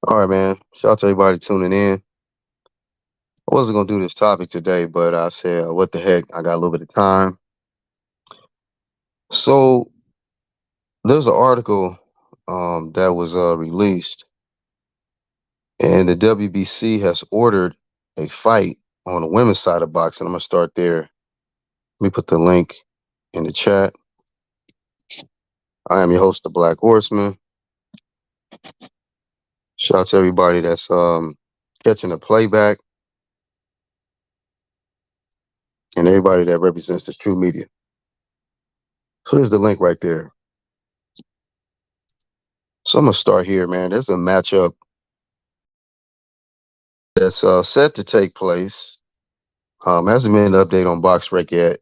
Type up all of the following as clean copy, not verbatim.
All right, man. Shout out to everybody tuning in. I wasn't gonna do this topic today, but I said, "What the heck? I got a little bit of time." So there's an article that was released, and the WBC has ordered a fight on the women's side of boxing. I'm gonna start there. Let me put the link in the chat. I am your host, the Black Horseman. Shout out to everybody that's catching the playback and everybody that represents this true media. So here's the link right there. So I'm gonna start here, man. There's a matchup that's set to take place. Hasn't been an update on BoxRec yet,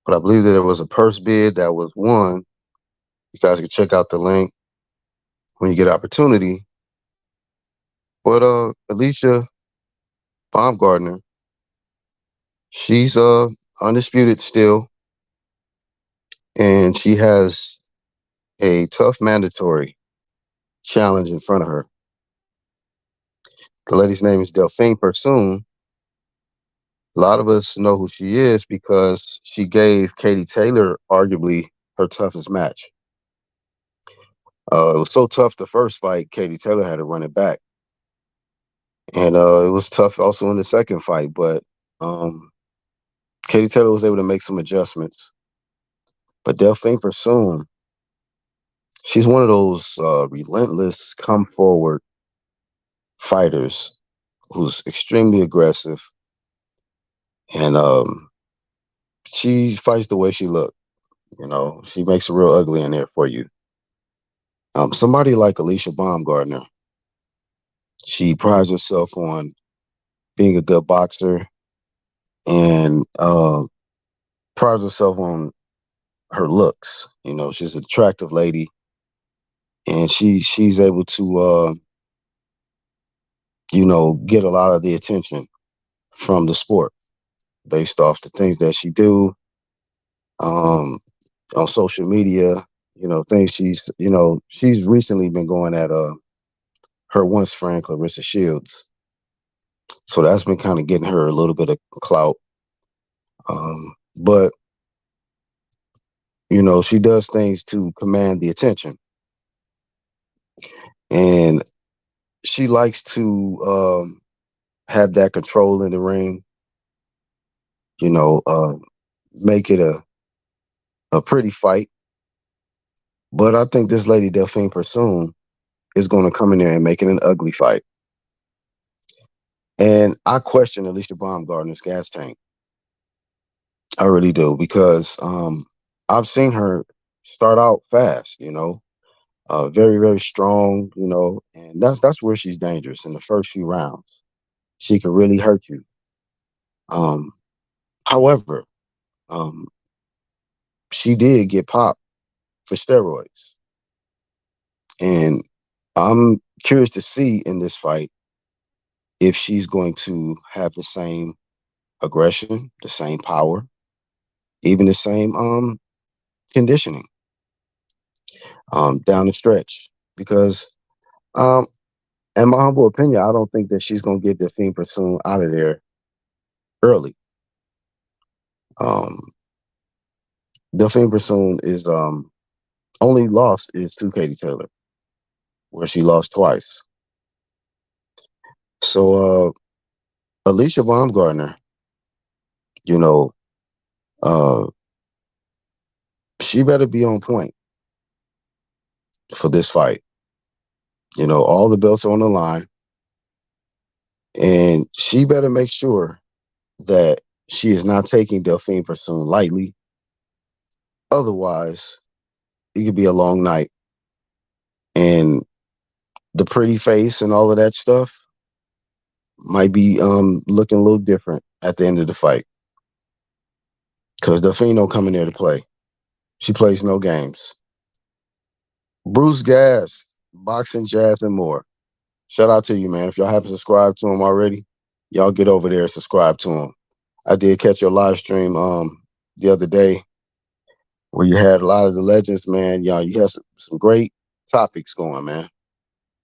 but I believe that there was a purse bid that was won. You guys can check out the link when you get opportunity. But Alicia Baumgardner, she's undisputed still, and she has a tough mandatory challenge in front of her. The lady's name is Delphine Persoon. A lot of us know who she is because she gave Katie Taylor arguably her toughest match. It was so tough the first fight, Katie Taylor had to run it back. And it was tough also in the second fight, but um, Katie Taylor was able to make some adjustments. But Delphine Persoon, she's one of those relentless, come forward fighters who's extremely aggressive, and she fights the way she look. You know, she makes it real ugly in there for you. Somebody like Alicia Baumgardner, she prides herself on being a good boxer and prides herself on her looks. You know, she's an attractive lady, and she's able to get a lot of the attention from the sport based off the things that she do um on social media. You know, things she's recently been going at her once friend Clarissa Shields. So that's been kind of getting her a little bit of clout. But she does things to command the attention, and she likes to have that control in the ring. You know, make it a pretty fight. But I think this lady Delphine Persoon is going to come in there and make it an ugly fight. And I question Alicia Baumgardner's gas tank. I really do because I've seen her start out fast. Very very strong. And that's where she's dangerous in the first few rounds. She can really hurt you. Um, However, um, she did get popped for steroids, and I'm curious to see in this fight if she's going to have the same aggression, the same power, even the same conditioning down the stretch. Because, um, in my humble opinion, I don't think that she's going to get Delphine Persoon out of there early. Um, Delphine Persoon is only lost is to Katie Taylor, where she lost twice. So Alicia Baumgardner, you know, uh, she better be on point for this fight. All the belts are on the line, and she better make sure that she is not taking Delphine Persoon lightly. Otherwise, it could be a long night, and the pretty face and all of that stuff might be looking a little different at the end of the fight because Delphine don't come in there to play. She plays no games. Bruce Gas, boxing, jazz, and more. Shout out to you, man. If y'all haven't subscribed to him already, y'all get over there and subscribe to him. I did catch your live stream the other day where you had a lot of the legends, man. Y'all, you had some great topics going, man.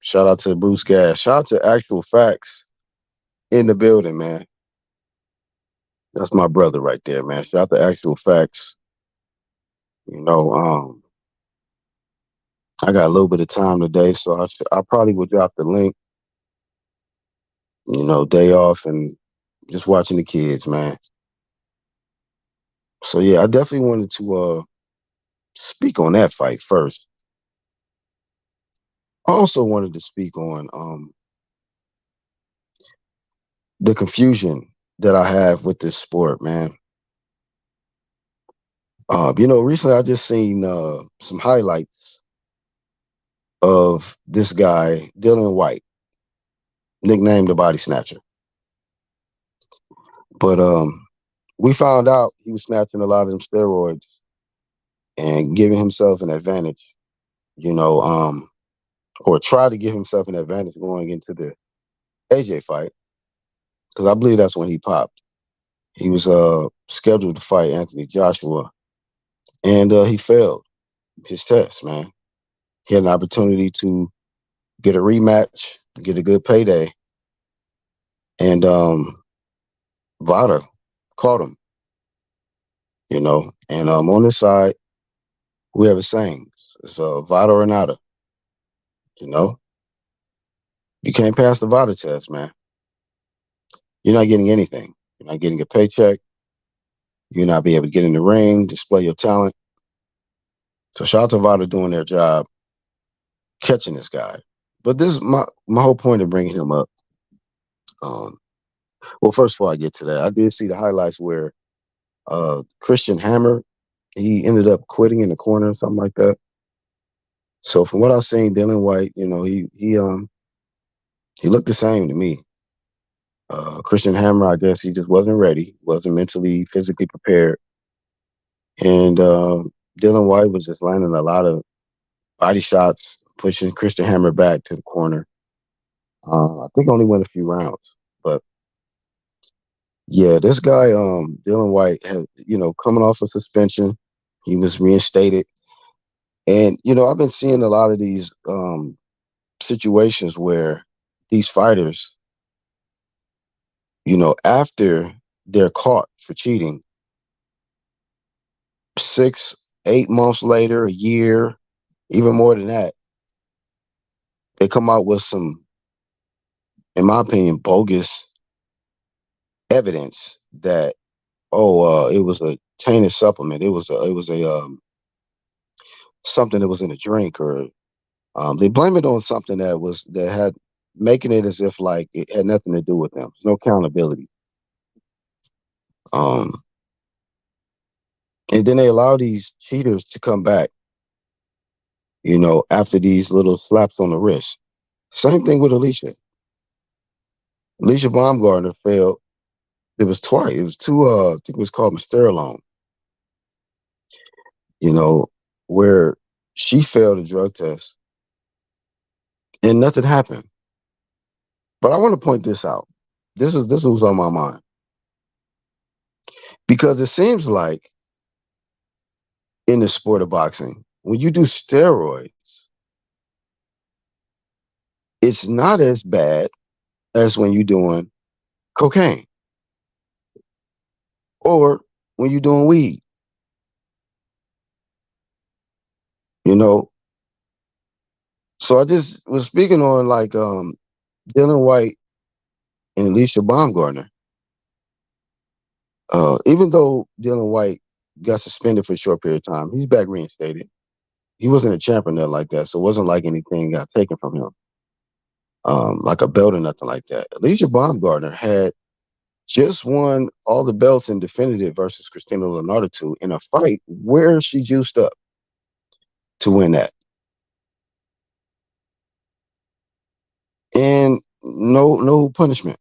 Shout out to Bruce Gas. Shout out to Actual Facts in the building, man. That's my brother right there, man. Shout out to Actual Facts. You know, I got a little bit of time today, so I probably will drop the link. You know, day off and just watching the kids, man. So yeah, I definitely wanted to speak on that fight first. I also wanted to speak on the confusion that I have with this sport, man. You know, recently I just seen some highlights of this guy, Dylan White, nicknamed the Body Snatcher. But we found out he was snatching a lot of them steroids and giving himself an advantage, you know, or try to give himself an advantage going into the AJ fight, because I believe that's when he popped. He was scheduled to fight Anthony Joshua, and he failed his test, man. He had an opportunity to get a rematch, get a good payday, and Vada caught him, you know. And on this side, we have a saying: it's Vada or nada, you know. You can't pass the Vada test, man. You're not getting anything. You're not getting a paycheck. You're not be able to get in the ring, display your talent. So shout out to Vada doing their job, catching this guy. But this is my whole point of bringing him up. Um, well, first before I get to that, I did see the highlights where Christian Hammer, he ended up quitting in the corner or something like that. So from what I've seen, Dylan White, you know, he looked the same to me. Christian Hammer, I guess he just wasn't ready, wasn't mentally, physically prepared, and Dylan White was just landing a lot of body shots, pushing Christian Hammer back to the corner. I think only went a few rounds, but yeah, this guy, Dylan White, had, you know, coming off of suspension, he was reinstated, and you know, I've been seeing a lot of these situations where these fighters, you know, after they're caught for cheating, 6, 8 months later, a year, even more than that, they come out with some, in my opinion, bogus evidence that it was a tainted supplement. It was a something that was in a drink, or they blame it on something that had making it as if like it had nothing to do with them. There's no accountability. Um, and then they allow these cheaters to come back, you know, after these little slaps on the wrist. Same thing with Alicia. Alicia Baumgardner failed. It was twice. It was two. I think it was called Mysterolone. You know, where she failed a drug test and nothing happened. But I want to point this out. This was on my mind because it seems like in the sport of boxing, when you do steroids, it's not as bad as when you're doing cocaine or when you're doing weed. You know, so I just was speaking on like Dylan White and Alicia Baumgardner. Even though Dylan White got suspended for a short period of time, he's back reinstated. He wasn't a champion there like that, so it wasn't like anything got taken from him, like a belt or nothing like that. Alicia Baumgardner had just won all the belts in definitive versus Christina Leonardo in a fight where she juiced up to win that, and no punishment.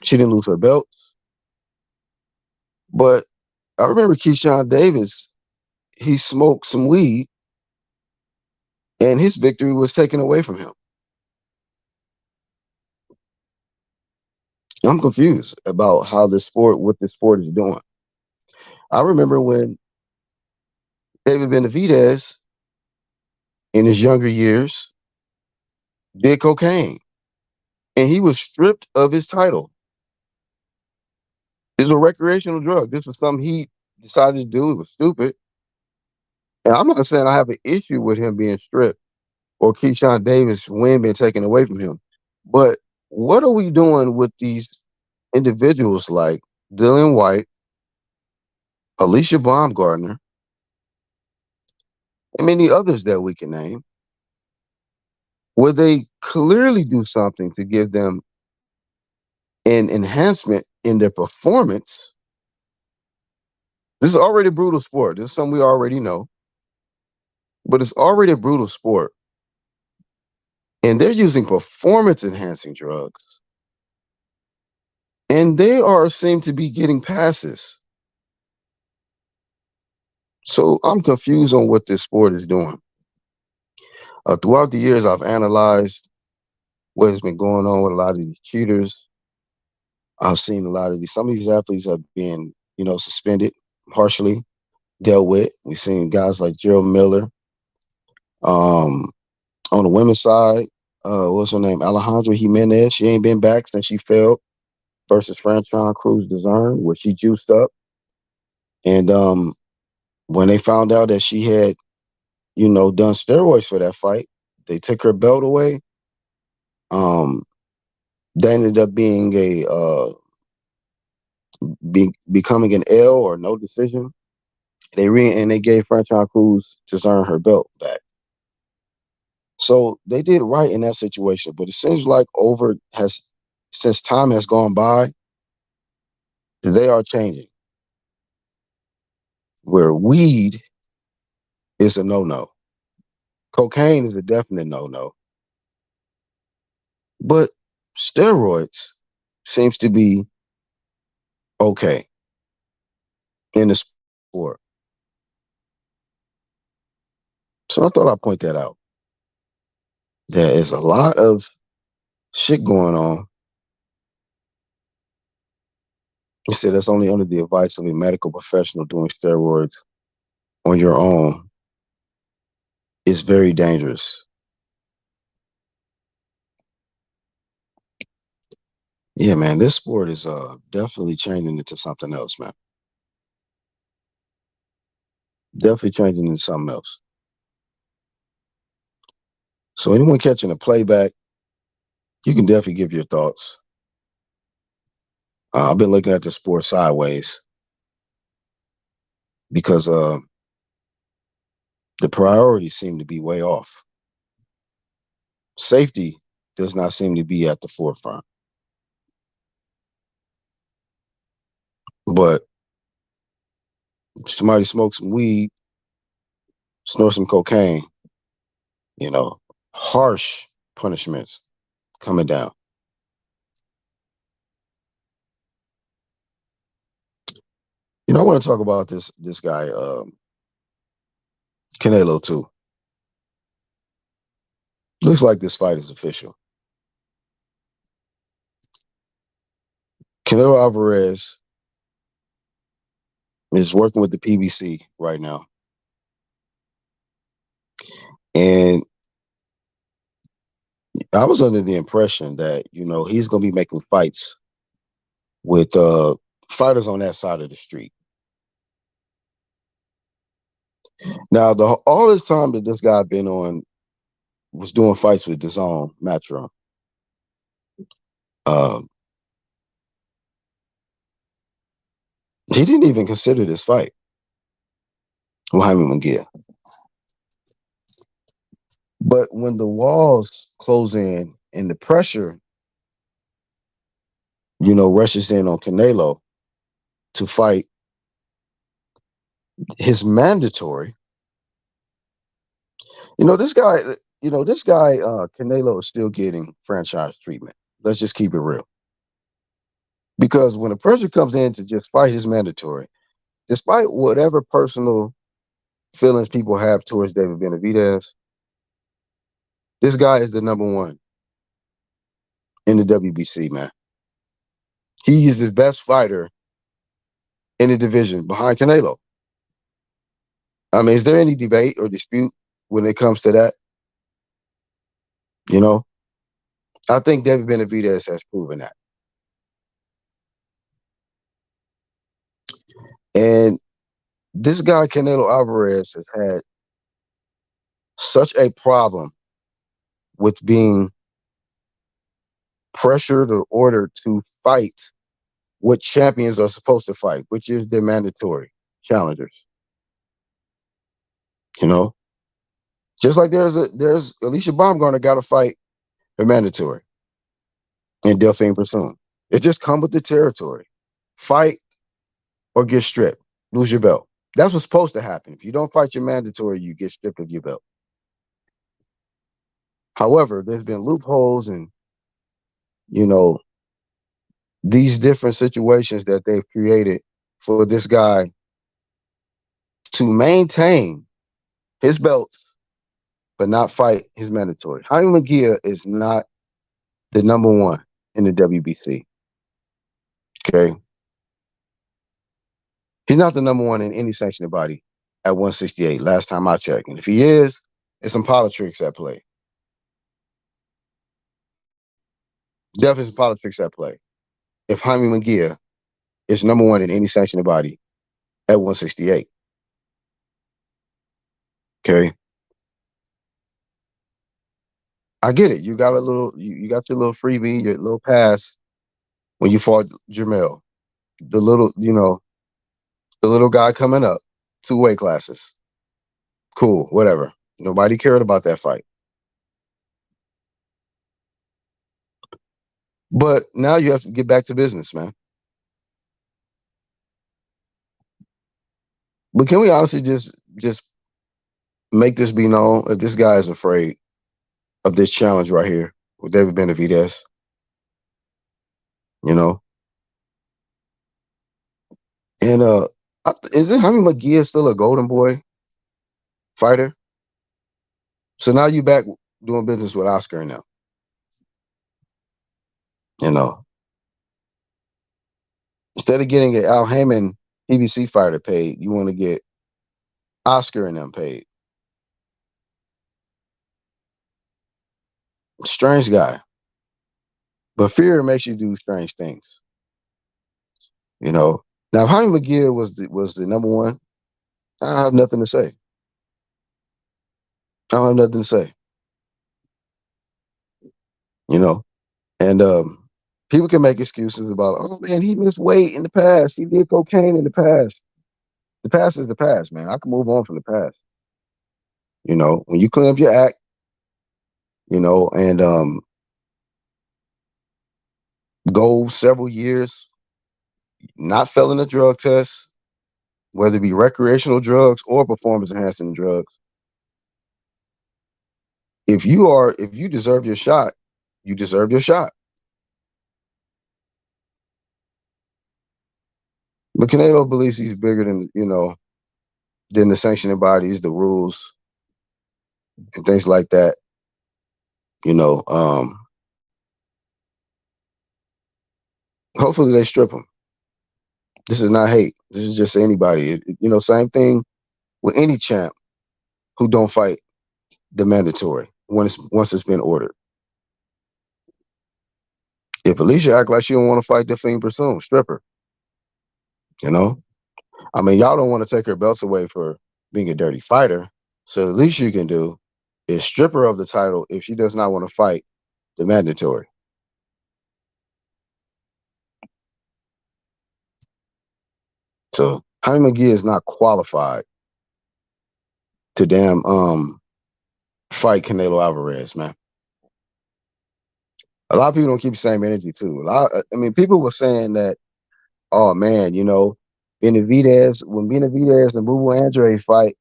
She didn't lose her belt, but I remember Keyshawn Davis. He smoked some weed, and his victory was taken away from him. I'm confused about what this sport is doing. I remember when David Benavidez, in his younger years, did cocaine, and he was stripped of his title. It's a recreational drug. This was something he decided to do. It was stupid. And I'm not saying I have an issue with him being stripped or Keyshawn Davis' win being taken away from him. But what are we doing with these individuals like Dylan White, Alicia Baumgardner, and many others that we can name, where they clearly do something to give them an enhancement in their performance? This is already a brutal sport. This is something we already know, but it's already a brutal sport. And they're using performance enhancing drugs. And they are seem to be getting passes. So I'm confused on what this sport is doing. Throughout the years, I've analyzed what has been going on with a lot of these cheaters. I've seen a lot of these. Some of these athletes have been, suspended, harshly dealt with. We've seen guys like Gerald Miller. Um, on the women's side, what's her name? Alejandra Jimenez. She ain't been back since she failed versus Franchon Cruz Dezern, where she juiced up. And when they found out that she had, done steroids for that fight, they took her belt away. Um, that ended up being becoming an L or no decision. They gave Franchon Cruz Dezern her belt back. So they did right in that situation, but it seems like since time has gone by, they are changing. Where weed is a no-no. Cocaine is a definite no-no. But steroids seems to be okay in the sport. So I thought I'd point that out. There is a lot of shit going on. He said that's only under the advice of a medical professional. Doing steroids on your own is very dangerous. Yeah, man, this sport is definitely changing into something else, man. Definitely changing into something else. So anyone catching a playback, you can definitely give your thoughts. I've been looking at the sport sideways because the priorities seem to be way off. Safety does not seem to be at the forefront. But somebody smokes some weed, snort some cocaine, harsh punishments coming down. I want to talk about this guy, Canelo, too. Looks like this fight is official. Canelo Alvarez is working with the PBC right now. And I was under the impression that, he's going to be making fights with fighters on that side of the street. Now, all this time that this guy was doing fights with DAZN, Matchroom. He didn't even consider this fight with Jaime Munguia. But when the walls close in and the pressure, rushes in on Canelo to fight his mandatory, this guy, Canelo is still getting franchise treatment. Let's just keep it real. Because when the pressure comes in to just fight his mandatory, despite whatever personal feelings people have towards David Benavidez, this guy is the number one in the WBC, man. He is the best fighter in the division behind Canelo. I mean, is there any debate or dispute when it comes to that? I think David Benavidez has proven that. And this guy, Canelo Alvarez, has had such a problem with being pressured or ordered to fight what champions are supposed to fight, which is their mandatory challengers. You know, just like there's Alicia Baumgardner got to fight her mandatory and Delphine Persoon. It just come with the territory. Fight or get stripped, lose your belt. That's what's supposed to happen. If you don't fight your mandatory, you get stripped of your belt. However, there's been loopholes and, you know, these different situations that they've created for this guy to maintain his belts but not fight his mandatory. Jaime Munguia is not the number one in the WBC. Okay. He's not the number one in any sanctioned body at 168, last time I checked. And if he is, it's some politics at play. Definitely some politics at play. If Jaime Munguia is number one in any sanctioned body at 168. Okay. I get it. You got a little, you got your little freebie, your little pass when you fought Jamel. The little, the little guy coming up, 2 weight classes. Cool, whatever. Nobody cared about that fight. But now you have to get back to business, man. But can we honestly just make this be known if this guy is afraid of this challenge right here with David Benavidez? You know? And isn't Jaime Munguia still a golden boy fighter? So now you back doing business with Oscar now. You know. Instead of getting an Al Haymon PBC fighter paid, you want to get Oscar and them paid. Strange guy. But fear makes you do strange things. You know. Now, if Jaime Munguia was the number one, I have nothing to say. I don't have nothing to say. You know. And people can make excuses about, oh man, he missed weight in the past. He did cocaine in the past. The past is the past, man. I can move on from the past. You know, when you clean up your act, and go several years not failing a drug test, whether it be recreational drugs or performance enhancing drugs. If you deserve your shot, you deserve your shot. But Canelo believes he's bigger than the sanctioning bodies, the rules, and things like that. You know, hopefully they strip him. This is not hate. This is just anybody. Same thing with any champ who don't fight the mandatory once it's been ordered. If Alicia act like she don't want to fight Delphine Persoon, strip her. You know, I mean, y'all don't want to take her belts away for being a dirty fighter. So the least you can do is strip her of the title if she does not want to fight the mandatory. So Jaime Munguia is not qualified to fight Canelo Alvarez, man. A lot of people don't keep the same energy too. People were saying that, oh man, when Benavidez and Boo Andre fight,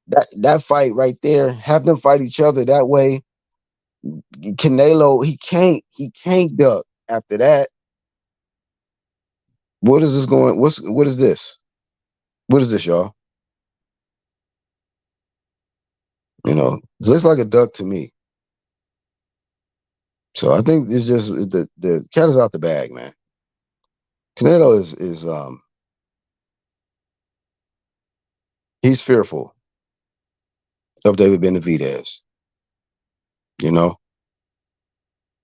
that fight right there, have them fight each other that way. Canelo, he can't duck after that. What is this going? What is this? What is this, y'all? It looks like a duck to me. So I think it's just the cat is out the bag, man. Canelo is he's fearful of David Benavidez. You know,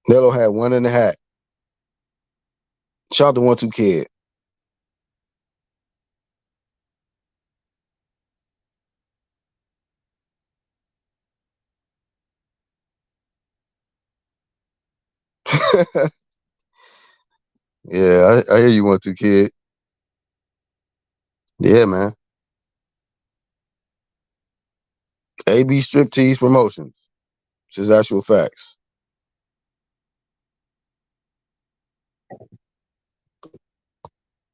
Canelo had one in the hat. Shout out to 1-2 Kid. Yeah, I hear you, 1-2 Kid. Yeah, man. AB Striptease Promotions. This is actual facts.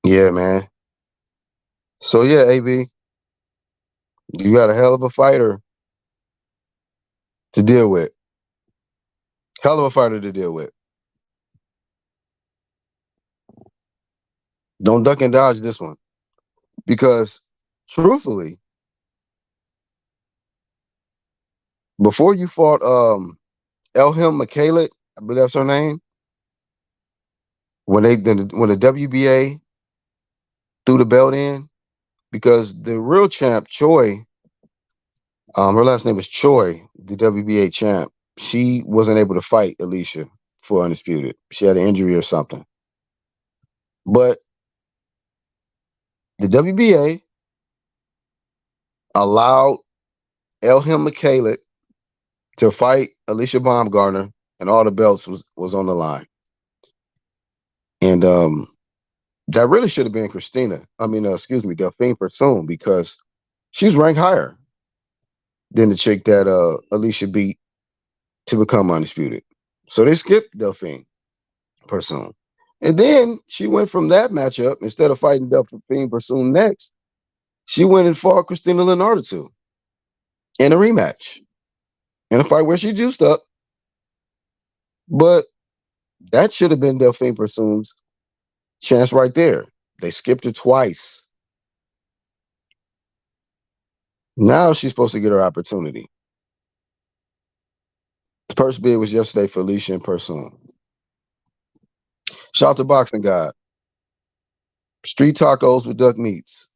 Yeah, man. So yeah, AB, you got a hell of a fighter to deal with. Hell of a fighter to deal with. Don't duck and dodge this one. Because truthfully, before you fought Elham Mikhailic, I believe that's her name, when the WBA threw the belt in, because the real champ, Choi, her last name is Choi, the WBA champ, she wasn't able to fight Alicia for Undisputed. She had an injury or something. But the WBA allowed Elham Mikhailic to fight Alicia Baumgardner, and all the belts was on the line. And that really should have been Delphine Persoon, because she's ranked higher than the chick that Alicia beat to become Undisputed. So they skipped Delphine Persoon. And then she went from that matchup, instead of fighting Delphine Persoon next, she went and fought Christina Lenarditu in a rematch, in a fight where she juiced up. But that should have been Delphine Persoon's chance right there. They skipped her twice. Now she's supposed to get her opportunity. The purse bid was yesterday for Alicia in Persoon. Shout out to Boxing God. Street tacos with duck meats.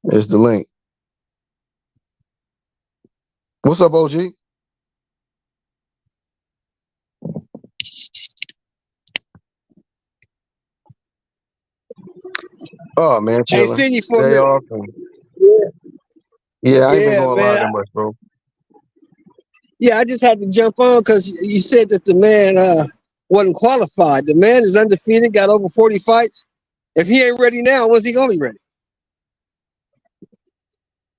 There's the link. What's up, OG? Oh man, I ain't chilling. seen you for a Day minute. off. Yeah, I ain't been Yeah, going live man. that much, bro. Yeah, I just had to jump on because you said that the man wasn't qualified. The man is undefeated, got over 40 fights. If he ain't ready now, when's he gonna be ready?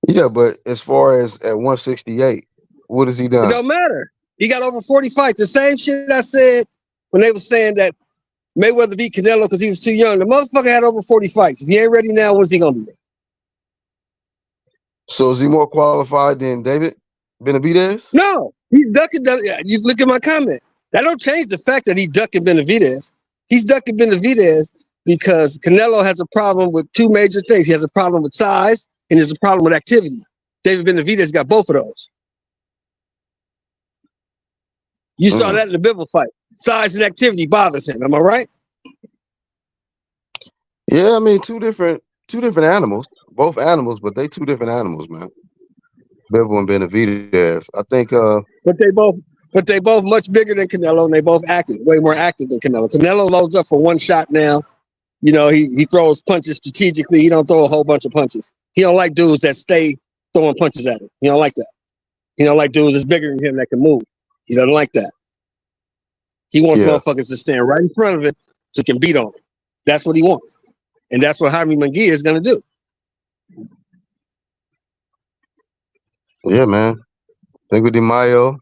Yeah, but as far as at 168, what has he It done? don't matter. He got over 40 fights. The same shit I said when they were saying that Mayweather beat Canelo because he was too young. The motherfucker had over 40 fights. If he ain't ready now, when's he gonna be ready? So is he more qualified than David Benavidez? No, he's ducking. You look at my comment. That don't change the fact that he ducking Benavidez. He's ducking Benavidez because Canelo has a problem with two major things. He has a problem with size and there's a problem with activity. David Benavidez got both of those. You saw that in the Bivol fight. Size and activity bothers him. Am I right? Yeah, I mean two different animals. Both animals, but they two different animals, man. Bivol and Benavidez. I think But they both much bigger than Canelo and they both active, way more active than Canelo. Canelo loads up for one shot now. You know, he throws punches strategically. He don't throw a whole bunch of punches. He don't like dudes that stay throwing punches at him. He don't like that. He don't like dudes that's bigger than him that can move. He doesn't like that. He wants yeah. motherfuckers to stand right in front of him so he can beat on him. That's what he wants. And that's what Jaime Munguia is going to do. Yeah, man. Cinco de Mayo,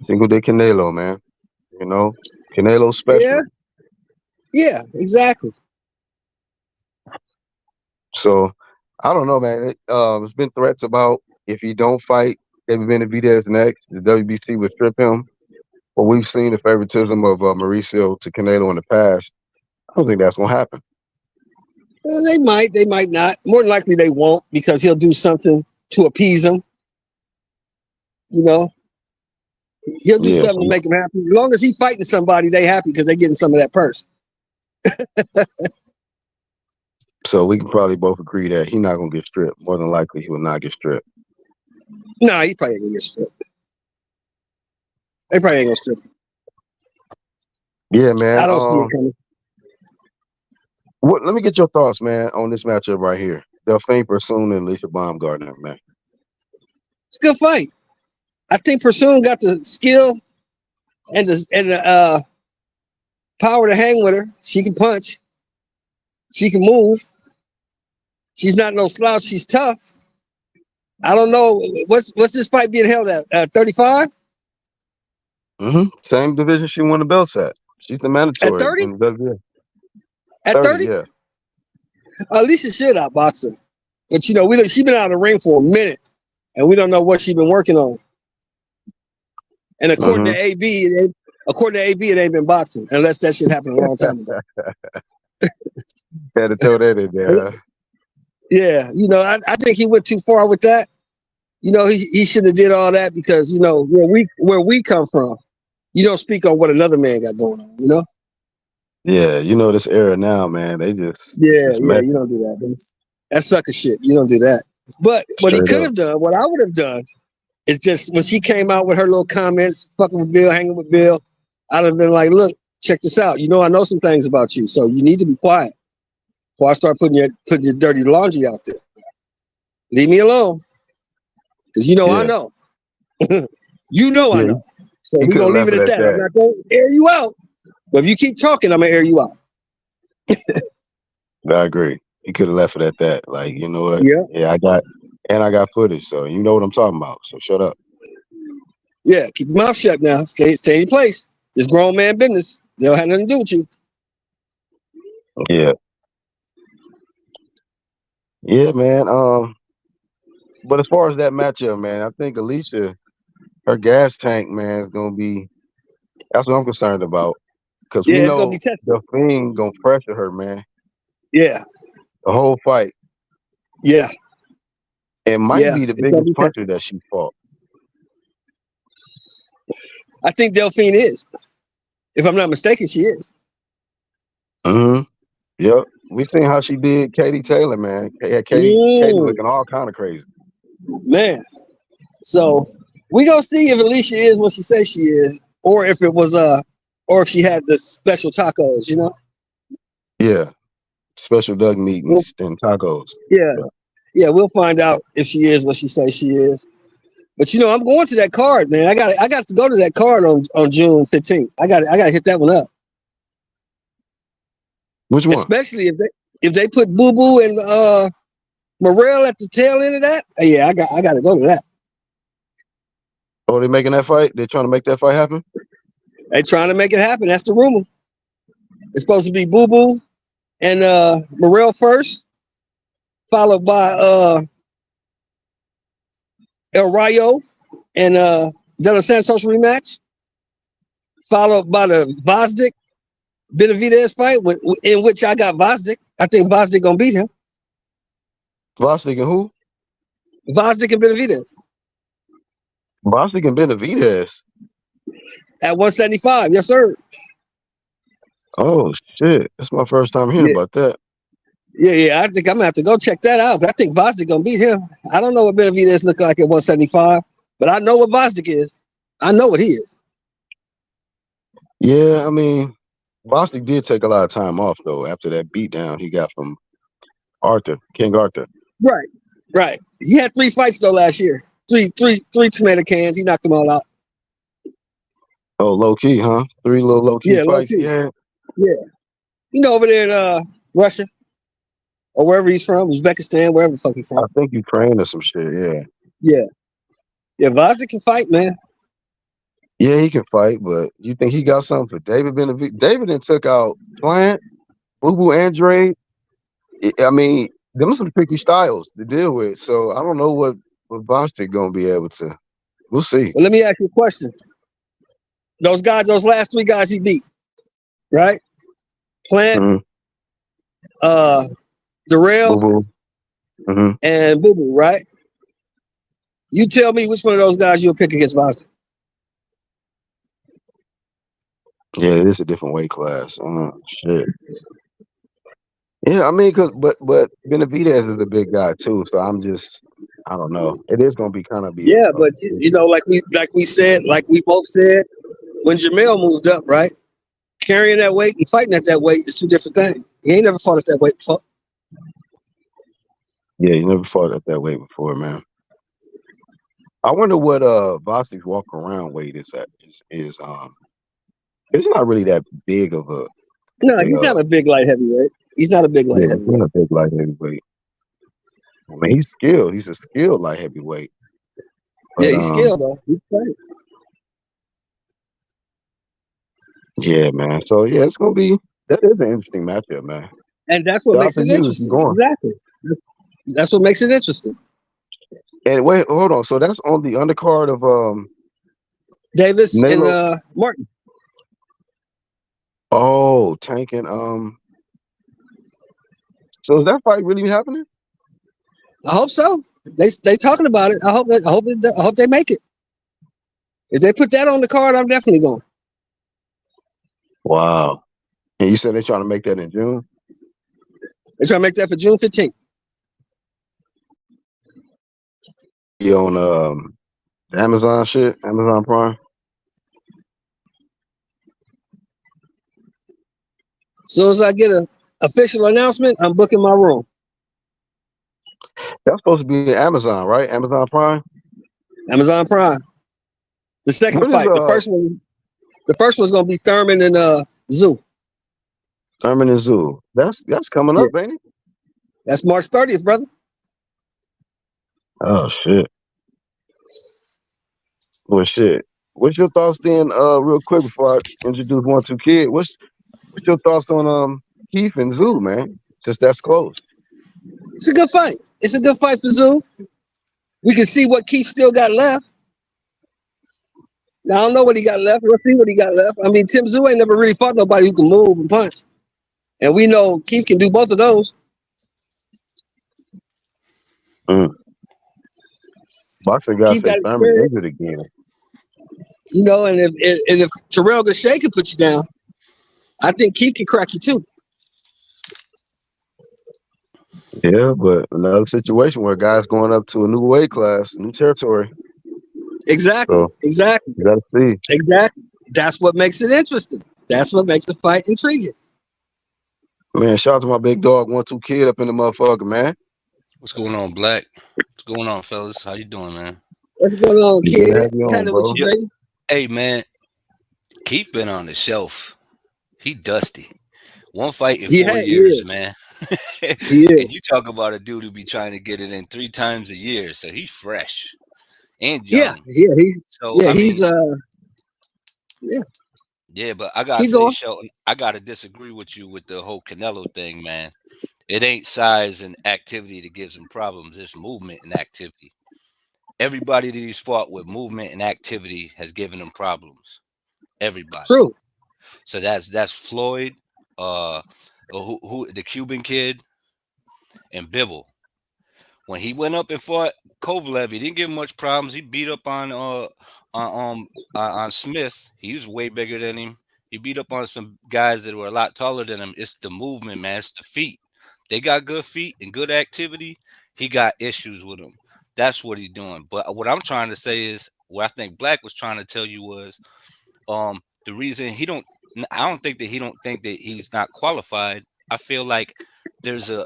Cinco de Canelo, man. You know, Canelo Yeah, special. yeah, exactly. So I don't know, man. There's been threats about if he don't fight David Benavidez next, the WBC would strip him. But we've seen the favoritism of Mauricio to Canelo in the past. I don't think that's gonna happen. They might not. More than likely they won't because he'll do something to appease them. You know, he'll do Yeah. something to make them happy. As long as he's fighting somebody, they happy because they're getting some of that purse. So we can probably both agree that he's not gonna get stripped. More than likely, he will not get stripped. Nah, he probably ain't gonna get stripped. They probably ain't gonna strip him. Yeah, man. I don't see it coming. Let me get your thoughts, man, on this matchup right here. Delphine Persoon and Alicia Baumgardner, man. It's a good fight. I think Persoon got the skill and the power to hang with her. She can punch. She can move. She's not no slouch. She's tough. I don't know what's this fight being held at 35 Same division she won the belts at. She's the at mandatory 30 in the WBA. at 30, 30. yeah. Alicia should outbox her, but she been out of the ring for a minute, and we don't know what she's been working on. And according to Mm-hmm. AB, it ain't been boxing unless that shit happened a long time ago. Had to throw that in there. Yeah, I think he went too far with that. He should have did all that because where we come from, you don't speak on what another man got going on. Yeah, this era now, man. It's Yeah, just yeah, you messy. don't do that. That's sucker shit. You don't do that. But what he Straight could up. have done, what I would have done, is just when she came out with her little comments, fucking with Bill, hanging with Bill, I'd have been like, look, check this out. I know some things about you, so you need to be quiet before I start putting your dirty laundry out there. Leave me alone, because I Yeah. know. I Yeah, know. So he we're could have gonna leave left it it at at that. I'm that. not gonna air you out, but if you keep talking, I'm gonna air you out. I agree. He could have left it at that. Like, you know what? Yeah, Yeah, I got footage, so you know what I'm talking about. So shut up. yeah. Keep your mouth shut now. Stay in place. It's grown man business. They don't have nothing to do with you. Yeah. Yeah, man. But as far as that matchup, man, I think Alicia, her gas tank, man, is gonna be. That's what I'm concerned about because we Yeah, it's gonna be know tested. the Fiend gonna pressure her, man, Yeah, the whole fight. yeah, It might yeah. be the It's gonna biggest be puncher tested. that she fought. I think Delphine is. If I'm not mistaken, she is. Mm-hmm. Yep. We seen how she did Katie Taylor, man. Yeah, Katie Mm, looking all kind of crazy. man. So we gonna see if Alicia is what she says she is, or if it was or if she had the special tacos. Yeah. Special duck meat Well, and tacos. yeah, Yeah. yeah. We'll find out if she is what she says she is. But I'm going to that card, man. I got to go to that card on June 15th. I got to hit that one up. Which one? Especially if they put Boo Boo and Morrell at the tail end of that. Yeah, I got to go to that. Oh, they making that fight? They're trying to make that fight happen? They trying to make it happen. That's the rumor. It's supposed to be Boo Boo and Morrell first, followed by El Rayo and De Los Santos rematch, followed by the Vosdick Benavidez fight, in which I got Vosdick. I think Vosdick gonna beat him. Bostic and who? Vosdick and Benavidez Bostic and Benavidez. at 175. Yes, sir. Oh shit. That's my first time hearing Yeah, about that. yeah, yeah. I think I'm gonna have to go check that out. But I think Vosdick gonna beat him. I don't know what Benavidez look like at 175, but I know what Vosdick is. I know what he is. Yeah, I mean, Bostic did take a lot of time off though after that beatdown he got from King Arthur. Right, right. He had 3 fights though last year. Three tomato cans. He knocked them all out. Oh, low key, huh? 3 little low key Yeah, low fights he key. had. Yeah, over there in Russia or wherever he's from, Uzbekistan, wherever the fuck he's I from. think Ukraine or some shit, yeah. Yeah, yeah. Vosdick can fight, man. Yeah, he can fight, but you think he got something for David Benavidez? David then took out Plant, Boo Boo Andre. I mean, them are some tricky styles to deal with. So I don't know what Bostic gonna be able to. We'll see. But let me ask you a question. Those last 3 guys he beat, right? Plant, Mm-hmm. uh, Boo Darrell, Boo. Mm-hmm. and Boo Boo, right? You tell me which one of those guys you'll pick against Boston. Yeah, it is a different weight class. Shit. Yeah, I mean, but Benavidez is a big guy too. So I don't know. It is gonna be kind of be Yeah, a but you know, like we both said, when Jamel moved up, right, carrying that weight and fighting at that weight is two different things. He ain't never fought at that weight before. yeah. You never fought at that weight before, man. I wonder what Bostic's walk around weight is at. It's not really that big of No, a he's not a big light heavyweight. He's not a big light yeah. It's not heavyweight. a big light heavyweight. I mean, he's skilled. He's a skilled light heavyweight. Yeah, But he's skilled though. He's playing. yeah, man. So yeah, it's gonna be that is an interesting matchup, man. And that's what Shout out makes to it you if you're interesting. going. Exactly. That's what makes it interesting. And wait, hold on. So that's on the undercard of Davis and Nalo. Martin. Oh, Tank and so is that fight really happening? I hope so. They talking about it. I hope they make it. If they put that on the card, I'm definitely going. Wow. And you said they're trying to make that in June? They're trying to make that for June 15th. You on the Amazon shit, Amazon Prime? As soon as I get a official announcement, I'm booking my room. That's supposed to be Amazon, right? Amazon Prime. Amazon Prime. The second When is fight. The first one's gonna be Thurman and Zoo. Thurman and Zoo? That's coming Yeah. up, ain't it? That's March 30th, brother. Oh shit. Well shit. What's your thoughts then, real quick before I introduce 1-2 Kid? What's your thoughts on Keith and Zoo, man? Just that's close. It's a good fight. It's a good fight for Zoo. We can see what Keith still got left. Now, I don't know what he got left. Let's see what he got left. I mean, Tim Zoo ain't never really fought nobody who can move and punch. And we know Keith can do both of those. Mm. Boxer guys Keith say got Thurman injured experience. again. You know, and if Terrell Gachet can put you down, I think Keith can crack you too. Yeah, but another situation where guys going up to a new weight class, new territory. Exactly. So Exactly. you gotta see. Exactly. That's what makes it interesting. That's what makes the fight intriguing. Man, shout out to my big dog, 1-2 Kid up in the motherfucker, man. What's going on, Black? What's going on, fellas? How you doing, man? What's going on, Good to kid? have you on, Kind of with bro. you, baby. Hey, man, Keith been on the shelf. He dusty. One fight in 4 years, man. He is. And you talk about a dude who be trying to get it in 3 times a year, so he's fresh and Yeah. young. Yeah. He's. So Yeah. I He's. mean, Yeah. yeah, but I gotta Keep say, going. Shelton, I gotta disagree with you with the whole Canelo thing, man. It ain't size and activity that gives him problems. It's movement and activity. Everybody that he's fought with movement and activity has given him problems. Everybody. True. So that's Floyd, who the Cuban kid, and Bivol. When he went up and fought Kovalev, he didn't give him much problems. He beat up on Smith. He was way bigger than him. He beat up on some guys that were a lot taller than him. It's the movement, man. It's the feet. They got good feet and good activity. He got issues with them. That's what he's doing. But what I'm trying to say is, what I think Black was trying to tell you was, the reason I don't think that he don't think that he's not qualified. I feel like there's a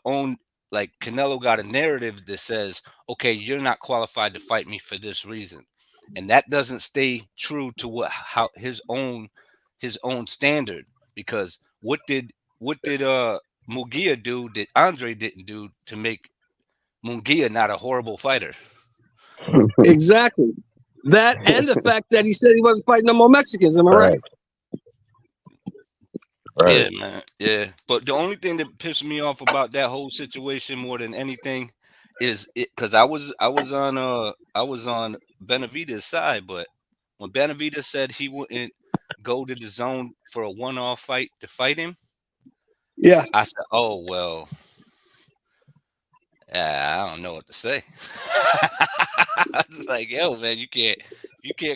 own, like, Canelo got a narrative that says, okay, you're not qualified to fight me for this reason, and that doesn't stay true to how his own standard. Because what did Mugia do that Andre didn't do to make Munguia not a horrible fighter? Exactly. That and the fact that he said he wasn't fighting no more Mexicans. Am I right? Right. Yeah, man. Yeah. But the only thing that pissed me off about that whole situation more than anything is it, because I was on Benavidez' side, but when Benavidez said he wouldn't go to the zone for a one-off fight to fight him, Yeah. I said, "Oh well, I don't know what to say." I was like, "Yo, man, you can't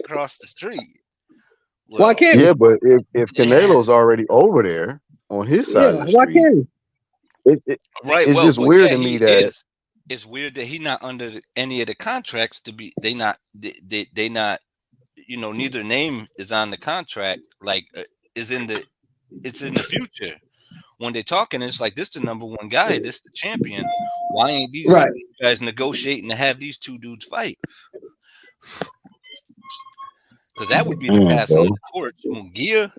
cross the street." Why Well, can't he? Yeah, but if Canelo's already over there on his side Yeah. of the Why street, can't he? it right. it's Well, just but weird yeah, to me he that is. it's weird that he not under any of the contracts to be. They not. Neither name is on the contract. Like is in the it's in the future. When they're talking, it's like this the number one guy, this the champion. Why ain't these Right, guys negotiating to have these two dudes fight? Because that would be the passing of bro. the torch. Mungia,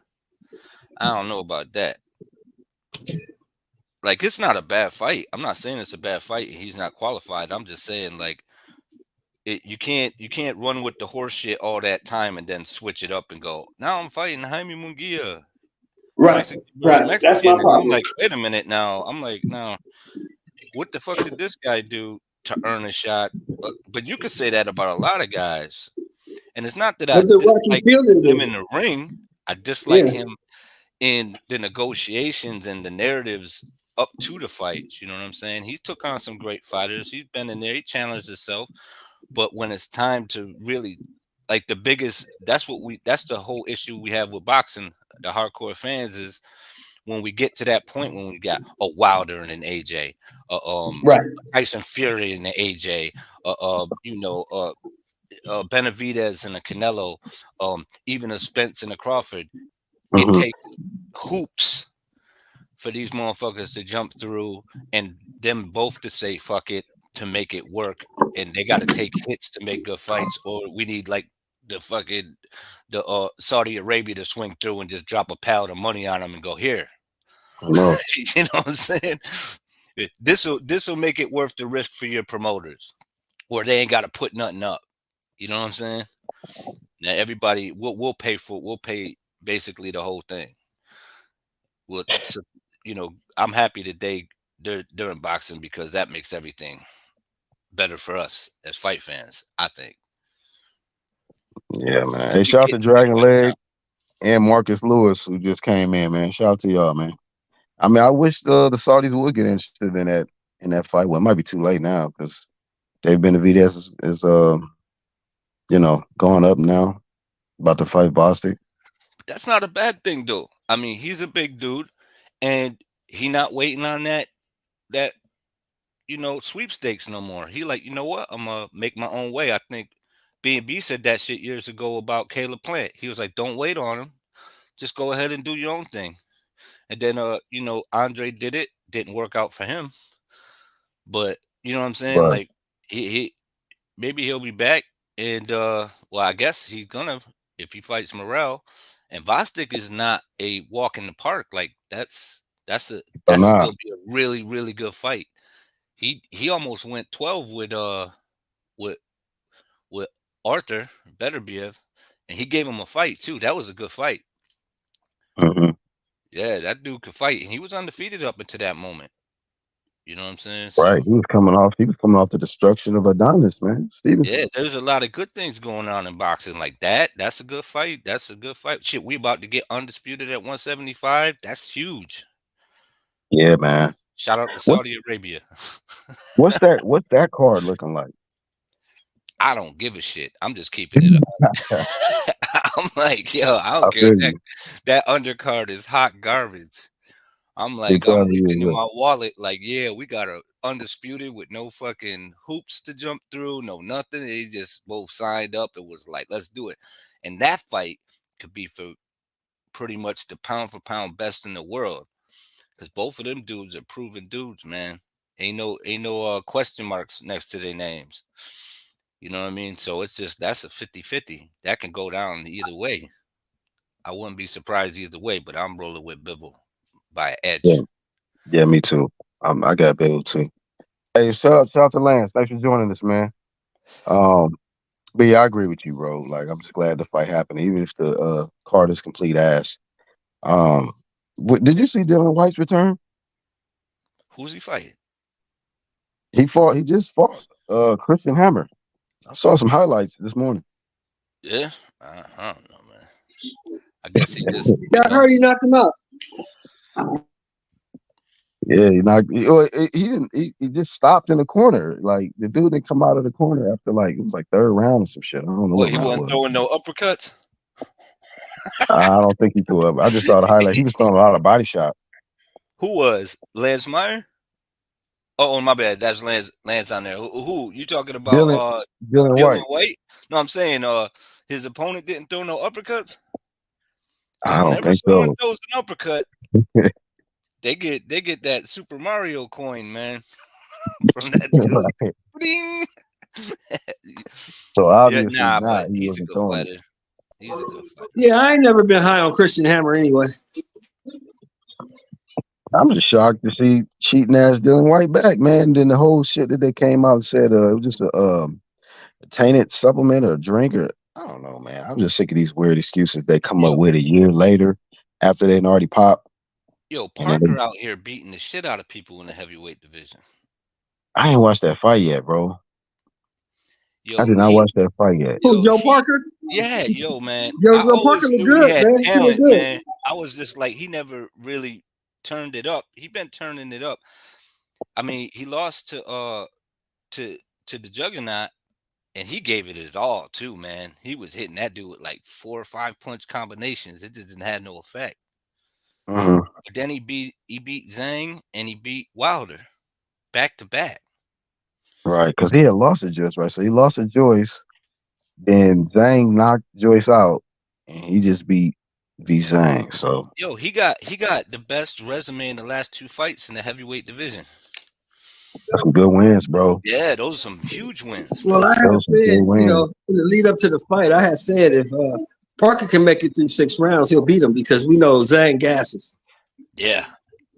I don't know about that. Like it's not a bad fight. I'm not saying it's a bad fight. And he's not qualified. I'm just saying like you can't run with the horse shit all that time and then switch it up and go. Now I'm fighting Jaime Mungia, right, Mexican versus right. That's my Mexican, and I'm problem. like, wait a minute now. I'm like, now what the fuck did this guy do to earn a shot? But you could say that about a lot of guys. And it's not that I What did Rocky dislike Fielding him do? in the ring. I dislike Yeah, him in the negotiations and the narratives up to the fights. You know what I'm saying? He's took on some great fighters. He's been in there. He challenged himself. But when it's time to really like the biggest, that's the whole issue we have with boxing, the hardcore fans is when we get to that point when we got a Wilder and an AJ, right, Tyson Fury and the AJ, Benavidez and a Canelo, even a Spence and a Crawford. It Hmm. takes hoops for these motherfuckers to jump through and them both to say fuck it to make it work. And they got to take hits to make good fights, or we need like the Saudi Arabia to swing through and just drop a pile of money on them and go here. I know. You know what I'm saying? This will make it worth the risk for your promoters, or they ain't got to put nothing up. You know what I'm saying? Now everybody we'll pay basically the whole thing. Well, so, I'm happy that they're in boxing because that makes everything better for us as fight fans. I think Yeah, man. Hey, we shout out to getting to the Dragon good now. Leg and Marcus Lewis who just came in, man. Shout out to y'all, man. I mean, I wish the Saudis would get interested in that fight. Well, it might be too late now because Dave Benavidez is going up now, about to fight Bostic. But that's not a bad thing though. I mean, he's a big dude, and he not waiting on that sweepstakes no more. He like, you know what? I'm gonna make my own way. I think B&B said that shit years ago about Caleb Plant. He was like, don't wait on him. Just go ahead and do your own thing. And then Andre did it. Didn't work out for him. But you know what I'm saying? Right. Like he maybe he'll be back. And well, I guess he's gonna if he fights Morrell. And Vostik is not a walk in the park. Like So that's nah. gonna be a really, really good fight. He almost went 12 with with Arthur Beterbiev, and he gave him a fight too. That was a good fight. Hmm. Yeah, that dude could fight, and he was undefeated up until that moment. You know what I'm saying? Right. So He was coming off the destruction of Adonis, man. yeah, Stevenson. there's a lot of good things going on in boxing like that. That's a good fight. That's a good fight. Shit, we about to get undisputed at 175. That's huge. Yeah, man. Shout out to What's Saudi Arabia. what's that card looking like? I don't give a shit. I'm just keeping it up. I'm like, yo, I I don't care. feel That you. that undercard is hot garbage. It I'm probably is. looking in my wallet like, yeah, we got a undisputed with no fucking hoops to jump through, no nothing. They just both signed up and was like, let's do it. And that fight could be for pretty much the pound for pound best in the world. Because both of them dudes are proven dudes, man. Ain't no question marks next to their names. You know what I mean? So it's just that's a 50-50. That can go down either way. I wouldn't be surprised either way, but I'm rolling with Bivol by an Yeah. edge. Yeah, me too. I got Bill too. Hey, shout out to Lance. Thanks for joining us, man. Um, but yeah, I agree with you, bro. Like, I'm just glad the fight happened, even if the card is complete ass. Um, did you see Dylan White's return? Who's he fighting? He just fought Christian Hammer. I saw some highlights this morning. Yeah, I don't know, man. I guess he just, yeah. I heard he knocked him out. Yeah, he didn't. He just stopped in the corner. Like the dude didn't come out of the corner after like it was like third round or some shit. I don't know what what he round it wasn't was. throwing no uppercuts. I don't think he threw up. I just saw the highlight. He was throwing a lot of body shots. Who was Lance Meyer? Oh, my bad. That's Lance on there. Who you talking about? Dylan Dylan Dylan White. White? No, I'm saying his opponent didn't throw no uppercuts. Because I don't whenever think someone so. throws an uppercut, they get that Super Mario coin, man, from that dude. Right. Ding. So Yeah, obviously nah, but not. He he's a wasn't good throwing it. fighter. He's a good fighter. Yeah, I ain't never been high on Christian Hammer anyway. I'm just shocked to see cheating ass Dylan White back, man. Then the whole shit that they came out and said it was just a tainted supplement or a drink or I don't know, man. I'm just sick of these weird excuses they come up Yo, with a year later after they'd already popped. yo, And then Parker out here beating the shit out of people in the heavyweight division. I ain't watched that fight yet, bro. I Yo, did not he, watch that fight yet. Who, yo, Joe he, Parker? yeah, yo, man. I Joe Parker always look knew he good, had man. He look talent, good. man. I was just like, he never really turned it up. He been turning it up. I mean, he lost to to the Juggernaut, and he gave it his all too, man. He was hitting that dude with like 4 or 5 punch combinations. It just didn't have no effect. Mhm. But then he beat Zhang and he beat Wilder back to back. Right, because he had lost to Joyce, right? So he lost to Joyce, then Zhang knocked Joyce out, and he just beat Zhang. So Yo, he got the best resume in the last 2 fights in the heavyweight division. that's some good wins, bro. Yeah, those are some huge wins, Well, man. I had Those some good said, wins. in the lead up to the fight, I had said if Parker can make it through 6 rounds, he'll beat him because we know Zhang gasses. Yeah,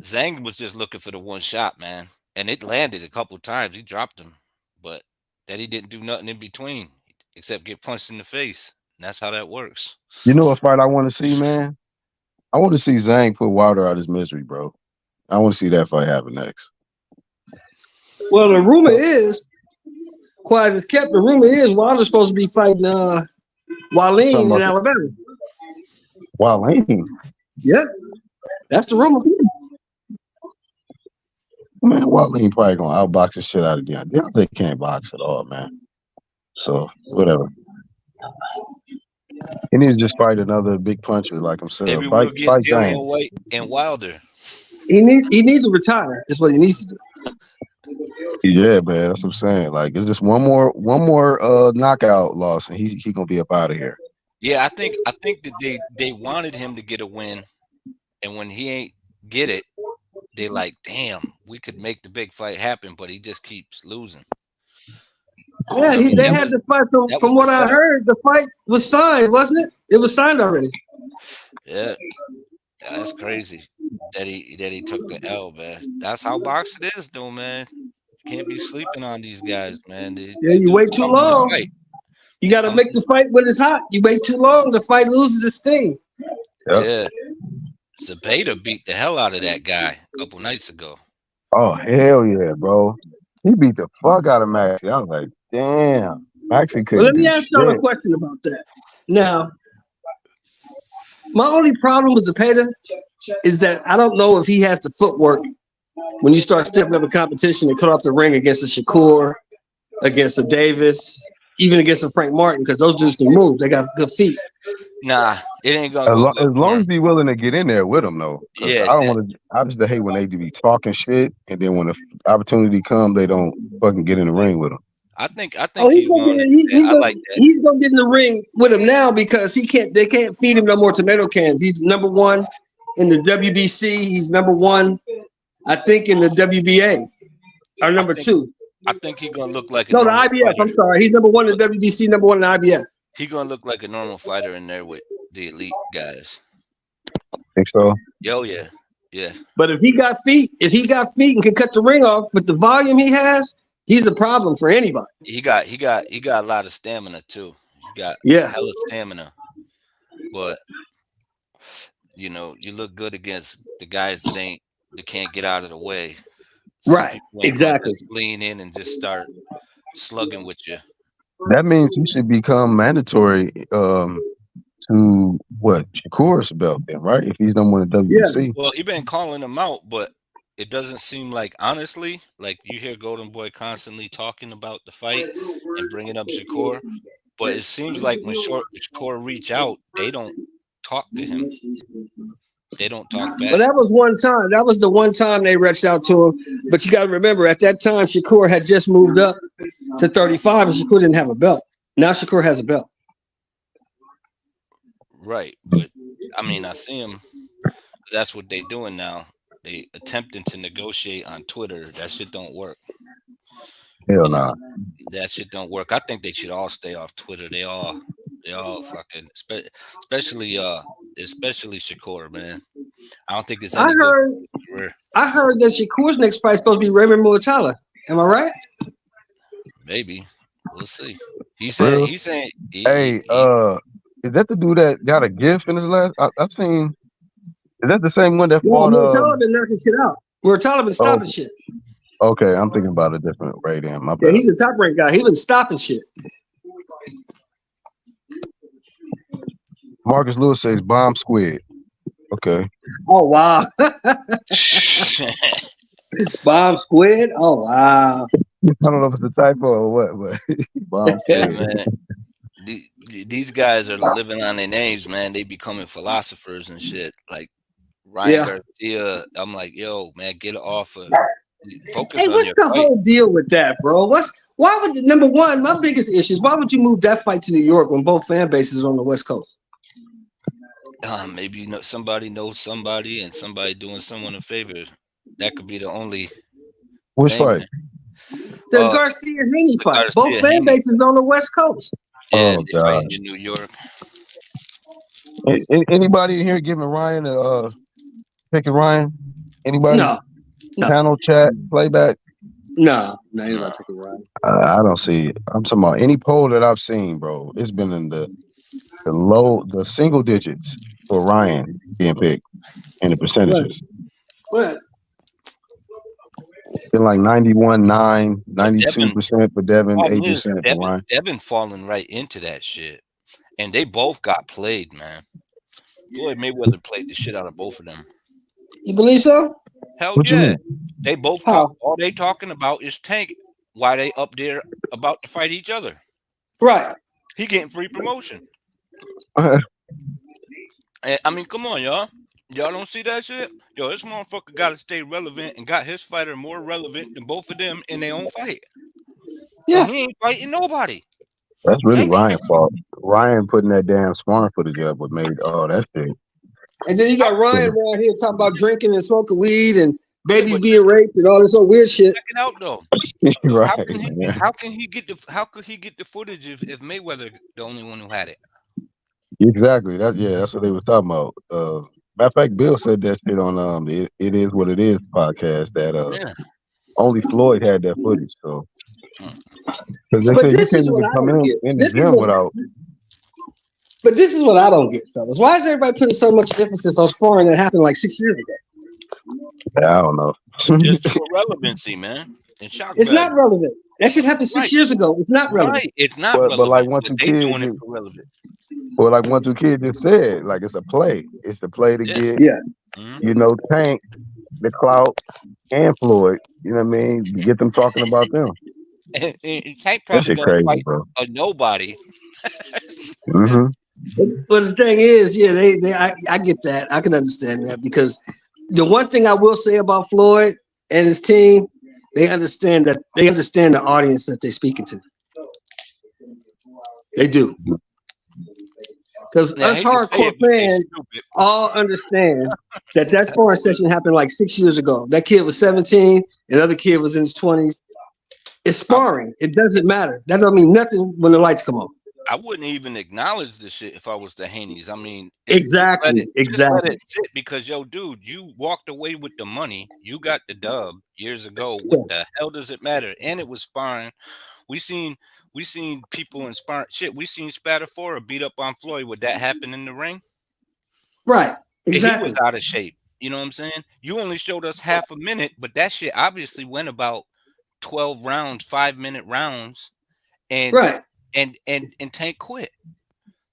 Zhang was just looking for the one shot, man, and it landed a couple times. He dropped him, but that he didn't do nothing in between except get punched in the face. And that's how that works. You know what fight I want to see, man? I want to see Zhang put Wilder out his misery, bro. I want to see that fight happen next. Well, the rumor is, quiet as kept, the rumor is Wilder's supposed to be fighting Talking Wallin in about the Alabama. Wallane. Yeah, that's the rumor. Man, Wallane probably gonna outbox the shit out of Deontay. Deontay can't box at all, man. So whatever. He needs to just fight another big puncher like himself. Maybe Fight we'll get fight Zhang. Dillian White and Wilder. He needs to retire. Is what he needs to do. Yeah, man. That's what I'm saying. Like it's just one more knockout loss and he gonna be up out of here. Yeah, I think that they wanted him to get a win, and when he ain't get it, they like, damn, we could make the big fight happen, but he just keeps losing. Yeah, I mean, they that had was the fight. that was From the what I setup. heard, the fight was signed, wasn't it? It was signed already. Yeah, that's crazy that he took the L, man. That's how boxing is, though, man. You can't be sleeping on these guys, man. Yeah, These you wait dudes too come in the long. fight. You They got to come make in. the fight when it's hot. You wait too long, the fight loses its sting. Yep. Yeah, Zabeta beat the hell out of that guy a couple nights ago. Oh hell yeah, bro. He beat the fuck out of Maxie. I was like, damn. Maxie Well, couldn't let me do ask y'all a shit. question about that. Now, my only problem with Zepeda is that I don't know if he has the footwork when you start stepping up a competition and cut off the ring against a Shakur, against a Davis, even against a Frank Martin, because those dudes can move. They got good feet. Nah, it ain't gonna go good As for long him. as he willing to get in there with him though, because Yeah, I don't want to. I just hate when they be talking shit and then when the opportunity come, they don't fucking get in the ring with him. I Oh, think he's he's gonna willing get to do that. he's I gonna like that. he's gonna get in the ring with him now because he can't. They can't feed him no more tomato cans. He's number one in the WBC. He's number one, I think, in the WBA or I number think two. I think he's gonna look like a No, the normal IBF. fighter. I'm sorry. He's number one in the WBC. Number one in the IBF. He gonna look like a normal fighter in there with the elite guys. Think so? Yo, yeah, yeah. But if he got feet and can cut the ring off with the volume he has, he's a problem for anybody. He got a lot of stamina too. He got Yeah. hella stamina, but you look good against the guys that can't get out of the way. Some Right. people ain't gonna Exactly. just lean in and just start slugging with you. That means he should become mandatory to what Shakur's belt then, right? If he's number one in Yeah. WBC. Well, he been calling them out, but it doesn't seem like honestly, like you hear Golden Boy constantly talking about the fight and bringing up Shakur, but it seems like when Shakur reach out, they don't talk to him. They don't talk back. Well, that was one time. That was the one time they reached out to him. But you got to remember, at that time, Shakur had just moved up to 35, and Shakur didn't have a belt. Now Shakur has a belt. Right. But I mean, I see them. That's what they doing now. They attempting to negotiate on Twitter. That shit don't work. Hell You know, nah. that shit don't work. I think they should all stay off Twitter. They all fucking, especially Shakur, man. I don't think it's I any good heard, for his career. I heard that Shakur's next fight is supposed to be Raymond Muatala. Am I right? Maybe we'll see. Real? He's saying Hey, is that the dude that got a gift in his last? I seen. Is that the same one that No, fought? Muatala been knocking shit out. Muatala been Oh, stopping shit. okay. I'm thinking about a different Ray. Then my Yeah, bad. he's a top ranked guy. He been stopping shit. Marcus Lewis says bomb squid. Okay. Oh wow, Bomb Squid. Oh wow. I don't know if it's a typo or what, but bomb yeah, squid. man. These guys are living on their names, man. They becoming philosophers and shit. Like Ryan Yeah. Garcia, I'm like, yo, man, get off of focus Hey, on what's your the fight. whole deal with that, bro? Why would number one? My biggest issue is why would you move that fight to New York when both fan bases are on the West Coast? Maybe somebody knows somebody and somebody doing someone a favor. That could be the only Which thing, fight? man. The Garcia Haney The fight. Both Garcia fan Haney. bases on the West Coast. Yeah, Oh they God. fighting in New York. Anybody in here giving Ryan picking Ryan? Anybody? No, Panel chat playback? no, you're No. not picking Ryan. I don't see it. I'm talking about any poll that I've seen, bro. It's been in the single digits for Ryan being picked in the percentages. What? Been like 91.9, But Devin, 92% for Devin, problem is 8% for Ryan. Devin falling right into that shit. And they both got played, man. Floyd Mayweather played the shit out of both of them. You believe so? Hell What you yeah. mean? They both How? all they talking about is Tank. Why they up there about to fight each other? Right. He getting free promotion. I mean, come on, y'all. Y'all don't see that shit? Yo, this motherfucker got to stay relevant and got his fighter more relevant than both of them in their own fight. Yeah. And he ain't fighting nobody. That's really Tank- Ryan's fault. Ryan putting that damn sparring footage up what made all that shit. And then you got Ryan around here talking about drinking and smoking weed and babies but being raped and all this other weird shit. check it out though. Right. How could he get the footage if Mayweather the only one who had it? Exactly. That's what they was talking about. Matter of fact, Bill said that shit on It Is What It Is podcast that Yeah. only Floyd had that footage. So because they But said you this can't is what even I come don't get. in the gym without. But this is what I don't get, fellas. Why is everybody putting so much emphasis on sparring that happened like 6 years ago? I don't know. Just for relevancy, man. And shock It's value. not relevant. That shit happened 6 years ago. It's not relevant. Right. It's not But relevant. like one two they kids, doing it for relevant. well, like one two kids just said, like it's a play. It's the play to get Tank, the Clout, and Floyd. You know what I mean? Get them talking about them. And Tank That probably shit gonna crazy, fight bro. a nobody. Mm-hmm. But the thing is, I get that. I can understand that because the one thing I will say about Floyd and his team, they understand the audience that they're speaking to. They do. Because us hardcore fans all understand that sparring session happened like 6 years ago. That kid was 17, and the other kid was in his 20s. It's sparring. It doesn't matter. That don't mean nothing when the lights come on. I wouldn't even acknowledge this shit if I was the Haney's. I mean, Exactly. Just let it sit because, yo, dude, you walked away with the money. You got the dub years ago. What the hell does it matter? And it was sparring. We seen people in sparring shit. We seen Spatafora beat up on Floyd. Would that happen in the ring? Right. Exactly. He was out of shape. You know what I'm saying? You only showed us half a minute, but that shit obviously went about 12 rounds, 5-minute rounds, and right. And Tank quit.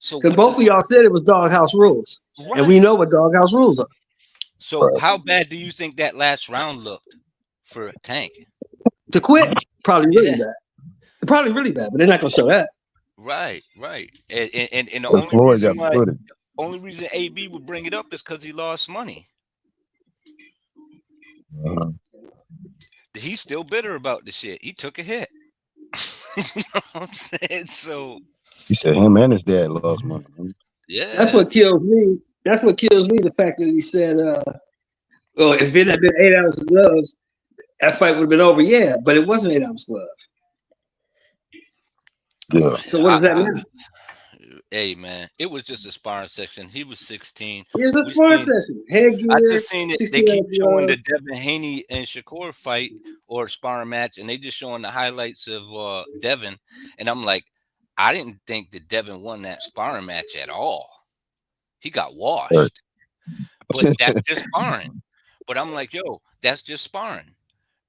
So because both of y'all said it was doghouse rules, and we know what doghouse rules are. So how bad do you think that last round looked for Tank? To quit, probably really bad. Probably really bad, but they're not gonna show that. Right. And the only Floyd reason got why footage. only reason AB would bring it up is because he lost money. Uh-huh. He's still bitter about the shit. He took a hit. You know what I'm saying? So He said him and his dad lost money. Man. That's yeah, what kills me. That's what kills me. The fact that he said, "Well, if it had been 8 ounce gloves, that fight would have been over." Yeah, but it wasn't 8 ounce gloves. Yeah. So what does that mean? Hey man, it was just a sparring section. He was 16. Here's a We sports seen. session. I Headgear, just seen it. They 16 keep ounce showing gloves. the Devin Haney and Shakur fight or sparring match, and they just showing the highlights of Devin. And I'm like, I didn't think that Devin won that sparring match at all. He got Right. washed. But that's just sparring. But I'm like, yo, that's just sparring.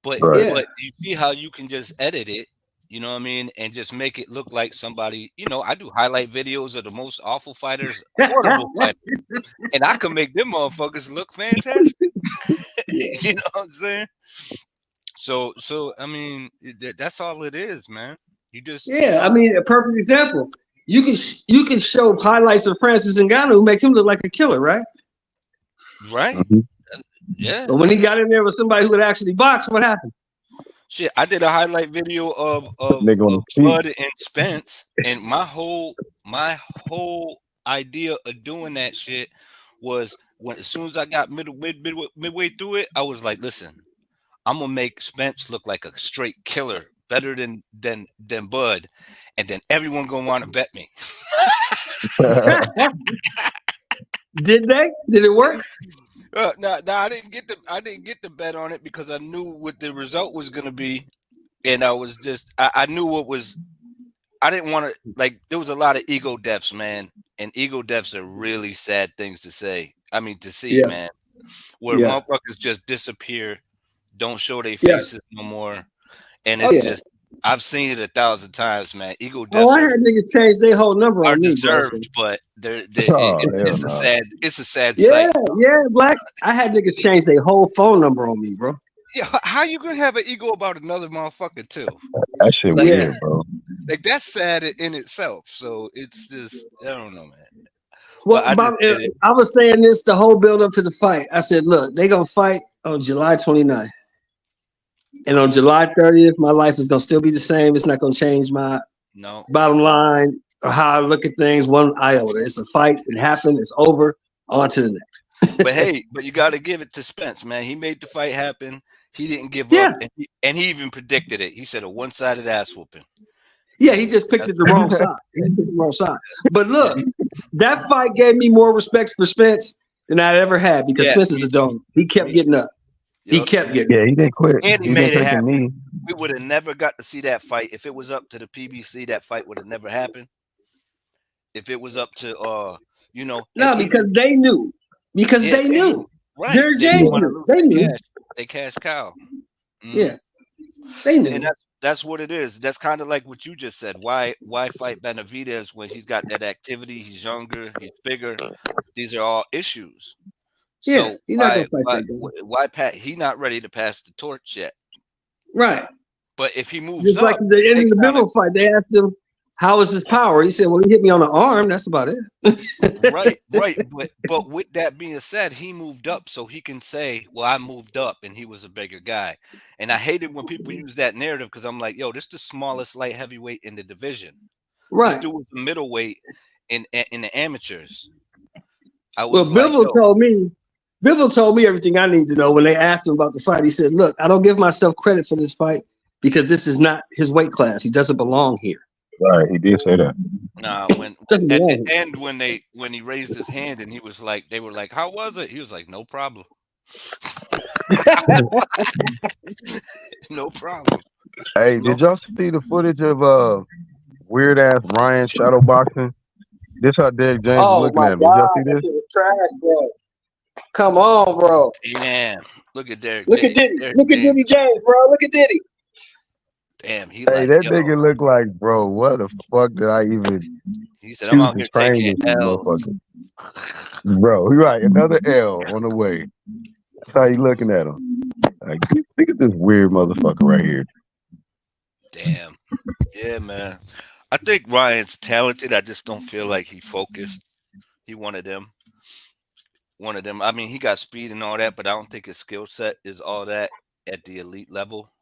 But Right. Yeah. but you see how you can just edit it, you know what I mean, and just make it look like somebody, I do highlight videos of the most awful fighters, horrible fighters, and I can make them motherfuckers look fantastic. Yeah. You know what I'm saying? So I mean, that's all it is, man. You just, Yeah, I mean, a perfect example. You can show highlights of Francis Ngannou who make him look like a killer, right? right? Mhm. Yeah. But when he got in there with somebody who would actually box, what happened? Shit, I did a highlight video of Nigga on the cheek. Bud and Spence, and my whole idea of doing that shit was when as soon as I got midway through it, I was like, listen, I'm gonna make Spence look like a straight killer, better than Bud, and then everyone gonna want to bet me. Did they? Did it work? No, I didn't get the bet on it because I knew what the result was gonna be, and I knew what was. I didn't want to there was a lot of ego deaths, man, and ego deaths are really sad things to say. I mean to see, Yeah, man, where yeah, motherfuckers just disappear, don't show their yeah. faces no more, and Oh it's yeah. just I've seen it 1,000 times, man. Ego Oh, deaths I had niggas change their whole number are on me, bro. So. deserved, but Oh hell it's a no. sad Yeah, sight. yeah, Black. I had niggas change their whole phone number on me, bro. Yeah, how you gonna have an ego about another motherfucker too? That shit Like, Yeah. weird, bro. that's sad in itself. So it's just I don't know, man. But Well, I just Bob, did it. I was saying this the whole build up to the fight. I said, look, they gonna fight on July 29th. And on July 30th, my life is gonna still be the same. It's not gonna change my No, bottom line or how I look at things one iota. It's a fight. It happened. It's over. On to the next. but hey, but you got to give it to Spence, man. He made the fight happen. He didn't give Yeah, up, and he even predicted it. He said a one-sided ass whooping. yeah. He just picked That's it the wrong side. He picked the wrong side. But yeah, look, that fight gave me more respect for Spence than I ever had because yeah, Spence is me a too. dog. He kept Me getting too. up. He Yep. kept getting Yeah, up. he didn't quit. And he He made didn't it take the happen. knee. We would have never got to see that fight if it was up to the PBC. That fight would have never happened. If it was up to and No, because even they knew. Because yeah, they they knew. knew right. Jerry They didn't James want to knew. lose They knew. that cash cow. Yeah, Mhm. they And knew. that's what it is. That's kind of like what you just said. Why fight Benavidez when he's got that activity? He's younger. He's bigger. These are all issues. Yeah, So he's not gonna fight that guy. why Pat? He not ready to pass the torch yet. Right. But if he moves Just like up, at the end they of the kind of Bivol fight, they asked him, "How is his power?" He said, "Well, he hit me on the arm. That's about it." right. But with that being said, he moved up so he can say, "Well, I moved up and he was a bigger guy." And I hate it when people use that narrative because I'm like, "Yo, this is the smallest light heavyweight in the division. This Right. dude was the middleweight in the amateurs." I Well, was like, "Yo, Bivol told me everything I need to know when they asked him about the fight. He said, "Look, I don't give myself credit for this fight because this is not his weight class. He doesn't belong here. Right, he did say that. nah." When Doesn't at the belong here." end when he raised his hand and he was like, they were like, "How was it?" He was like, "No problem, no problem." Hey, No, did y'all see the footage of weird ass Ryan shadow boxing? This how Derek James was Oh looking my at him. Did y'all God, see that this? shit was trash, bro. Come on, bro. damn. Look at Derek Look at James. Diddy. Derek Look at James. Diddy James, bro. Look at Diddy. Damn, he Hey, like, that yo. nigga look like, bro, what the fuck did I even He said, "I'm choose out to here train taking with this L's." motherfucker? Bro, you're right, another L on the way. That's how you looking at him. Like, look at this weird motherfucker right here. Damn. Yeah, man. I think Ryan's talented. I just don't feel like he focused. He wanted them. One of them. I mean, he got speed and all that, but I don't think his skill set is all that at the elite level.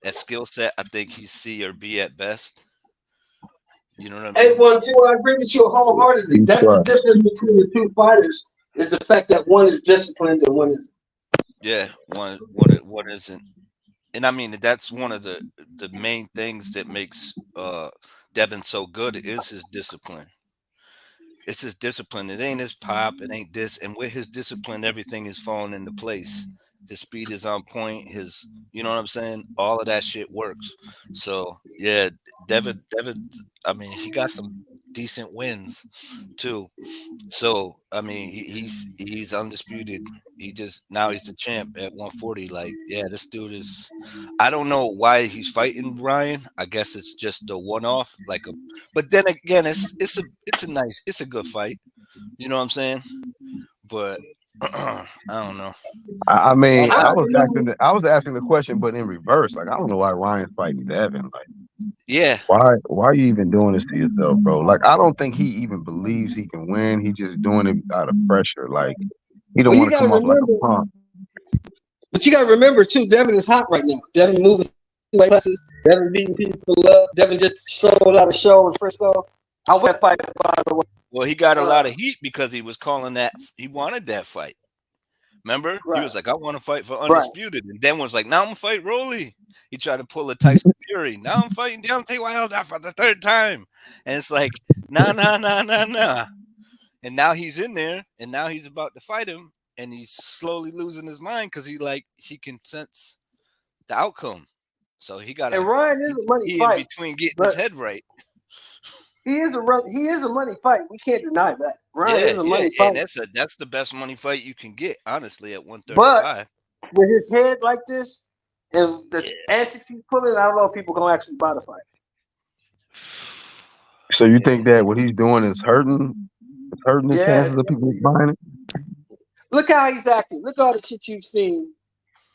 At skill set, I think he's C or B at best. You know what I Hey, mean? 1-2, I agree with you wholeheartedly. B That's the plus. difference between the two fighters is the fact that one is disciplined and one is. Yeah, one isn't. And I mean that's one of the main things that makes Devin so good is his discipline. It's his discipline. It ain't his pop. It ain't this. And with his discipline, everything is falling into place. His speed is on point. His, you know what I'm saying? All of that shit works. So yeah, Devin. I mean, he got some decent wins too. So I mean, he's undisputed. He just now he's the champ at 140. Like, yeah, this dude is. I don't know why he's fighting Brian. I guess it's just a one off, like a. But then again, it's a good fight. You know what I'm saying? But I don't know. I mean, I, I was asking the question, but in reverse. Like, I don't know why Ryan's fighting Devin. Like, Yeah, why are you even doing this to yourself, bro? Like, I don't think he even believes he can win. He just doing it out of pressure. Like, he don't well, you want to got to come off like a remember, punk. but you got to remember too. Devin is hot right now. Devin moving weight classes. Devin beating people up. Devin just sold out a show in Frisco. I went fight by the way. well, he got a lot of heat because he was calling that he wanted that fight. Remember? He Right, was like, I want to fight for right. undisputed. And then was like, now I'm gonna fight Rolly. He tried to pull a Tyson Fury. Now I'm fighting Deontay Wilder for the third time. And it's like, nah, nah, nah, nah, nah. And now he's in there and now he's about to fight him. And he's slowly losing his mind because he can sense the outcome. So And Ryan is a money he in fight, between getting his but head right. he is a money fight. We can't deny that. Ryan Yeah, is a yeah, money and fight. that's the best money fight you can get, honestly, at But 135. with his head like this and the Yeah. antics he's pulling, I don't know if people gonna actually buy the fight. So you Yeah. think that what he's doing is hurting? It's hurting the Yeah, chances of people buying it? look how he's acting. Look at all the shit you've seen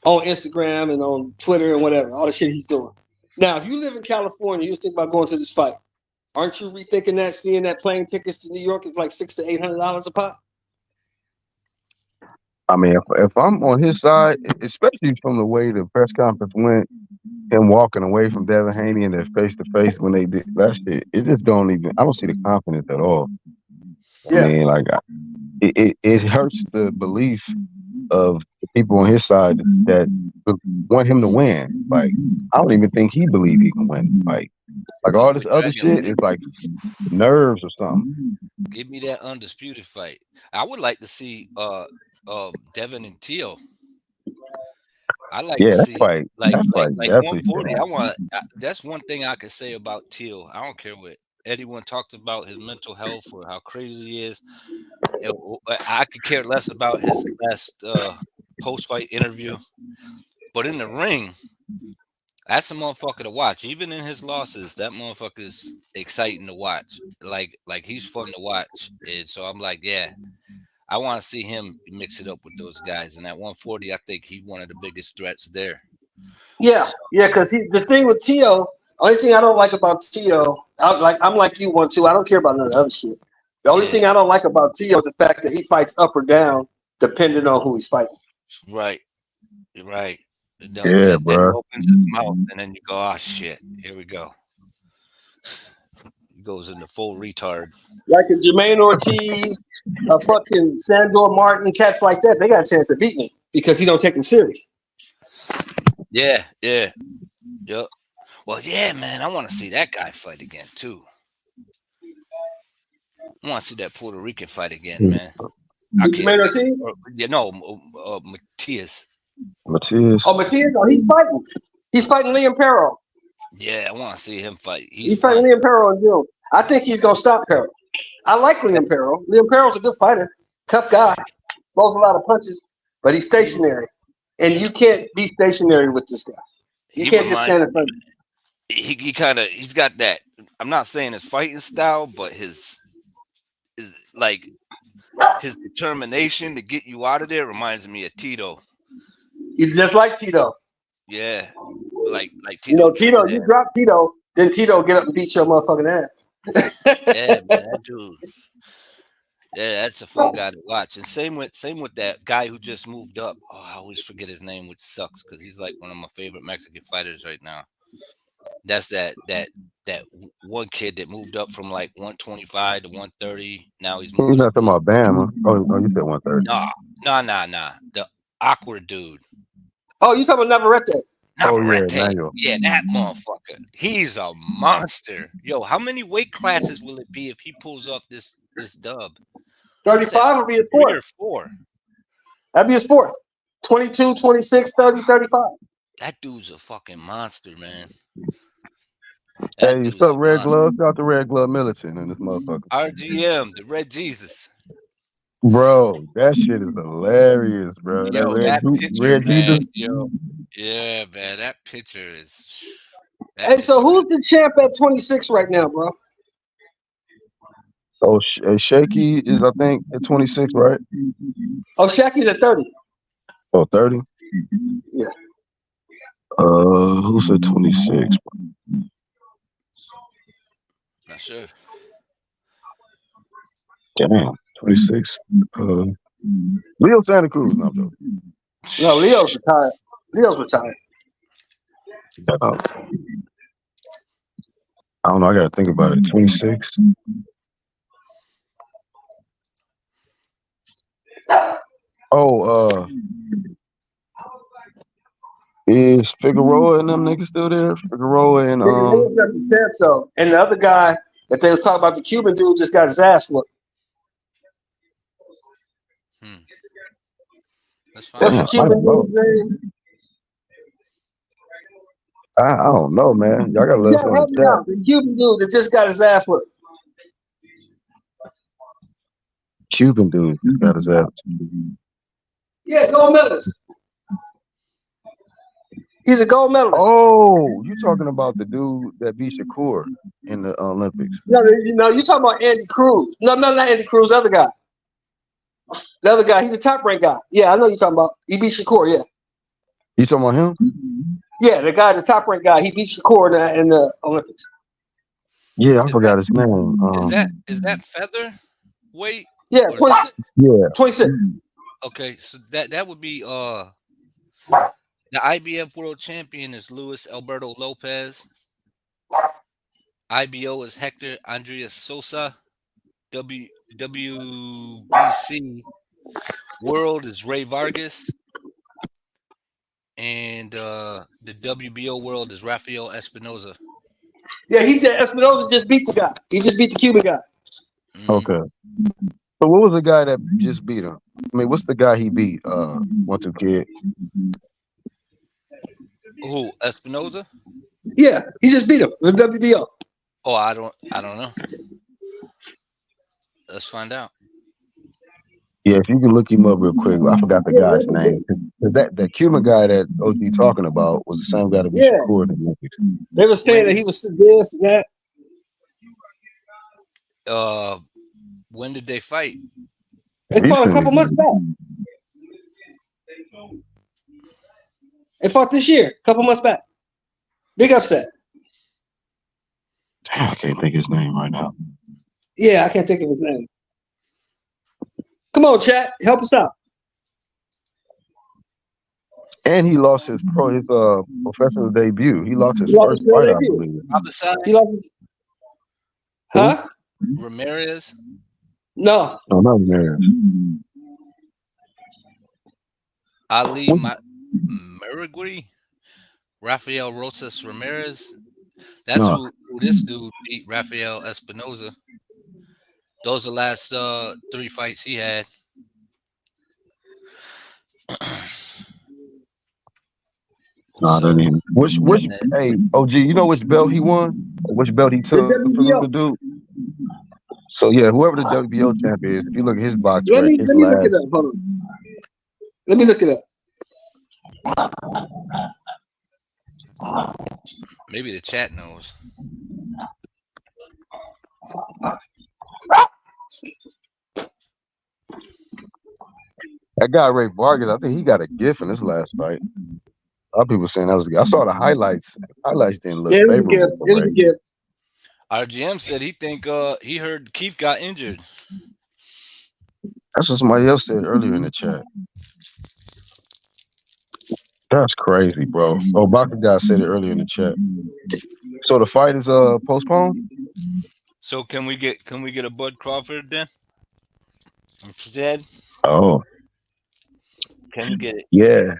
on Instagram and on Twitter and whatever. All the shit he's doing. Now, if you live in California, you just think about going to this fight. Aren't you rethinking that? Seeing that plane tickets to New York is like $600 to $800 a pop. I mean, if I'm on his side, especially from the way the press conference went, him walking away from Devin Haney and their face to face when they did that shit, it just don't even. I don't see the confidence at all. I Yeah, mean, like, it hurts the belief of the people on his side that want him to win. Like, I don't even think he believes he can win. Like all I'm this with other Dragon shit on is it. like nerves or something. Give me that undisputed fight. I would like to see Devin and Teal. I like Yeah, to see that fight like definitely should 140. happen. That's one thing I could say about Teal. I don't care what anyone talks about his mental health or how crazy he is. I could care less about his last post fight interview. But in the ring, that's a motherfucker to watch. Even in his losses, that motherfucker's exciting to watch. Like he's fun to watch. And so I'm like, yeah, I want to see him mix it up with those guys. And at 140, I think he's one of the biggest threats there. yeah, So yeah. Because the thing with Tio, only thing I don't like about Tio, I'm like you 1-2. I don't care about none of the other shit. The only yeah, thing I don't like about Tio is the fact that he fights up or down depending on who he's fighting. right, right. Yeah, Then he bro. opens his mouth, and then you go, oh shit, here we go. He goes into full retard. Like a Jermaine Ortiz, a fucking Sandor Martin, cats like that, they got a chance to beat me because he don't take him serious. Yeah, yeah, yep. Well, yeah, man, I want to see that guy fight again too. I want to see that Puerto Rican fight again, man. I can't Jermaine wait. Ortiz? Matias. Matias. Oh, Matias? Oh, he's fighting. He's fighting Liam Perro. Yeah, I want to see him fight. He's He's fighting fun. Liam Perro in June. I think he's gonna stop Perro. I like Liam Perro. Liam Perro's a good fighter, tough guy, throws a lot of punches, but he's stationary, and you can't be stationary with this guy. You He can't just reminds stand in front of him. he kind of he's got that. I'm not saying his fighting style, but his like his determination to get you out of there reminds me of Tito. He's just like Tito. Yeah, like You Tito know, Tito, Trinidad. you drop Tito, then Tito get up and beat your motherfucking ass. Yeah, man, that dude. Yeah, that's a fun guy to watch. And same with that guy who just moved up. Oh, I always forget his name, which sucks because he's like one of my favorite Mexican fighters right now. That's one kid that moved up from like 125 to 130. Now he's You're moving not up to talking about Bama. Oh, you said 130. nah, nah. The awkward dude. Oh, you talking about Navarrete? Oh yeah, Navarrete. Manuel. Yeah, that motherfucker. He's a monster. Yo, how many weight classes will it be if he pulls off this dub? What's that? 35 would be his 3 or fourth. 4? That'd be his fourth. 22, 26, 30, 35. That dude's a fucking monster, man. Hey, That what's dude's up, a Red monster. Glove? Shout out to Red Glove Militant and this motherfucker. RGM, the Red Jesus. Bro, that shit is hilarious, bro. That Yo, that picture, Red man. Jesus. Yo, yeah, man. That picture is. That Hey, so picture who's is. the champ at 26 right now, bro? Oh, Shaky is, I think, at 26, right? Oh, Shaky's at 30. Oh, 30? Yeah. Who's at 26? Not sure. Damn, 26. Leo Santa Cruz. No, I'm joking. No, Leo's retired. Leo's retired. I don't know. I got to think about it. 26. Oh, is Figueroa and them niggas still there? Figueroa and Figueroa's got the champ though, and the other guy that they was talking about, the Cuban dude, just got his ass whooped. Let's find What's the out. Cuban dude's name? I don't know, man. Y'all gotta let us Chat, know in help the me chat. out. The Cuban dude that just got his ass whooped. Cuban dude got his ass. Yeah, gold medalist. He's a gold medalist. Oh, you talking about the dude that beat Shakur in the Olympics? No, you talking about Andy Cruz. No, not Andy Cruz, the other guy. The other guy, he's the top ranked guy. Yeah, I know you're talking about. He beat Shakur, yeah. You talking about him? Yeah, the guy, the top ranked guy, he beat Shakur in the Olympics. Yeah, I forgot his name. Is that feather weight? Yeah, 26. Yeah. 26. Okay, so that would be the IBF world champion is Luis Alberto Lopez. IBO is Hector Andreas Sosa. WBC world is Ray Vargas. And the WBO world is Rafael Espinoza. Yeah, Espinoza just beat the guy. He just beat the Cuban guy. Okay. So what was the guy that just beat him? I mean, what's the guy he beat? 1-2 Kid. Who, Espinoza? Yeah, he just beat him with WBO. Oh, I don't know. Let's find out. Yeah, if you can look him up real quick. I forgot the guy's name. That Cuban guy that OG talking about was the same guy that beat Shakur in the Olympics. They were saying that he was this and that. When did they fight? They fought a couple months back. They fought this year, a couple months back. Big upset. Damn, I can't think of his name right now. Yeah, I can't think of his name. Come on, chat, help us out. And he lost his professional debut. He lost his first fight, I believe. He lost. Huh? Ramirez? No. No, not Ramirez. Ali Marigui? Rafael Rosas Ramirez? That's who this dude beat, Rafael Espinoza. Those are the last 3 fights he had. Nah, that ain't. Which hey, OG, you know which belt he won? Or which belt he took from the dude? So yeah, whoever the WBO champ is, if you look at his box let me his look it up. Hold on. Let me look it up. Maybe the chat knows. That guy Ray Vargas, I think he got a gift in his last fight. A lot of people saying that was good. I saw the highlights. Highlights didn't look favorable. It was a gift. RGM said he think he heard Keith got injured. That's what somebody else said earlier in the chat. That's crazy, bro. Oh, Baka guy said it earlier in the chat. So the fight is postponed? So can we get a Bud Crawford then? Instead, Oh, can we get it? yeah.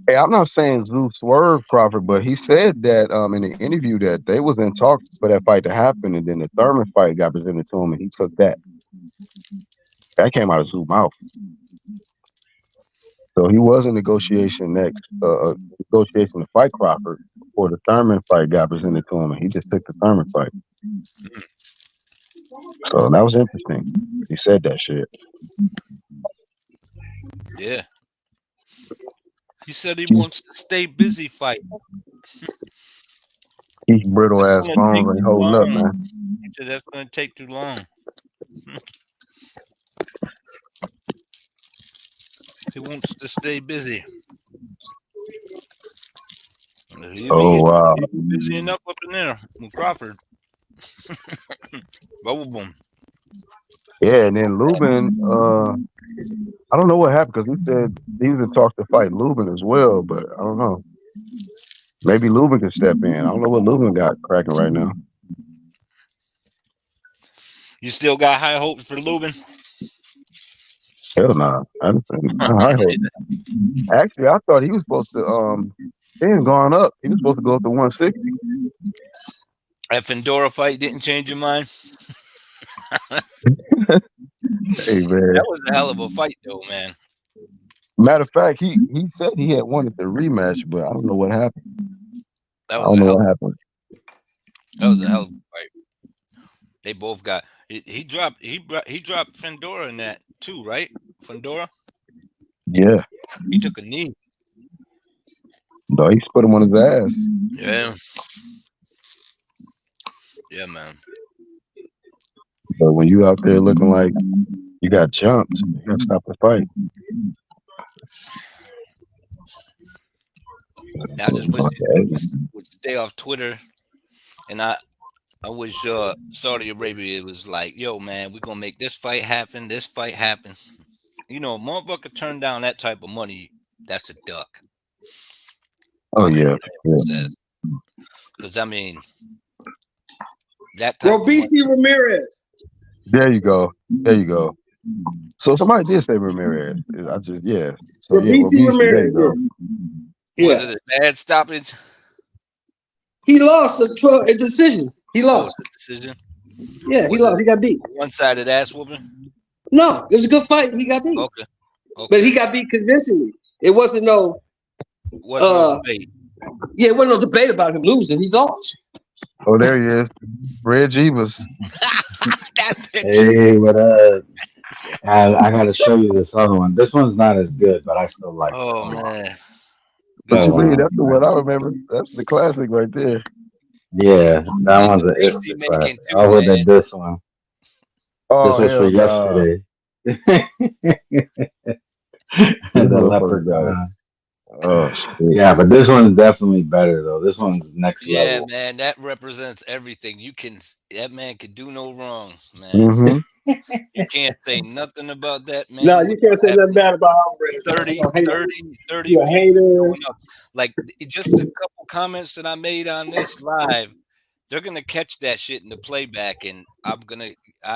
Hey, I'm not saying Zeus swerved Crawford, but he said that in the interview that they was in talks for that fight to happen, and then the Thurman fight got presented to him, and he took that. That came out of Zeus' mouth. So he was in negotiation negotiation to fight Crawford before the Thurman fight got presented to him, and he just took the Thurman fight. So that was interesting. He said that shit. Yeah. He said he wants to stay busy fighting. These brittle That's ass gonna bones take ain't too holding up, long. man. He said that's gonna take too long. He wants to stay busy. He'll be Oh wow. busy enough up in there with Crawford. Boom, boom. Yeah, and then Lubin, I don't know what happened because he said he was in talks to fight Lubin as well, but I don't know. Maybe Lubin can step in. I don't know what Lubin got cracking right now. You still got high hopes for Lubin? Hell nah. I hope. Actually, I thought he was supposed to he ain't gone up. He was supposed to go up to 160. That Fedora fight didn't change your mind? Hey man. That was a hell of a fight, though, man. Matter of fact, he said he had wanted the rematch, but I don't know what happened. That I was don't a know hell. what happened. That was a hell of a fight. They both got. He dropped Fedora in that too, right? Fedora. Yeah. He took a knee. No, he put him on his ass. Yeah. Yeah, man. But when you out there looking like you got jumped, you gotta stop the fight. I just wish would stay off Twitter, and I wish Saudi Arabia was like, yo, man, we're gonna make this fight happen. This fight happen. You know, motherfucker turn down that type of money. That's a duck. Oh yeah. Because I mean, that type Bro, of money. BC Ramirez. There you go. There you go. So somebody did say Ramirez. I just So yeah, BC Robici, there Ramirez. you go. Was Yeah. it a bad stoppage? He lost a decision. He Oh, lost. it's a decision. Yeah, he lost. He got beat. One-sided ass whooping. No, it was a good fight. He got beat. Okay. But he got beat convincingly. It wasn't no. Wasn't no debate. Yeah, it wasn't no debate about him losing. He lost. Oh, there he is. Red Jeebus. Hey, what I gotta show you this other one. This one's not as good, but I still like it. Oh man. What you Hold mean? on. That's the one I remember. That's the classic right there. Yeah, that one's an Tasty instant class. making too, I'll hold man. that this one. Oh, This was for hell nah. yesterday. This The motherfucker got it. leprechaun. Oh shit. Yeah, but this one's definitely better though. This one's next Yeah, level. man, that represents everything. That man can do no wrong, man. Mm-hmm. You can't say nothing about that man. No, you can't say nothing bad about Alvarez. 30 You a people hater. showing up. Like just a couple comments that I made on this live, they're gonna catch that shit in the playback, and I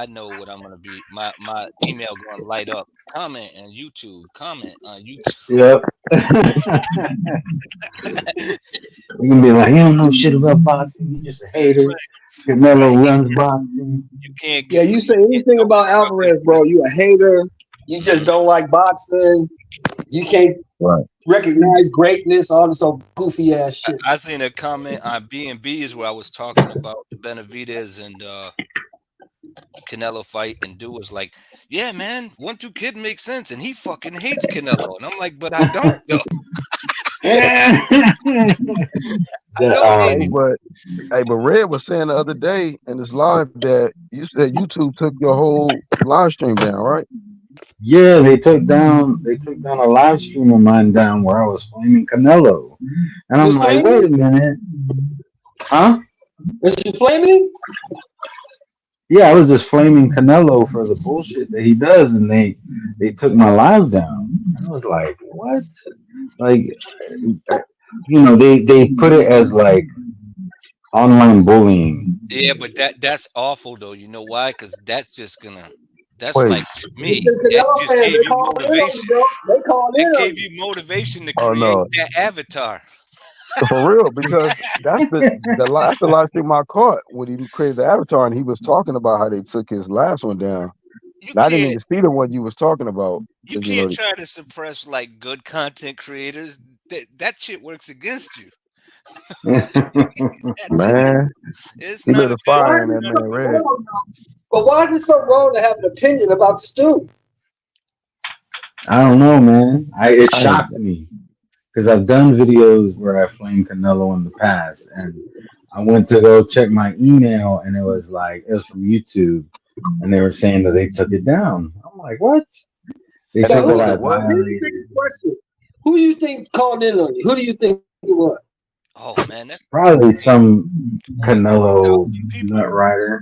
know what I'm gonna be. My email gonna light up. Comment on YouTube. Comment on YouTube. Yep. You can be like, you don't know shit about boxing. You just a hater. Canelo runs boxing. You can't Yeah, get. you say anything about Alvarez, bro. You a hater. You just don't like boxing. You can't recognize greatness. All this old goofy ass shit. I seen a comment on B&B's where I was talking about the Benavidez and Canelo fight, and dude was like, "Yeah, man, 1-2 Kid makes sense, and he fucking hates Canelo." And I'm like, "But I don't though. I don't hate him." But Red was saying the other day in this live that you said YouTube took your whole live stream down, right? Yeah, they took down a live stream of mine down where I was flaming Canelo. And I'm like, wait a minute. Huh? Was she flaming? yeah, I was just flaming Canelo for the bullshit that he does, and they took my live down. And I was like, what? Like, uh, they put it as like online bullying. Yeah, but that's awful though. You know why? Because that's just gonna. That's Wait. like with me. The That Canelo just fans, gave they you call in on you, motivation. bro. They call It in on gave you. you motivation to Oh create no. that avatar. For real, because that's the last thing I caught when he created the avatar and he was talking about how they took his last one down. You And I didn't can't. even see the one you was talking about You because can't try to suppress like good content creators. That shit works against you. That shit, man, it's he lit not a a good. Why fire in is that it man so red. wrong, though? But why is it so wrong to have an opinion about the stew? I don't know, man. It I ain't, shocked me because I've done videos where I flamed Canelo in the past, and I went to go check my email, and it was from YouTube, and they were saying that they took it down. I'm like, what? They and So they said who? that took I the Let what? me ask you violated. a question. Who do you think called in on you? Who do you think it was? Oh man, that's Probably some 20, 30,000 Canelo people. nut rider.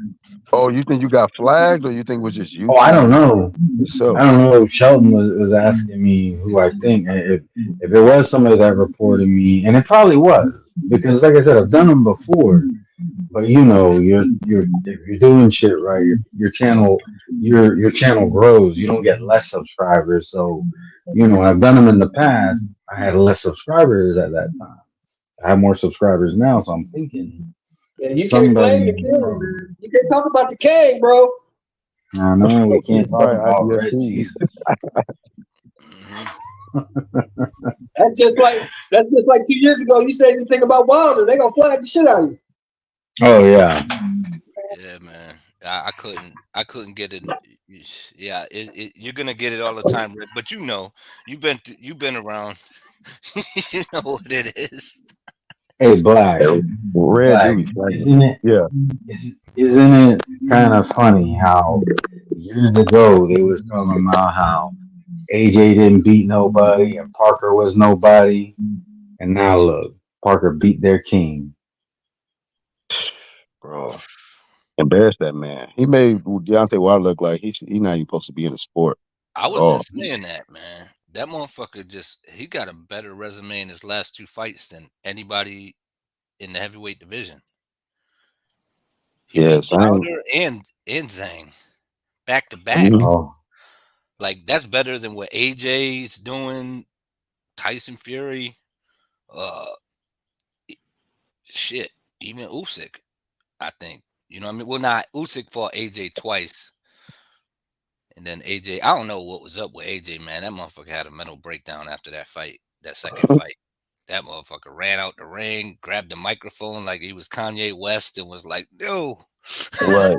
Oh, you think you got flagged or you think it was just Oh, I don't YouTube know. I itself? don't know if Shelton was asking me who I think, and if it was somebody that reported me, and it probably was because, like I said, I've done them before. But you're if you're doing shit right, your channel grows. You don't get less subscribers. So, I've done them in the past. I had less subscribers at that time. I have more subscribers now, so I'm thinking Yeah, you can't blame the somebody king, probably. man. You can't talk about the king, bro. I know we can't talk Right, about Red IDFT. Jesus. Hmm. That's just like 2 years ago. You said anything about Wilder, they gonna flag the shit out of you. Oh yeah. Yeah, man. I couldn't get it. Yeah, you're gonna get it all the time, Red, but you've been around. You know what it is. Hey, Black, Red do Black, be flagging. isn't it Yeah. isn't it kind of funny how years ago they was talking about how AJ didn't beat nobody and Parker was nobody, and now look, Parker beat their king. Bro. Embarrassed that man. He made Deontay Wilder look like he not even supposed to be in the sport I at was all. just saying that, man. That motherfucker he got a better resume in his last two fights than anybody in the heavyweight division. He beat Yes, I ain't. Wilder and Zhang back to back. Mhm. Oh, Like that's better than what AJ's doing. Tyson Fury, uh, shit, even Usyk. I think you know what I mean. Well, not Usyk fought AJ twice, and then AJ. I don't know what was up with AJ, man. That motherfucker had a mental breakdown after that fight. That second fight. That motherfucker ran out the ring, grabbed the microphone like he was Kanye West, and was like, "No." Right.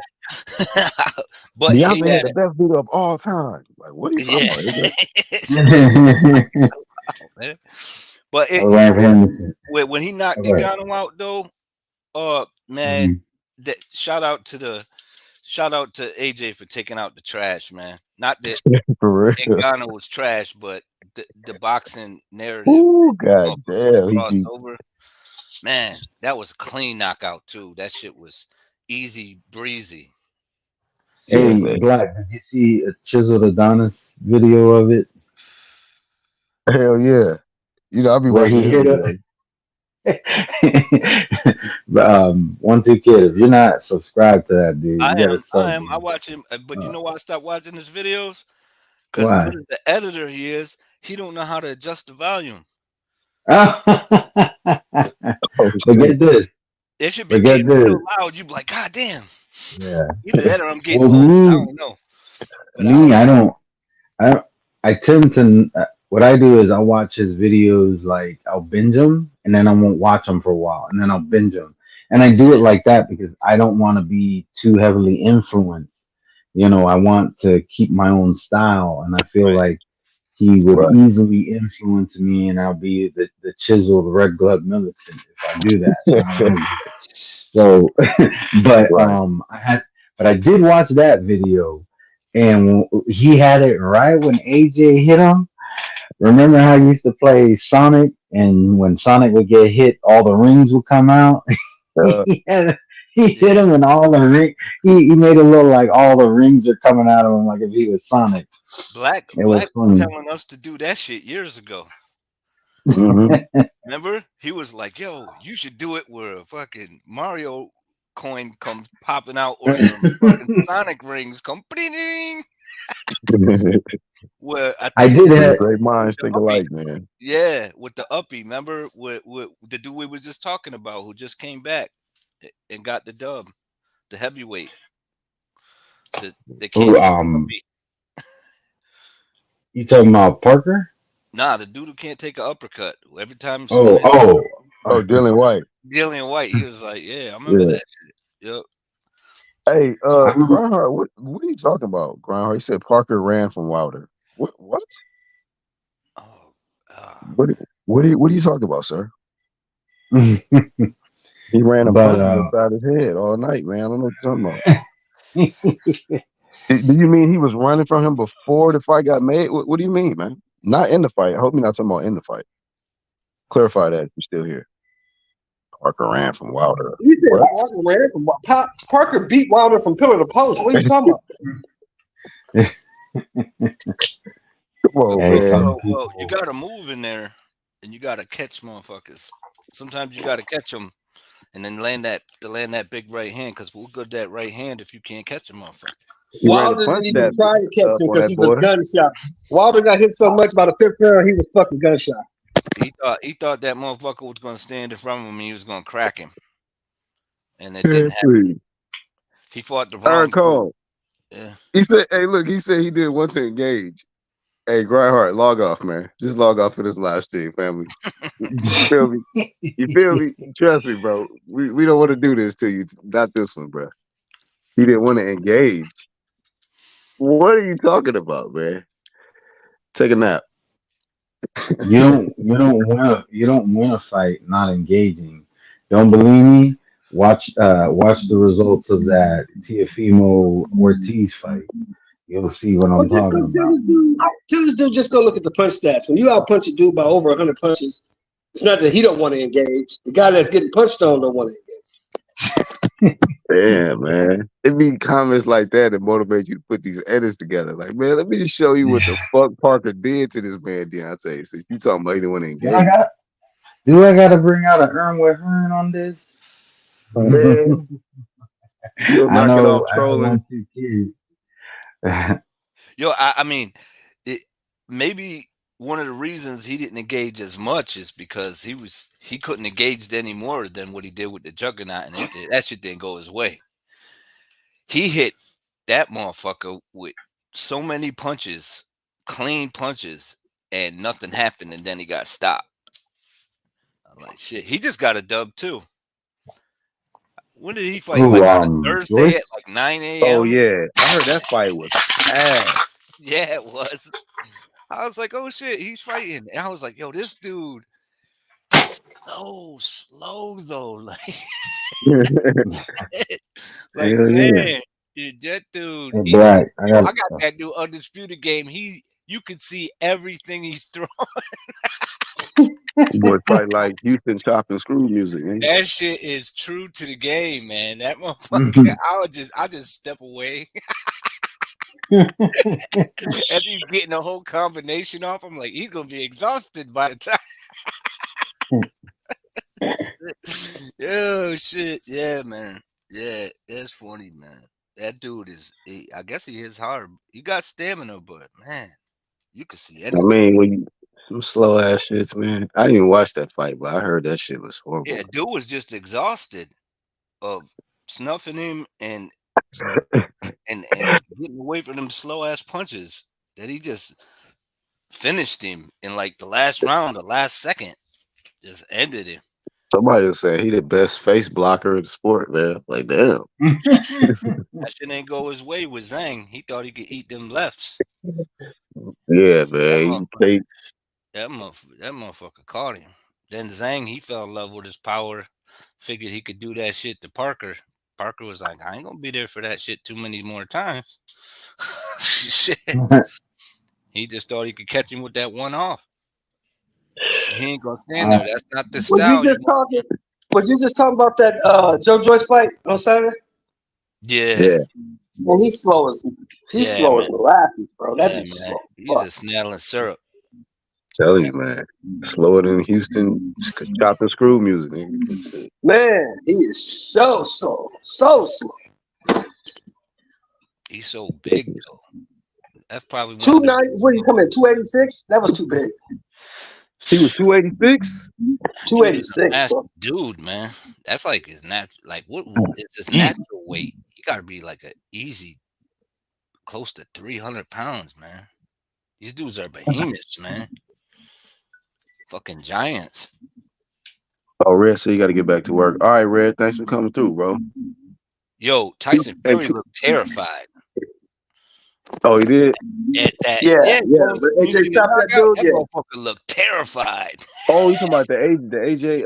But he Deontay had had the it. best video of all time. Like, what are you talking Yeah. about, AJ? I Man. But love him. when he knocked Okay. Ngannou out though, man, Mhm. that shout out to AJ for taking out the trash, man. Not that For real. Ngannou was trash, but the boxing narrative, Ooh, god motherfucker was damn. He crossed beat. over. Man, that was a clean knockout too. That shit was easy breezy. Yeah, Hey, man. Black, did you see a Chisel Adonis video of it Hell yeah. I be where watching he his hit him? videos. One Two Kid, if you're not subscribed to that dude, you gotta I sub am. I him. watch him, but you Uh, know why I stopped watching his videos? Because why? good as the editor he is, he don't know how to adjust the volume. but Oh shit. get this. It should be But getting get this. real loud. You be like, God damn. Yeah. Either that or I'm getting Well, old. I don't know. But I don't me, I don't. I I tend to what I do is I watch his videos like I'll binge them and then I won't watch them for a while and then I'll binge them and I do it like that because I don't want to be too heavily influenced. I want to keep my own style and I feel right. like he would Right. easily influence me and I'll be the chiseled red glove militant if I do that. And I don't want to do that. So, but Right. I did watch that video, and he had it right when AJ hit him. Remember how he used to play Sonic, and when Sonic would get hit, all the rings would come out. Uh, he had He hit Yeah, him and all the ring. He made it look like all the rings are coming out of him, like if he was Sonic. It was Black was funny. telling us to do that shit years ago. Hmm. Remember? He was like, "Yo, you should do it where a fucking Mario coin comes popping out or some fucking Sonic rings come ding." Where I I think it did was Yeah, have. great with minds the think uppie. alike, man. Yeah, with the uppie. Remember with the dude we was just talking about who just came back and got the dub, the heavyweight. They can't Who? take the uppie. You talking about Parker? Nah, the dude who can't take an uppercut. Every time soon Oh, as oh. Oh, Dylan White. Dillian White, he was like, "Yeah, I remember Yeah. that shit." Yep. Hey, I remember. Grindhard, what are you talking about? Grindhard, he said Parker ran from Wilder. What? Oh, ah, What what are you talking about, sir? He ran them but punches inside his head all night, man. I don't know what you're talking about. Do you mean he was running from him before the fight got made? What do you mean, man? Not in the fight. I hope you're not talking about in the fight. Clarify that if you're still here. Parker ran from Wilder. He said What? Parker ran from Parker beat Wilder from pillar to post. What are you talking about? Come on, hey, some man. well, you people. got to move in there, and you got to catch motherfuckers. Sometimes you got to catch them, and then land that big right hand. Because we're good at that right hand if you can't catch a motherfucker. He ran the Wilder punch didn't even stats try to catch up him on because that he was boy. gunshot. Wilder got hit so much by the fifth round, he was fucking gunshot. He thought that motherfucker was gonna stand in front of him and he was gonna crack him, and it Yeah, didn't happen. please. He fought the Aaron wrong dude. Cole. Yeah. He said, "Hey, look." He said he did one to engage. Hey, Grindheart, log off, man. Just log off for this live stream, family. You feel me? You feel me? Trust me, bro. We don't want to do this to you. Not this one, bro. He didn't want to engage. What are you talking about, man? Take a nap. You don't win a fight not engaging. Don't believe me? Watch the results of that Tiafimo Ortiz fight. You'll see what Or I'm just go talking about. tell this dude, just go look at the punch stats. When you out punch a dude by over 100 punches, it's not that he don't want to engage. The guy that's getting punched on don't want to engage. Yeah, man. It be comments like that that motivate you to put these edits together. Like, man, let me just show you what the fuck Parker did to this man, Deontay. Since you talking about he didn't want to Do I engage. got do I gotta bring out an Ern with Hearn on this? Man, you'll knock it off I know trolling. one two kids. Yo, I mean, it, maybe one of the reasons he didn't engage as much is because he couldn't engage any more than what he did with the Juggernaut, and that shit didn't go his way. He hit that motherfucker with so many punches, clean punches, and nothing happened, and then he got stopped. I'm like, shit. He just got a dub too. When did he fight? Who Like on a Thursday George? at like 9 Oh a.m. yeah, I heard that fight was ass. Yeah, it was. I was like, oh shit, he's fighting. And I was like, yo, this dude is so slow though. Like Hell yeah. man, that dude. Hey, He, Black, I yo, got I got that new undisputed game. You could see everything he's throwing. Boy fight like Houston chop and screw music, man. That shit is true to the game, man. That motherfucker. I just step away. As he's getting the whole combination off, I'm like, he's gonna be exhausted by the time. Yo, shit, yeah, man, yeah, it's funny, man. That dude I guess he is hard. He got stamina, but man, you can see I anything. mean, when you some slow ass shits, man. I didn't even watch that fight, but I heard that shit was horrible. Yeah, dude was just exhausted of snuffing him and getting away from them slow ass punches that he just finished him in like the last round, the last second, just ended him. Somebody was saying he the best face blocker in the sport, man. Like, damn. That shit ain't go his way with Zhang. He thought he could eat them lefts. Yeah, That man. You motherfucker, can't. that motherfucker caught him. Then Zhang, he fell in love with his power. Figured he could do that shit to Parker. Parker was like, I ain't gonna be there for that shit too many more times. Shit. He just thought he could catch him with that one off. He ain't gonna stand uh, there. That's not the Was you style you just want. talking? Was you just talking about that Joe Joyce fight on Saturday? Yeah, Yeah, Well, he's yeah, slow as man. molasses, bro. That Yeah, dude's man. slow. He's Fuck. a snail syrup. tell you, man. Slower than Houston chop and screw music, nigga. That's it. Man, he is so slow. So slow. He's so big though. That's probably one of the 290, biggest what did he come in? 286? That was too big. He was 286. dude is a 286, massive bro. dude, man. That's like his natural. Like what is his Damn. natural weight? He got to be like a easy close to 300 pounds, man. These dudes are behemoths, man. Fucking giants. Oh, Red, so you got to get back to work. All right, Red, thanks for coming through, bro. Yo, Tyson And Fury looked terrified oh, he did. at that. Yeah, Yeah, yeah. going But to the AJ Michigan stopped that knockout. dude. That Yeah. motherfucker looked terrified. Oh, you talking about the AJ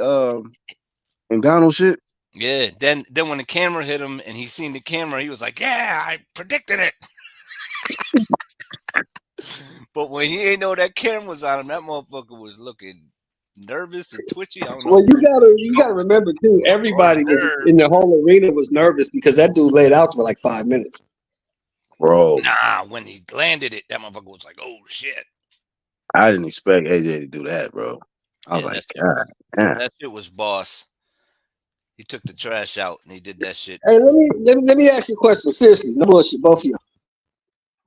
Ngannou shit? Yeah. Then when the camera hit him and he seen the camera, he was like, "Yeah, I predicted it." But when he ain't know that camera was on him, that motherfucker was looking nervous and twitchy. I don't know Well, if it was you gotta remember too. or Everybody was in the nerves. whole arena was nervous because that dude laid out for like 5 minutes. Bro, Nah, when he landed it, that motherfucker was like, "Oh shit." I didn't expect AJ to do that, bro. I was Yeah, like, God, damn. that shit was boss. He took the trash out and he did that shit. Hey, let me ask you a question. Seriously, no bullshit, both of you.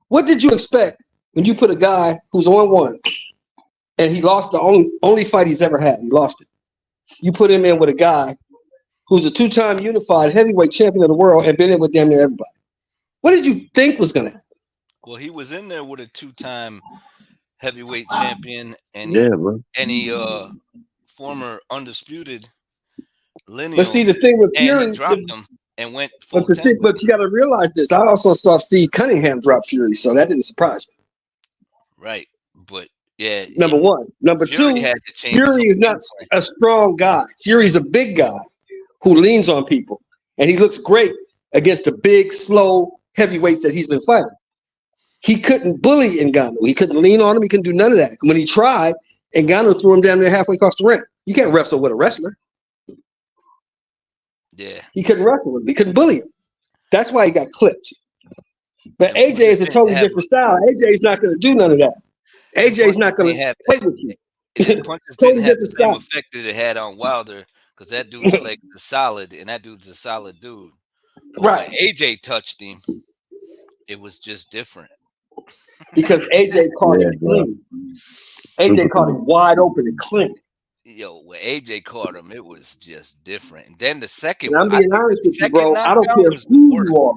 What did you expect when you put a guy who's on one and he lost the only fight he's ever had? He lost it. You put him in with a guy who's a 2-time unified heavyweight champion of the world and been in with damn near everybody. What did you think was gonna happen? Well, he was in there with a two-time heavyweight champion and Yeah, bro. he former undisputed But see, lineal, the thing with and he Fury, dropped him and went but full the thing, 10 with but him. you got to realize this. I also saw Steve Cunningham drop Fury, so that didn't surprise me. Right. But yeah, Number one. Number Fury two, had to change his Fury whole is not game plan. a strong guy. Fury's a big guy who leans on people, and he looks great against the big, slow heavyweights that he's been fighting. He couldn't bully Ngannou. He couldn't lean on him. He couldn't do none of that. When he tried, Ngannou threw him down there halfway across the ring. You can't wrestle with a wrestler. Yeah. He couldn't wrestle with him. He couldn't bully him. That's why he got clipped. But And AJ is a punches didn't totally have different style. AJ is not going to do none of that. and AJ is not going didn't to have play with you. and punches didn't Totally have the different same style. effect that it had on Wilder because that dude's legs are solid and that dude's a solid dude. But when Right. AJ touched him, it was just different. Because AJ caught Yeah, him bro. clean. AJ caught him wide open and clean. Yo, when AJ caught him, it was just different. And then the second And one, I'm I being think the honest with you, second bro. I don't knockdown care was the who worst. you are.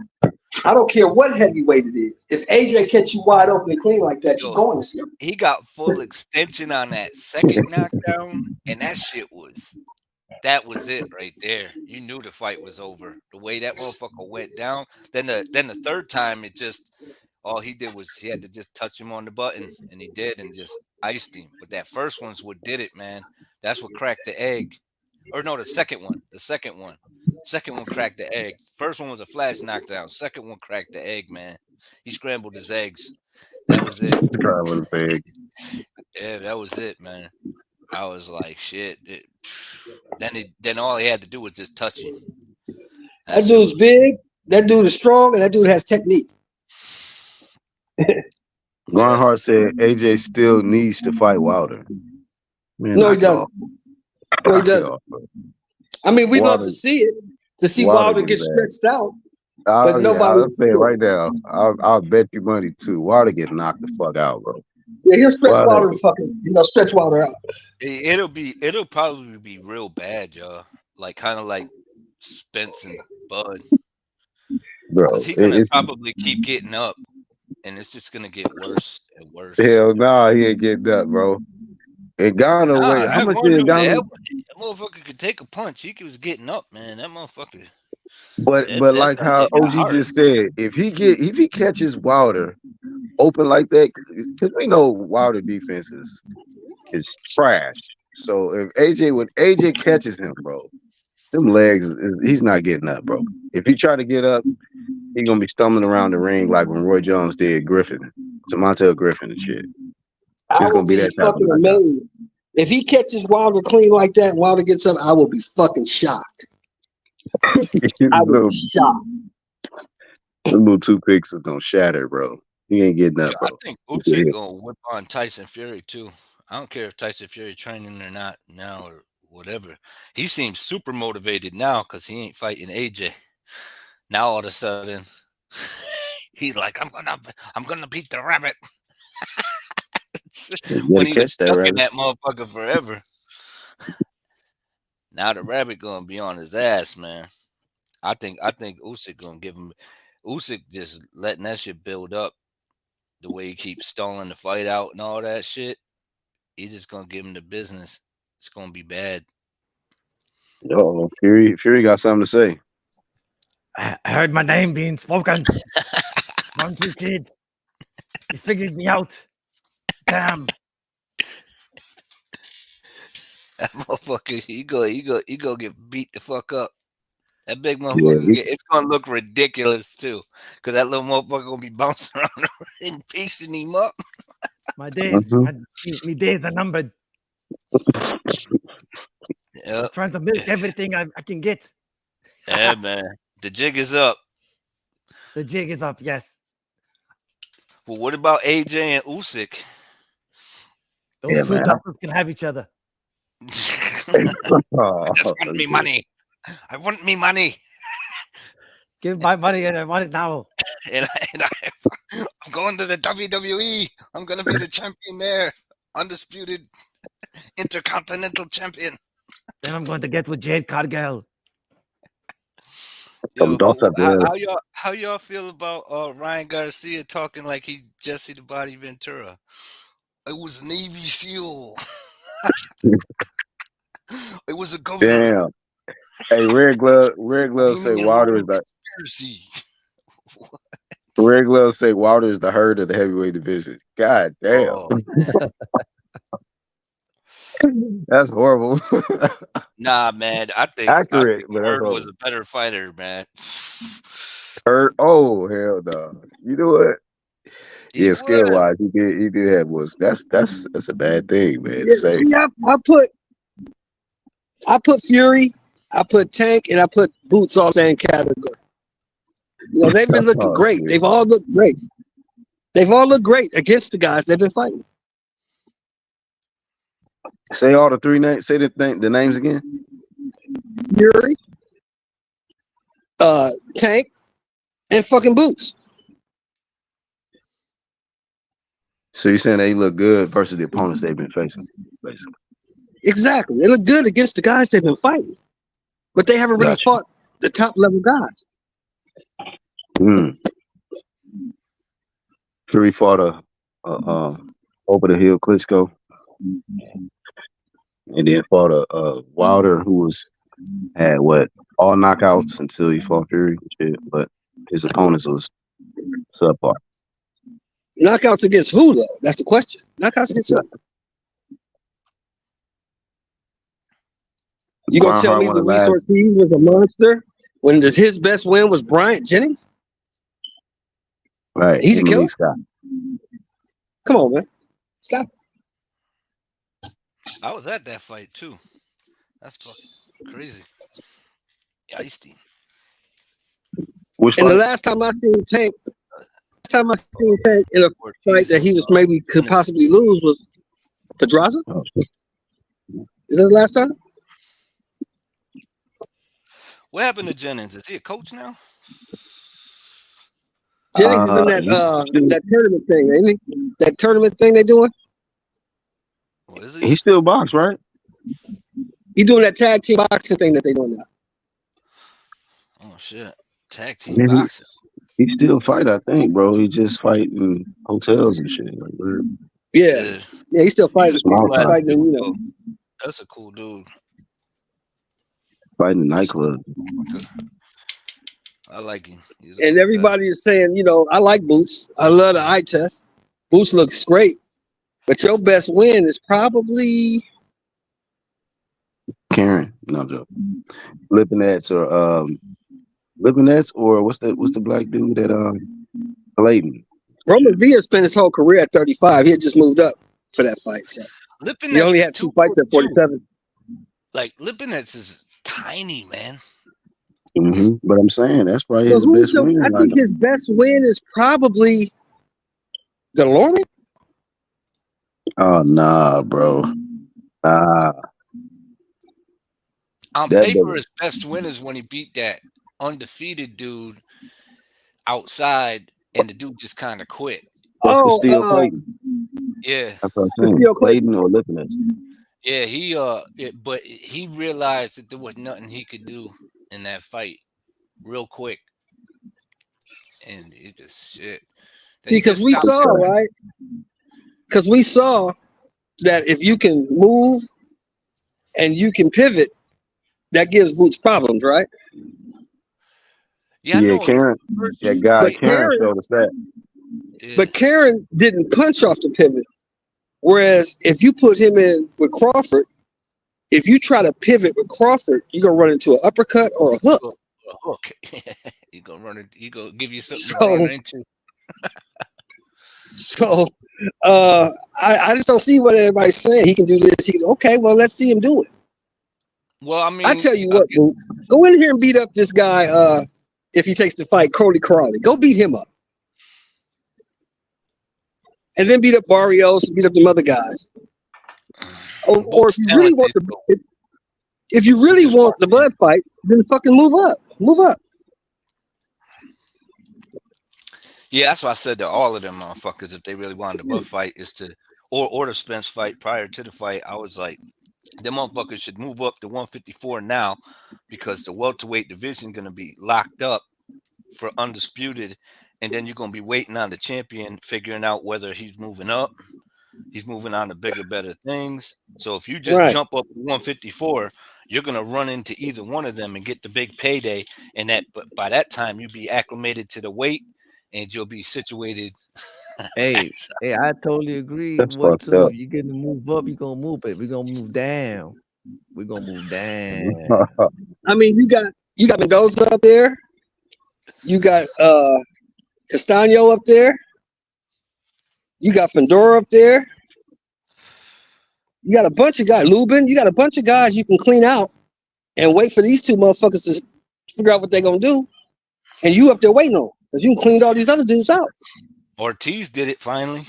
I don't care what heavyweight it is. If AJ catch you wide open and clean like that, you're Yo, going to see him. he got full extension on that second knockdown, and that was it right there. You knew the fight was over. The way that motherfucker went down. Then the third time, it just all he did was he had to just touch him on the button, and he did, and just iced him. But that first one's what did it, man. That's what cracked the egg. Or no, the second one. Second one cracked the egg. First one was a flash knockdown. Second one cracked the egg, man. He scrambled his eggs. That was it. Try what I'm saying. Yeah, that was it, man. I was like, shit. Then all he had to do was just touch him. That dude's big. That dude is strong, and that dude has technique. Barnhart said AJ still needs to fight Wilder. Man, No, he knock it doesn't. off, bro. No, he Knock it doesn't. off, bro. I mean, we love Wilder, to see it, to see Wilder Wilder get get his ass. stretched out, Oh but yeah, nobody. I'll say it right now. I'll bet you money too. Wilder get knocked the fuck out, bro. Yeah, he'll stretch Wilder, Wilder fucking, stretch Wilder out. It'll probably be real bad, y'all. Like kind of like Spence and Bud. bro. Because he's gonna probably keep getting up, and it's just gonna get worse and worse. Hell nah, he ain't getting that, bro. Ngannou, Nah, wait, how that much one did dude, Ngannou? that motherfucker could take a punch. He was getting up, man. That motherfucker. But That like how it got OG hard. just said, if he catches Wilder open like that, because we know Wilder defense is trash. So if AJ catches him, bro, them legs, he's not getting up, bro. If he try to get up, he gonna be stumbling around the ring like when Roy Jones did Griffin, Montel Griffin and shit. I It's gonna would be be that type of fucking knockout. amazed If he catches Wilder clean like that, and Wilder gets up, I will be fucking shocked. I would be little, shocked. them little toothpicks is gonna shatter, bro. You ain't getting Yeah, up, I bro. think You can Usyk hit. gonna whip on Tyson Fury too. I don't care if Tyson Fury training or not now or whatever. He seems super motivated now because he ain't fighting AJ. Now all of a sudden, he's like, I'm gonna beat the rabbit. You When better he was catch that stuck in rabbit. that motherfucker forever. Now the rabbit gonna be on his ass, man. I think Usyk gonna give him. Usyk just letting that shit build up. The way he keeps stalling the fight out and all that shit. He's just gonna give him the business. It's gonna be bad. Oh, Fury got something to say. I heard my name being spoken. Monkey kid. You figured me out. Damn. That motherfucker, he go get beat the fuck up. That big Yeah, motherfucker, it's gonna look ridiculous too, cause that little motherfucker gonna be bouncing around and piecing him up. My days, mhm. me days are numbered. Yeah, I'm trying to milk everything I can get. yeah, man. The jig is up. The jig is up, yes. Well, what about AJ and Usyk? Those Yeah, two man. doctors can have each other. I Oh, just want me shit. money. I want me money, Give my money and I want it now. I'm going to the WWE. I'm gonna be the champion there, undisputed intercontinental champion. Then I'm going to get with Jade Cargill. Some Yo, but dots up there. how y'all feel about Ryan Garcia talking like he Jesse the Body Ventura? I was Navy SEAL. I was a governor. Damn. Hey, Red Glove say Aiming and Wilder is wrong the conspiracy. Red Glove say Wilder is the herd of the heavyweight division. God damn. Oh, That's horrible. nah, man. I think Accurate, but that's Hurd was horrible. a better fighter, man. Herd. Oh hell no. You know what? He Yeah, skill was. wise, he did have was that's a bad thing, man, to Yeah, say. see, I put Fury, I put Tank, and I put Boots all same category. You know, they've been looking Oh, great. shit. They've all looked great. They've all looked great against the guys they've been fighting. Say all the three names. Say the names again. Fury, Tank, and fucking Boots. So you're saying they look good versus the opponents they've been facing, basically. Exactly. They look good against the guys they've been fighting. But they haven't really Gotcha. fought the top level guys. Fury fought a over the hill Klitschko, and then fought a Wilder who had all knockouts until he fought Fury and shit, but his opponents was subpar. Knockouts against who, though? That's the question. Knockouts against who? You gonna Brian tell Hart me won the Luis last. Ortiz was a monster when his best win was Bryant Jennings? Right, He's a and killer. Malik Scott. Come on, man. Stop. I was at that fight too. That's fucking crazy. Icy. Which And the fight? last time I seen Tank in a fight that he was maybe could possibly lose was Pedraza. Oh, shit. Is that the last time? What happened to Jennings? Is he a coach now? Jennings is in that tournament thing, ain't he? That tournament thing they doing? What is He still box, right? He doing that tag team boxing thing that they doing now. Oh shit. Tag team Yeah, boxing. he still fight, I think, bro. He just fight in hotels and shit. Like, weird. Yeah, he's still fighting. He's a cool Small ass Fighting, dude, you know. though. That's a cool dude. Fighting in nightclub. I like him. And everybody is saying, you know, I like Boots. I love the eye test. Boots looks great. But your best win is probably Karen. No, I'm joking. Lipinets or what's the black dude that Clayton. Roman Villa spent his whole career at 35. He had just moved up for that fight. So He only Lipinets is had 2 fights at 2 47. Like Lipinets is tiny, man. But I'm saying that's probably So his best win I right think now. his best win is probably the Lorman. Oh nah, bro. Nah, On that paper, doesn't. his best win is when he beat that undefeated dude outside, and the dude just kind of quit. That's Oh, Castillo Clayton. Yeah, That's what I'm saying. Castillo Clayton. Clayton or Lipinets. yeah. But he realized that there was nothing he could do in that fight real quick, and it just shit. See, He because just we stopped. saw, right? Because we saw that if you can move and you can pivot, that gives Boots problems, right? Yeah, I Yeah, know. The Karen. first That guy But fight, Karen showed us that. yeah. but Karen didn't punch off the pivot. Whereas if you put him in with Crawford, if you try to pivot with Crawford, you're gonna run into an uppercut or a hook. A hook. He gonna run it. He gonna give you something to run So into. so I just don't see what everybody's saying. He can do this. Okay, well let's see him do it. Well, I I mean, tell you what, Boots, go in here and beat up this guy. If he takes the fight, Cody Crawley, go beat him up, and then beat up Barrios and beat up them other guys. Or if Boot's you really want talented. if you He really just want walks the in. blood fight, then fucking move up. Yeah, that's why I said to all of them motherfuckers, if they really wanted a buff fight, is to or the Spence fight prior to the fight. I was like, them motherfuckers should move up to 154 now, because the welterweight division gonna be locked up for undisputed, and then you're gonna be waiting on the champion figuring out whether he's moving up, he's moving on to bigger, better things. So if you just Right. jump up to 154, you're gonna run into either one of them and get the big payday, and that but by that time you'll be acclimated to the weight and you'll be situated. Hey, I totally agree. That's What fucked too? up. If you get to move up, you're gonna move it. We're gonna move down. We're gonna move down. I mean, you got Mendoza up there. You got Castano up there. You got Fedor up there. You got a bunch of guys. Lubin. You got a bunch of guys you can clean out and wait for these two motherfuckers to figure out what they're gonna do. And you up there waiting on because you cleaned all these other dudes out. Ortiz did it finally.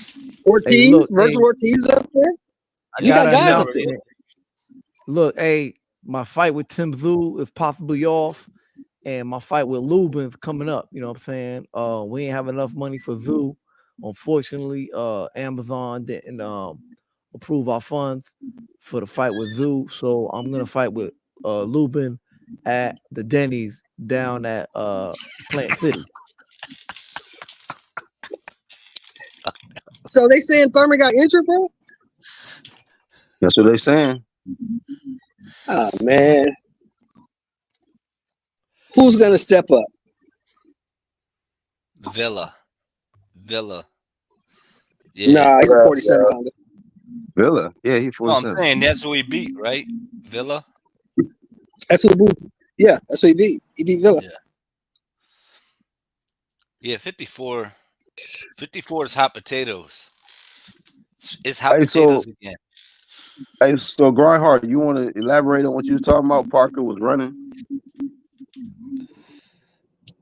Hey, look, Virgil Ortiz up there. I You got gotta guys up announce there. it. Look, hey, my fight with Tim Zoo is possibly off, and my fight with Lubin's coming up. You know what I'm saying? We ain't have enough money for Zoo. Unfortunately, Amazon didn't approve our funds for the fight with Zoo, so I'm gonna fight with Lubin at the Denny's down at Plant City. So they saying Thurman got injured, bro? That's what they saying. Oh man. Who's gonna step up? Villa. Yeah. Nah, he's a 47 pounder. Villa. Yeah, he No, I'm 47. saying that's who he beat, right? Villa. That's who Booth. Yeah, that's who he beat. He beat Villa. Yeah, 54. 54 is hot potatoes. It's hot Hey, potatoes again. So Grindhard, you want to elaborate on what you was talking about? Parker was running.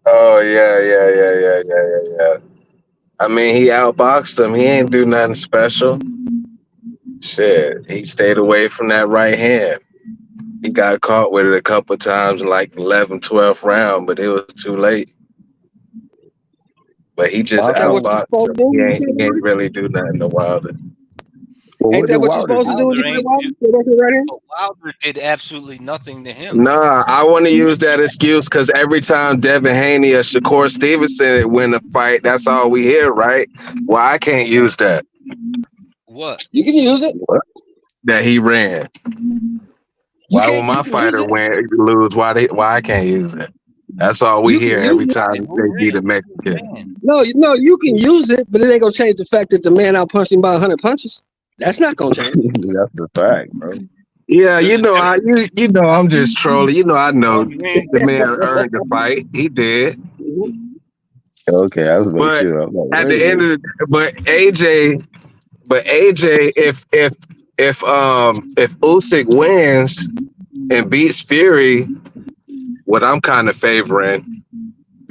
Oh yeah. I mean, he outboxed him. He ain't do nothing special. Shit, he stayed away from that right hand. He got caught with it a couple times in like 11th, 12th round, but it was too late. But he just Ain't that what you're outboxed supposed him. to He do? ain't really do nothing to Wilder. Well, Ain't what did that what you're Wilder supposed to do when you Wilder play ain't Wilder? do, Stay back here right here? but Wilder did absolutely nothing to him. Nah, I want to use that excuse because every time Devin Haney or Shakur Stevenson win a fight, that's all we hear, right? Well, I can't use that. What? You can use it. That he ran. You Why can't. will my You can use fighter it. win lose? Why I can't use it? That's all we You can hear use every it. time And who they beat a ran? Mexican. Who ran? No, you can use it, but it ain't gonna change the fact that the man out punched him by 100 punches. That's not gonna change. That's the fact, bro. Yeah, There's a difference. you know I'm just trolling. You know I know One ran. the man earned the fight. He did. Okay, I was making But sure. I'm like, at wait a the end minute. of the but AJ, if if Usyk wins and beats Fury, what I'm kind of favoring,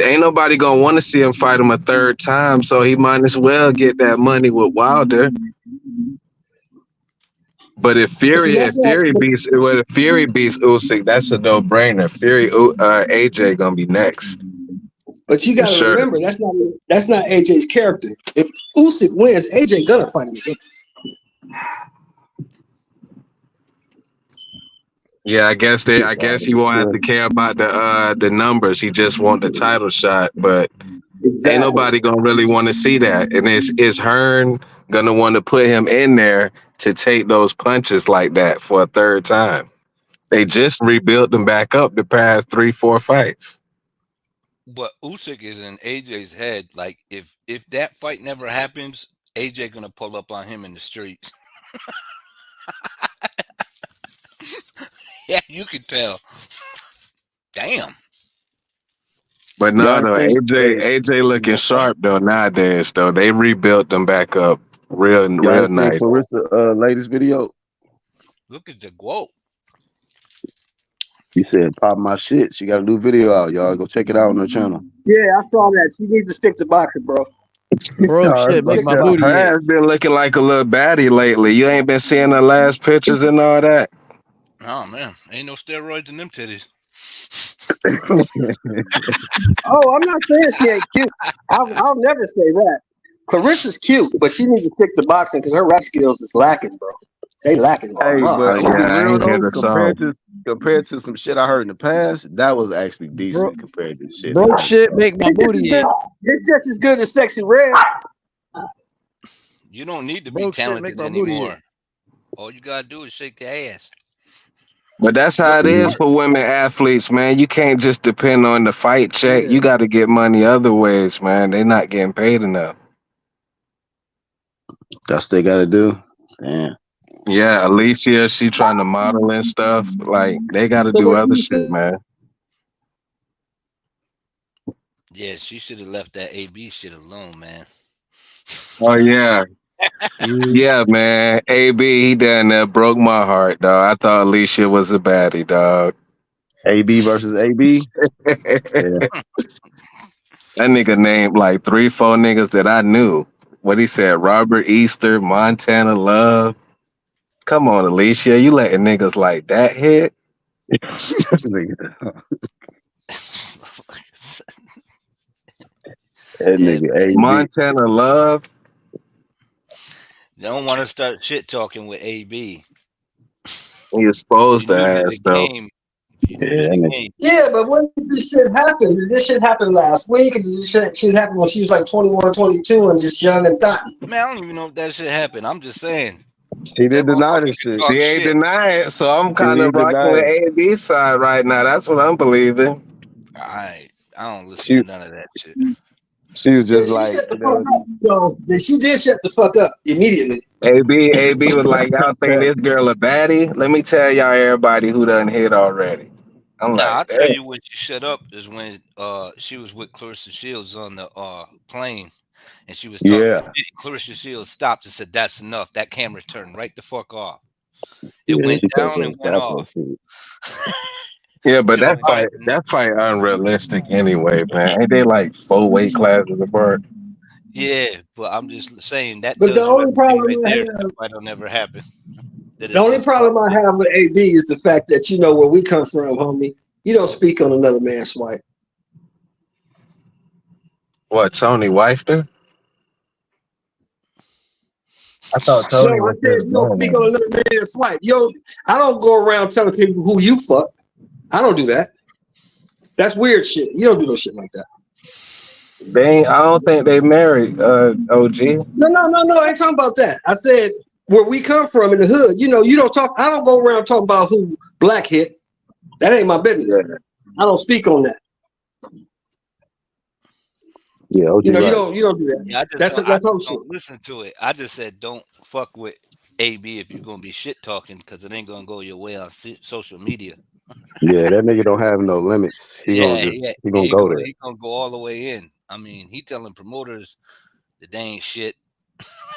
ain't nobody gonna want to see him fight him a third time, so he might as well get that money with Wilder. But But see, that's not. if Fury beats Usyk, that's a no brainer. AJ gonna be next But you for got to sure. remember that's not AJ's character. If Usyk wins, AJ gonna fight him again. Yeah, I guess he won't have to care about the numbers. He just want the title shot, but ain't Exactly. nobody gonna really want to see that. And is Hearn gonna want to put him in there to take those punches like that for a third time? They just rebuilt them back up the past 3-4 fights. But Usyk is in AJ's head. Like if that fight never happens, AJ gonna pull up on him in the streets. Yeah, you can tell. Damn. But no, Y'all though, seen? AJ looking sharp though nowadays. Though they rebuilt them back up Y'all real seen nice. Clarissa latest video? Look at the quote. He said, "Pop my shit." She got a new video out. Y'all go check it out on her channel. Yeah, I saw that. She needs to stick to boxing, bro. Bro, shit, make my booty Her ache. ass been looking like a little baddie lately. You ain't been seeing her last pictures and all that. Oh man, ain't no steroids in them titties. Oh, I'm not saying she ain't cute. I'll never say that. Clarissa's cute, but she needs to stick to boxing because her rap skills is lacking, bro. They lacking like Hey, but motherfucker. to be Yeah, I real ain't hear though, the song. compared to some shit I heard in the past, that was actually Bro, decent compared to shit. bro, shit, make my booty ache. It's just as good as Sexy Red. You don't need to be Bro, shit, make talented my booty ache. anymore. All you gotta do is shake the ass. But that's how it is for women athletes, man. You can't just depend on the fight check. Yeah. You got to get money other ways, man. They not getting paid enough. That's what they got to do. Damn. Yeah, Alicia, she trying to model and stuff. Like they got to So do what other you shit, said? man. Yeah, she should have left that AB shit alone, man. Oh yeah, yeah, man. AB, he down there broke my heart, dog. I thought Alicia was a baddie, dog. AB versus AB. That Yeah. nigga named like 3-4 niggas that I knew. What he said, Robert Easter, Montana Love. Come on, Alicia, you letting niggas like that hit? This nigga, that Yeah, nigga man. AB. Montana Love. They don't want to start shit talking with AB. He is If supposed you to new to ass the though. game, if you Yeah, new to that the nigga. game, Yeah, but when did this shit happen? Did this shit happen last week? Or did this shit happen when she was like 21, 22 and just young and thought? man, I don't even know if that shit happened. I'm just saying She that did deny motherfucker this can shit. She talk ain't shit. denying it, so I'm She kind of ain't rocking with deny it. AB side right now. That's what I'm believing. I don't listen She to none of that shit. she was Yeah, just she like, shut the fuck up. So then she did shut the fuck up immediately. AB was like, y'all think this girl a baddie? Let me tell y'all everybody who done hit already. I'm Now like, I'll tell damn. you what you shut up is when she was with Clarissa Shields on the plane and she was talking yeah, shit. Clarissa Shields stopped and said, "That's enough." That camera turned right the fuck off. It yeah. went She told down her to and went stop that off. shit. Yeah, but She was like, "All right, that fight unrealistic anyway, man. Ain't they like 4 weight classes apart? yeah," but I'm just saying that But the tells you only everything problem right I there. have, That fight will never happen. That the is only just problem I have with AB is the fact that you know where we come from, homie. You don't speak on another man's wife. What, Tony Wifter? I thought Tony No, I was said his you don't speak on man. another man's wife. Yo, I don't go around telling people who you fuck. I don't do that. That's weird shit. You don't do no shit like that. I don't think they married, OG. No. I ain't talking about that. I said where we come from in the hood. You know, you don't talk. I don't go around talking about who black hit. That ain't my business. Yeah. I don't speak on that. Yeah, OG You know, right. you don't do that. yeah. I just That's don't. I that's just whole shit. don't listen to it. I just said don't fuck with AB if you're gonna be shit talking because it ain't gonna go your way on social media. Yeah, that nigga don't have no limits. Yeah, yeah. He gonna go there. He gonna go all the way in. I mean, he telling promoters that they ain't shit.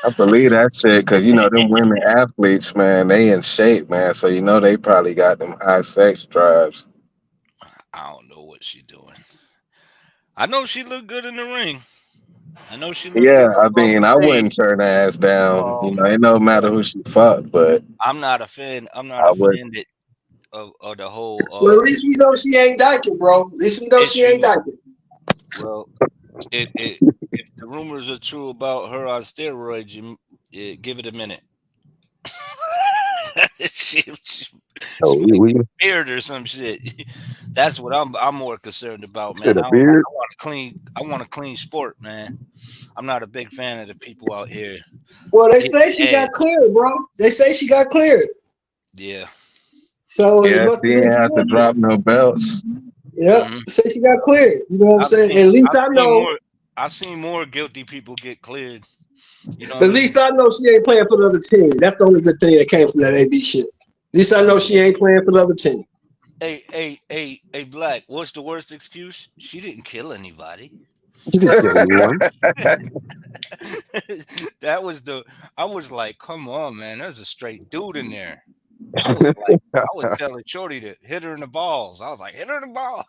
I believe that shit because you know them women athletes, man, they in shape, man. So you know they probably got them high sex drives. I don't know what she doing. I know she looked good in the ring. I know she looked Yeah, good I on the mean, I wouldn't stage. turn her ass down. You know, Um, it no matter but who she fucked, but I'm not a fan. I'm not I a would. fan that of the whole Well, at least we know she ain't dyking, bro. At least we know she ain't issue. dyking. Well, it if the rumors are true about her on steroids, give it a minute. Oh, She might get a beard or some shit. That's what I'm more concerned about, said man. a beard. I want a clean sport, man. I'm not a big fan of the people out here Well, they getting say she got edge. cleared, bro. They say she got cleared. Yeah. So it Yeah, must she have ain't been have to good. drop no belts. Yep. hmm Say she got cleared. You know what I'm saying? At least I've I seen know. more I've seen more guilty people get cleared. You know what I At mean? least I know she ain't playing for the other team. That's the only good thing that came from that AB shit. At least I know she ain't playing for the other team. Hey, Black, what's the worst excuse? She didn't kill anybody. She didn't kill anyone. That was the I was like, come on, man, there's a straight dude in there. I was telling Shorty to hit her in the balls. I was like, hit her in the balls.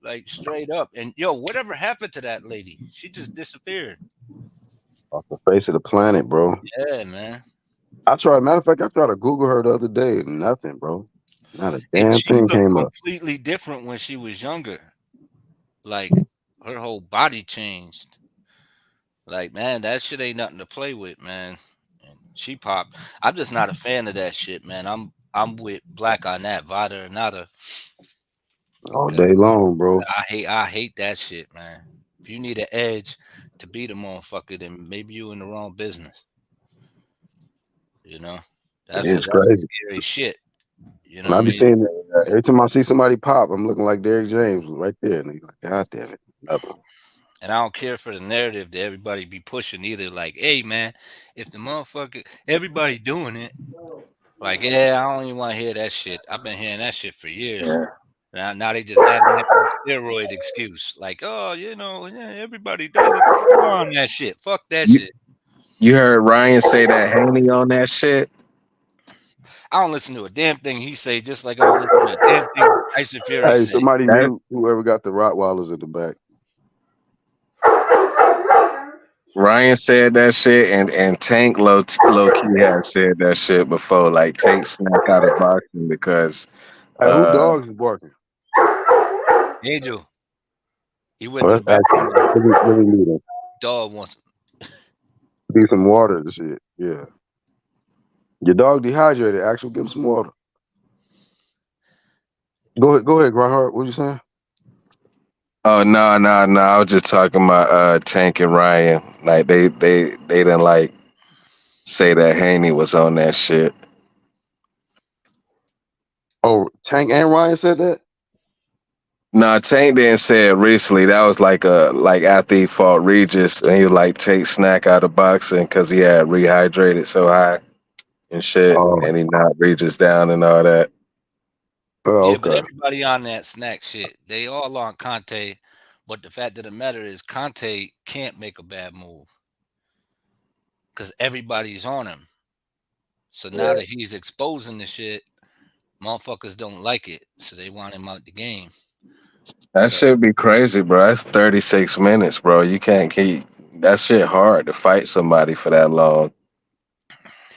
Like straight up. And yo, whatever happened to that lady? She just disappeared. Off the face of the planet, bro. Yeah, man. I tried. Matter of fact, I tried to Google her the other day. And nothing, bro. Not a And damn she thing looked came up. completely different when she was younger. Like her whole body changed. Like, man, that shit ain't nothing to play with, man. And she popped. I'm just not a fan of that shit, man. I'm with Black on that, Vada or nada. All 'Cause day long, bro. I hate that shit, man. If you need an edge to beat a motherfucker, then maybe you in the wrong business. You know, It's that's some crazy. scary shit. You know And what I I be mean? seeing every time I see somebody pop, I'm looking like Derrick James right there. And they like, God damn it. Nothing. And I don't care for the narrative that everybody be pushing either. Like, hey man, if the motherfucker everybody doing it, like, yeah, I don't even want to hear that shit. I've been hearing that shit for years. Yeah. Now they just adding that to the steroid excuse. Like, oh, yeah, everybody does it. Go on that shit. Fuck that You shit. you heard Ryan say that Haney on that shit? I don't listen to a damn thing he say, just like I don't listen to a damn thing Tyson Fury Hey, say. somebody That mute whoever got the Rottweilers in the back. Ryan said that shit, and Tank low key had said that shit before. Like Tank snuck out of boxing because Hey, who uh dogs is barking? Angel, he Oh, went to the that's Action. bathroom. Let me meet him. Dog wants. Need some water and shit. Yeah. Your dog dehydrated. Actually, give him some water. Go ahead, Grindheart. What you saying? oh no, I was just talking about Tank and Ryan. Like they didn't like say that Haney was on that shit. Oh, Tank and Ryan said that? No, Tank didn't say it recently. That was like after he fought Regis and he would like take snack out of boxing because he had rehydrated so high and shit, Oh, and he knocked Regis down and all that. oh, Yeah, but okay. everybody on that snack shit, they all on Conte. But the fact of the matter is, Conte can't make a bad move because everybody's on him. So now Yeah. that he's exposing the shit, motherfuckers don't like it, so they want him out the game. That So should be crazy, bro. That's 36 minutes, bro. You can't keep that shit hard to fight somebody for that long.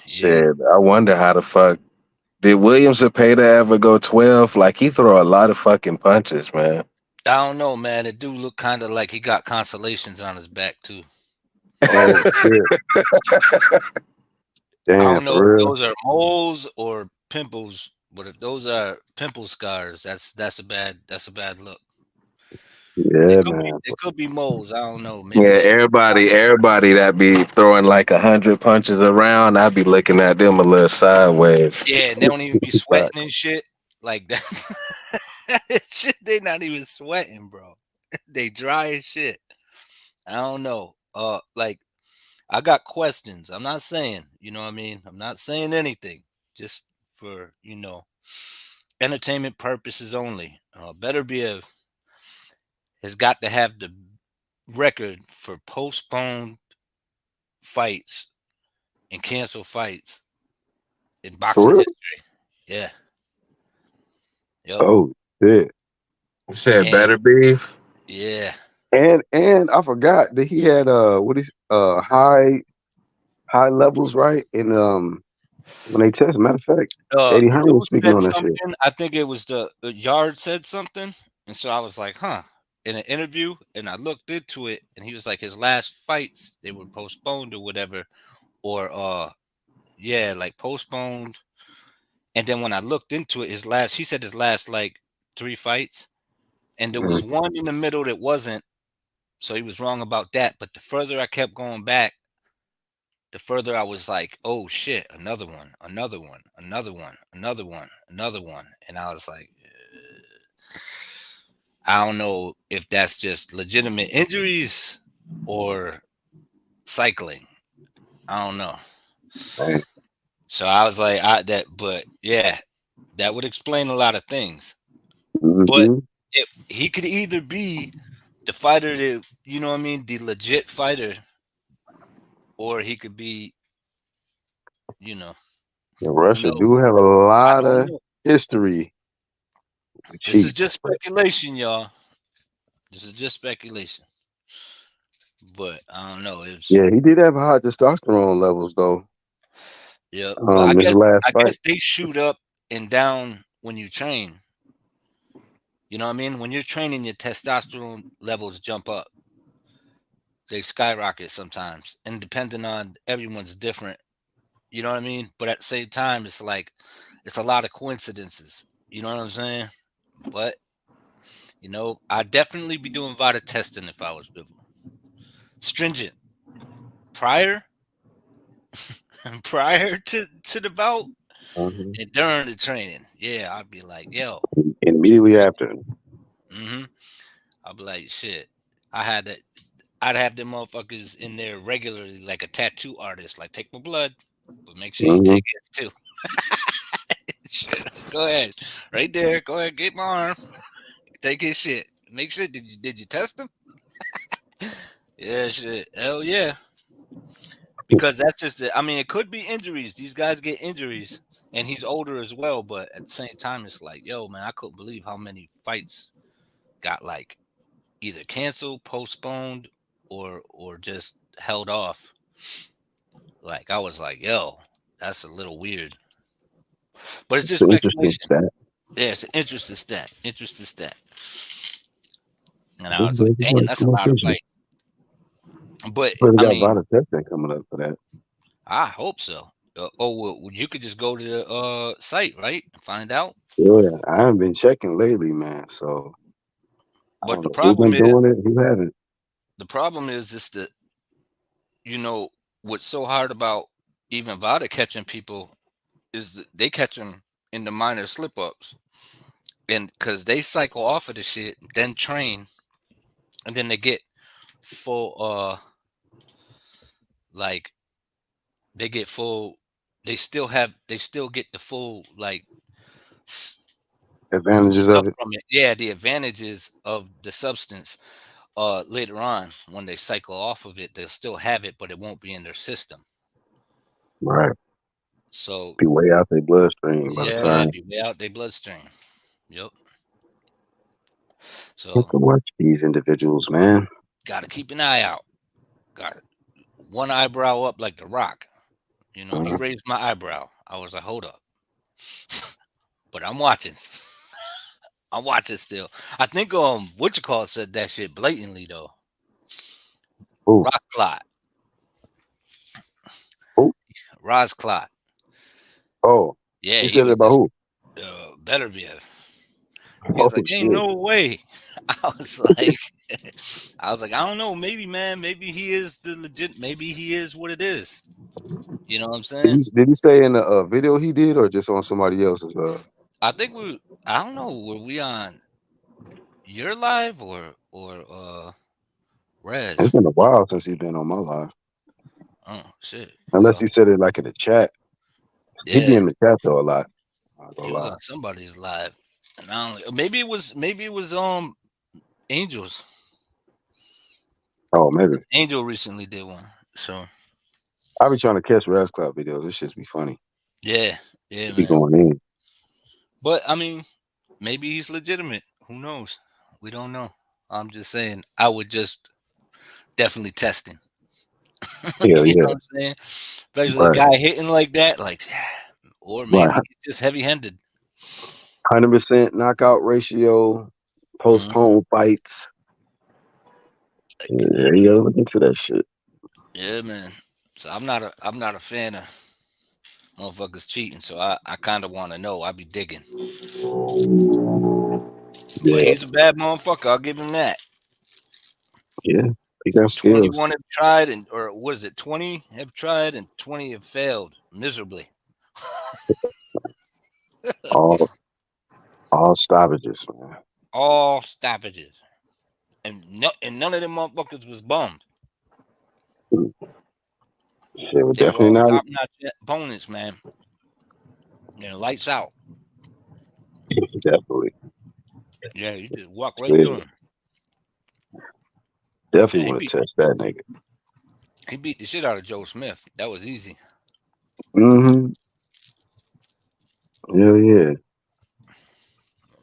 yeah, Shit, I wonder how the fuck did Williams Zepeda ever go 12? Like he throw a lot of fucking punches, man. I don't know, man. It do look kind of like he got constellations on his back too. Oh, shit. I Damn, don't know if for real? those are moles or pimples, but if those are pimple scars, that's a bad look. Yeah, man. They could be moles. I don't know. Maybe Yeah, those. everybody that be throwing like 100 punches around, I be looking at them a little sideways. Yeah, and they don't even be Fact. sweating and shit. Like that's shit. They not even sweating, bro. They dry as shit. I don't know. Like I got questions. I'm not saying, you know what I mean? I'm not saying anything. Just for, entertainment purposes only. Better be a has got to have the record for postponed fights and cancel fights in For boxing real? history. Yeah. Yep. Oh shit. You said And better beef. yeah. And I forgot that he had what is high levels, right? And when they test, matter of fact, Eddie Hearn was Dude speaking said on that shit. something. I think it was the Yard said something, and so I was like, huh. In an interview, and I looked into it, and he was like, his last fights they were postponed or whatever, or yeah, like postponed. And then when I looked into it, he said his last like 3 fights, and there was Mhm. one in the middle that wasn't. So he was wrong about that. But the further I kept going back, the further I was like, oh shit, another one, another one, another one, another one, another one. And I was like, I don't know if that's just legitimate injuries or cycling. I don't know. Man. So I was like, but yeah, that would explain a lot of things. But Mhm. he could either be the fighter that, you know what I mean, the legit fighter, or he could be, you know, And who Russia knows? do have a I lot don't of know. history with This is just cheats. speculation, y'all. This is just speculation. But I don't know. It's Yeah, he did have high testosterone levels though. yeah. But His last I fight. guess they shoot up and down when you train. You know what I mean? When you're training, your testosterone levels jump up. They skyrocket sometimes. And depending on everyone's different. You know what I mean? But at the same time, it's like it's a lot of coincidences. You know what I'm saying? But I'd definitely be doing VADA testing if I was Bivol. Stringent. Prior prior to the bout Mhm. and during the training. Yeah, I'd be like, yo, And immediately after. mm-hmm. I'd be like, shit. I had that. I'd have them motherfuckers in there regularly, like a tattoo artist. Like, take my blood, but make sure you Mhm. take it too. Shit, go ahead, right there. Go ahead, get my arm. Take his shit. Make sure. Did you test him? Yeah, shit. Hell yeah. Because that's just it. I mean, it could be injuries. These guys get injuries, and he's older as well. But at the same time, it's like, yo, man, I couldn't believe how many fights got like either canceled, postponed, or just held off. Like I was like, yo, that's a little weird. But it's It's just an interesting speculation. stat. Yeah, it's an interesting stat. Interesting stat. And I This was like, brother damn, like that's too a much lot of history. fights. But Brother I got mean, VADA testing coming up for that. I hope so. Well, you could just go to the site, right, and find out. Yeah, I haven't been checking lately, man. So I But don't know who been doing it, who haven't. the problem is, it's the you know what's so hard about even Vada catching people is that they catch them in the minor slip ups, and because they cycle off of the shit, then train, and then they get full like they get full. They still get the full like Advantages stuff of it. from it. Yeah, the advantages of the substance. Later on, when they cycle off of it, they'll still have it, but it won't be in their system. Right. So Be way out their bloodstream by the yeah, time. be way out their bloodstream. Yep. Have So to watch these individuals, man. got to keep an eye out. Got one eyebrow up like the Rock. He Uh, raised my eyebrow. I was like, hold up, but I'm watching. I'm watching still. I think what you call it said that shit blatantly though. who? Rosclot. Who? Rosclot. Oh, Yeah, he he said it was about just who? better be. He Oh was like, ain't shit. no way. I was like, I don't know. Maybe, man, maybe he is the legit. Maybe he is what it is. You know what I'm saying? Did he say in the video he did, or just on somebody else's? I think I don't know. Were we on your live or It's Rez? been a while since he's been on my live. Oh shit. Unless Well, he said it like in the chat. He be yeah, in the chat though a lot. I'm not he gonna was lie. on somebody's live, and I don't. Maybe it was Angels. Oh, maybe. 'Cause Angel recently did one. So I be trying to catch Raz Cloud videos. This shit be funny. Yeah, He yeah, be man. going in. But I mean, maybe he's legitimate. Who knows? We don't know. I'm just saying. I would just definitely test him. Yeah, You know yeah. what I'm saying? Especially a Right, guy hitting like that, like, or maybe right. he's just heavy-handed. 100% knockout ratio, Mhm. postponed fights. Yeah, you gotta look into that shit. Yeah, man. So I'm not a fan of motherfuckers cheating. So I kind of want to know. I be digging. But Yeah, he's a bad motherfucker. I'll give him that. yeah. He got skills. 21 have tried, and or what is it? 20 have tried, and 20 have failed miserably. All all stoppages, man. All stoppages, and none of them motherfuckers was bummed. Shit, was They were definitely all not top notch opponents, man. Lights out. definitely. Yeah, you just walk right Yeah, through him. definitely And he want beat to test that nigga. he beat the shit out of Joe Smith. That was easy. Mm-hmm. Yeah, yeah.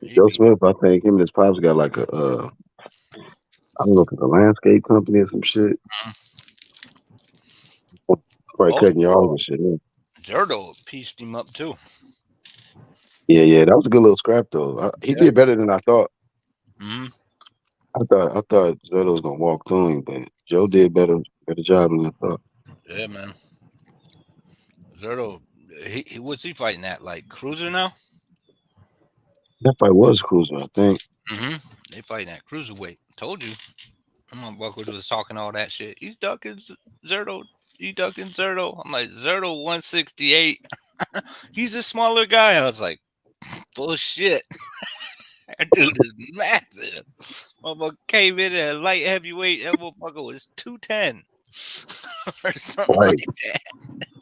He Joe beat. Smith, I think him and his pops got like a I don't know if it's a landscape company or some shit. Probably Oh, cutting yards and shit. Yeah, Zerdo pieced him up too. yeah. Yeah, that was a good little scrap though. He Yeah. did better than I thought. Hmm. I thought Zoto was gonna walk through him, but Joe did better job than I thought. Yeah, man. Zerdo. He what's he fighting at? Like cruiser now? That fight was cruising, I think. Hmm. They fighting at cruiserweight. Told you. My Buckwood was talking all that shit. He's ducking Zerdo. He ducking Zerdo. I'm like, Zerdo 168. He's a smaller guy. I was like, bullshit. That dude is massive. Motherfucker came in at light heavyweight. That motherfucker was 210 or something like Right, that.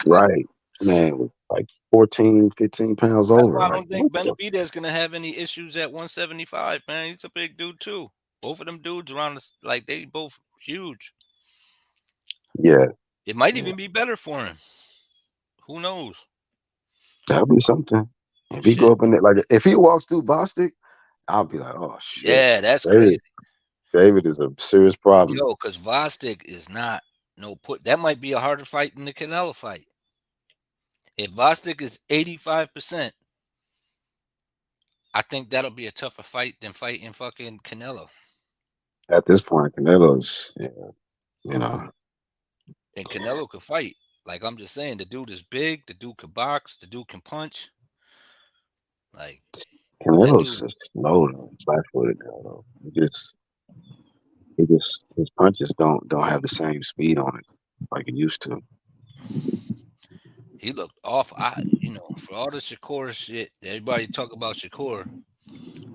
right. Man was like 14, 15 pounds That's over. why I Like don't think what the Benavidez is gonna have any issues at 175. Man, he's a big dude too. Both of them dudes around us, like they both huge. yeah, It might yeah. even be better for him. Who knows? That'll be something. If he go Shit. up in there like if he walks through Bostic, I'll be like, oh shit. Yeah, that's crazy. David David is a serious problem. Yo, because Vostik is not no put. That might be a harder fight than the Canelo fight. If Vostik is 85%, I think that'll be a tougher fight than fighting fucking Canelo. At this point, Canelo's you know, And Canelo could fight. Like I'm just saying, the dude is big. The dude can box. The dude can punch. Like that Canelo's dude. just slow and flat footed now though. He just his punches don't have the same speed on it like it used to. He looked off. For all the Shakur shit, everybody talk about Shakur.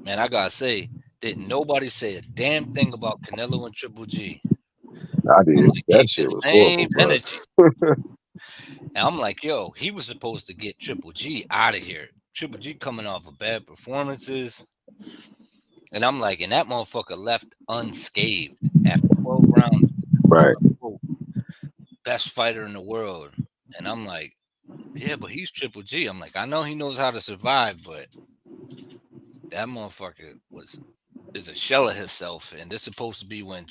Man, I gotta say, didn't nobody say a damn thing about Canelo and Triple G. I I'm did. like, That keep the shit was horrible, same bro. energy. And I'm like, yo, he was supposed to get Triple G out of here. Triple G coming off of bad performances. And I'm like, and that motherfucker left unscathed after 12 rounds. Quote Right. unquote, best fighter in the world. And I'm like, yeah, but he's Triple G. I'm like, I know he knows how to survive, but that motherfucker is a shell of himself. And this is supposed to be when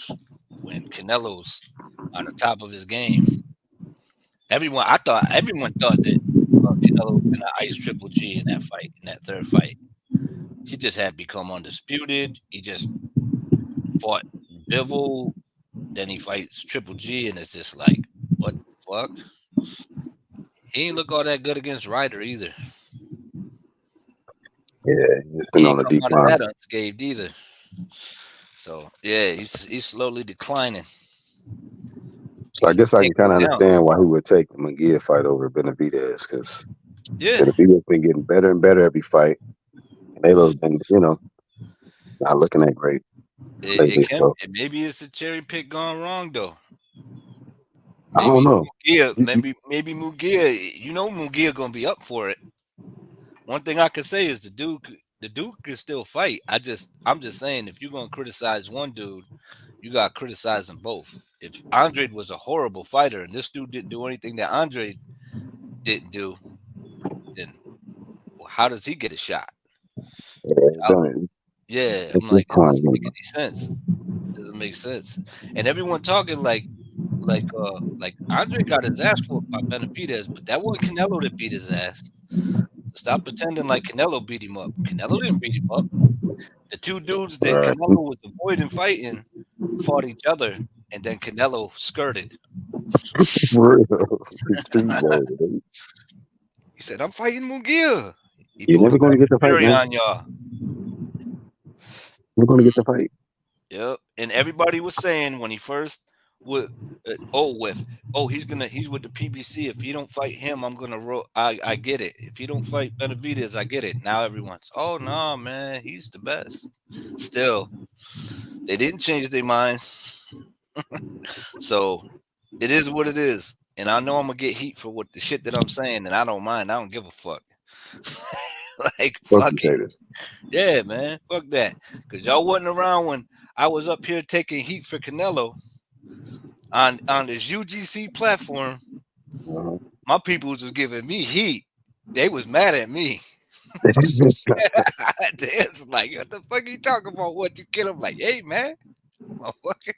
Canelo's on the top of his game. Everyone thought that Canelo was gonna ice Triple G in that fight, in that third fight. He just had become undisputed. He just fought Bivol, then he fights Triple G, and it's just like, what the fuck? He ain't look all that good against Ryder either. Yeah, he's been He on ain't a come out of decline. that unscathed either. So yeah, he's slowly declining. So I He guess I can't can kind go of down. understand why he would take the Munguia fight over Benavidez because Yeah, Benavidez been getting better and better every fight. Canelo's been, not looking that great it lately. can. So Maybe it's a cherry pick gone wrong though. I don't Maybe know. Mugia, maybe Mugia. Mugia gonna be up for it. One thing I can say is the dude can still fight. I'm just saying if you're gonna criticize one dude, you gotta criticize them both. if Andre was a horrible fighter and this dude didn't do anything that Andre didn't do, then how does he get a shot? Yeah, I, done. yeah, That's I'm just like, it calm. doesn't make any sense. It doesn't make sense. And everyone talking like Andre got his ass whooped by Benavidez, but that wasn't Canelo that beat his ass. Stop pretending like Canelo beat him up. Canelo didn't beat him up. The two dudes that Right. Canelo was avoiding fighting fought each other, and then Canelo skirted. For real. Too low. He said, "I'm fighting Munguia." He You're pulled a never going to get the fight, Fury man. on y'all. You're going to get the fight. Yep. And everybody was saying when he first would he's with the PBC. If he don't fight him, I'm gonna roll. I get it. If he don't fight Benavidez, I get it. Now everyone's no man, he's the best. Still, they didn't change their minds. So it is what it is. And I know I'm gonna get heat for what the shit that I'm saying, and I don't mind. I don't give a fuck. Like Fuck fuck you, it. haters. Yeah, man. Fuck that. Cause y'all wasn't around when I was up here taking heat for Canelo on this UGC platform. Uh-huh. My people was giving me heat. They was mad at me. They was like, what the fuck you talking about? What you kill him? Like, hey man, motherfucker,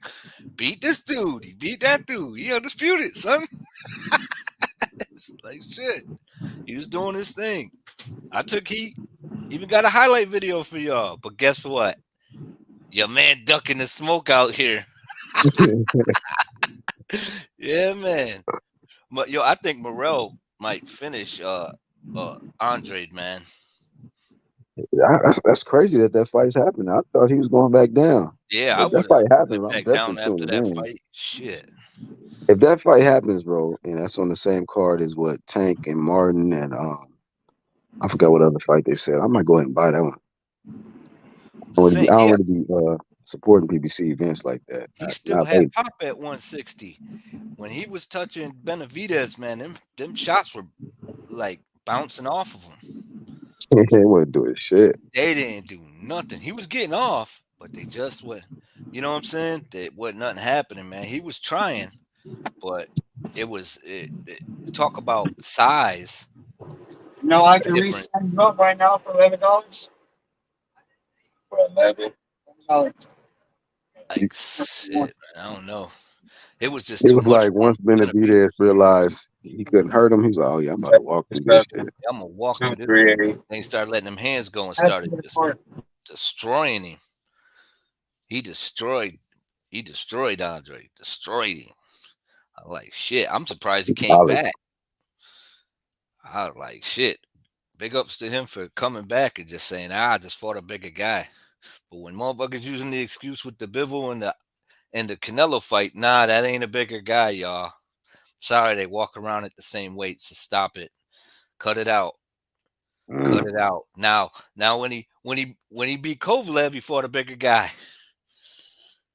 beat this dude. He beat that dude. He undisputed, son. Like shit. He was doing his thing. I took heat. Even got a highlight video for y'all. But guess what? Your man ducking the smoke out here. Yeah, man. But yo, I think Morrell might finish Andre, man. That's crazy that fight's happening. I thought he was going back down. Yeah, I If that would have fight happens, went I'm back definitely down after tuning that in. fight. Shit. If that fight happens, bro, and that's on the same card as what Tank and Martin and I forgot what other fight they said. I might go ahead and buy that one. The I thing, don't yeah, really be supporting PBC events like that. he still Not had lately. pop at 160. When he was touching Benavidez, man, them shots were like bouncing off of him. They wouldn't do it shit. They didn't do nothing. He was getting off, but they just went. You know what I'm saying? There wasn't nothing happening, man. He was trying, but talk about size. No, I can Different. resign you up right now for $11. For 11. $11. Like shit, man. I don't know. It was just It too was much like for him. once Benavidez realized he couldn't hurt him, he was like, "Oh yeah, I'm about to walk through this 7, shit." I'm gonna walk through this. 238. Then he started letting them hands go and That's started the just part. destroying him. He destroyed. He destroyed Andre. Destroyed him. I like shit. I'm surprised he came Solid. back. I was like shit. Big ups to him for coming back and just saying, I just fought a bigger guy. But when motherfuckers using the excuse with the Bivol and the Canelo fight, nah, that ain't a bigger guy, y'all. Sorry, they walk around at the same weight, so stop it. Cut it out. Cut Mm. it out. Now when he beat Kovalev, he fought a bigger guy.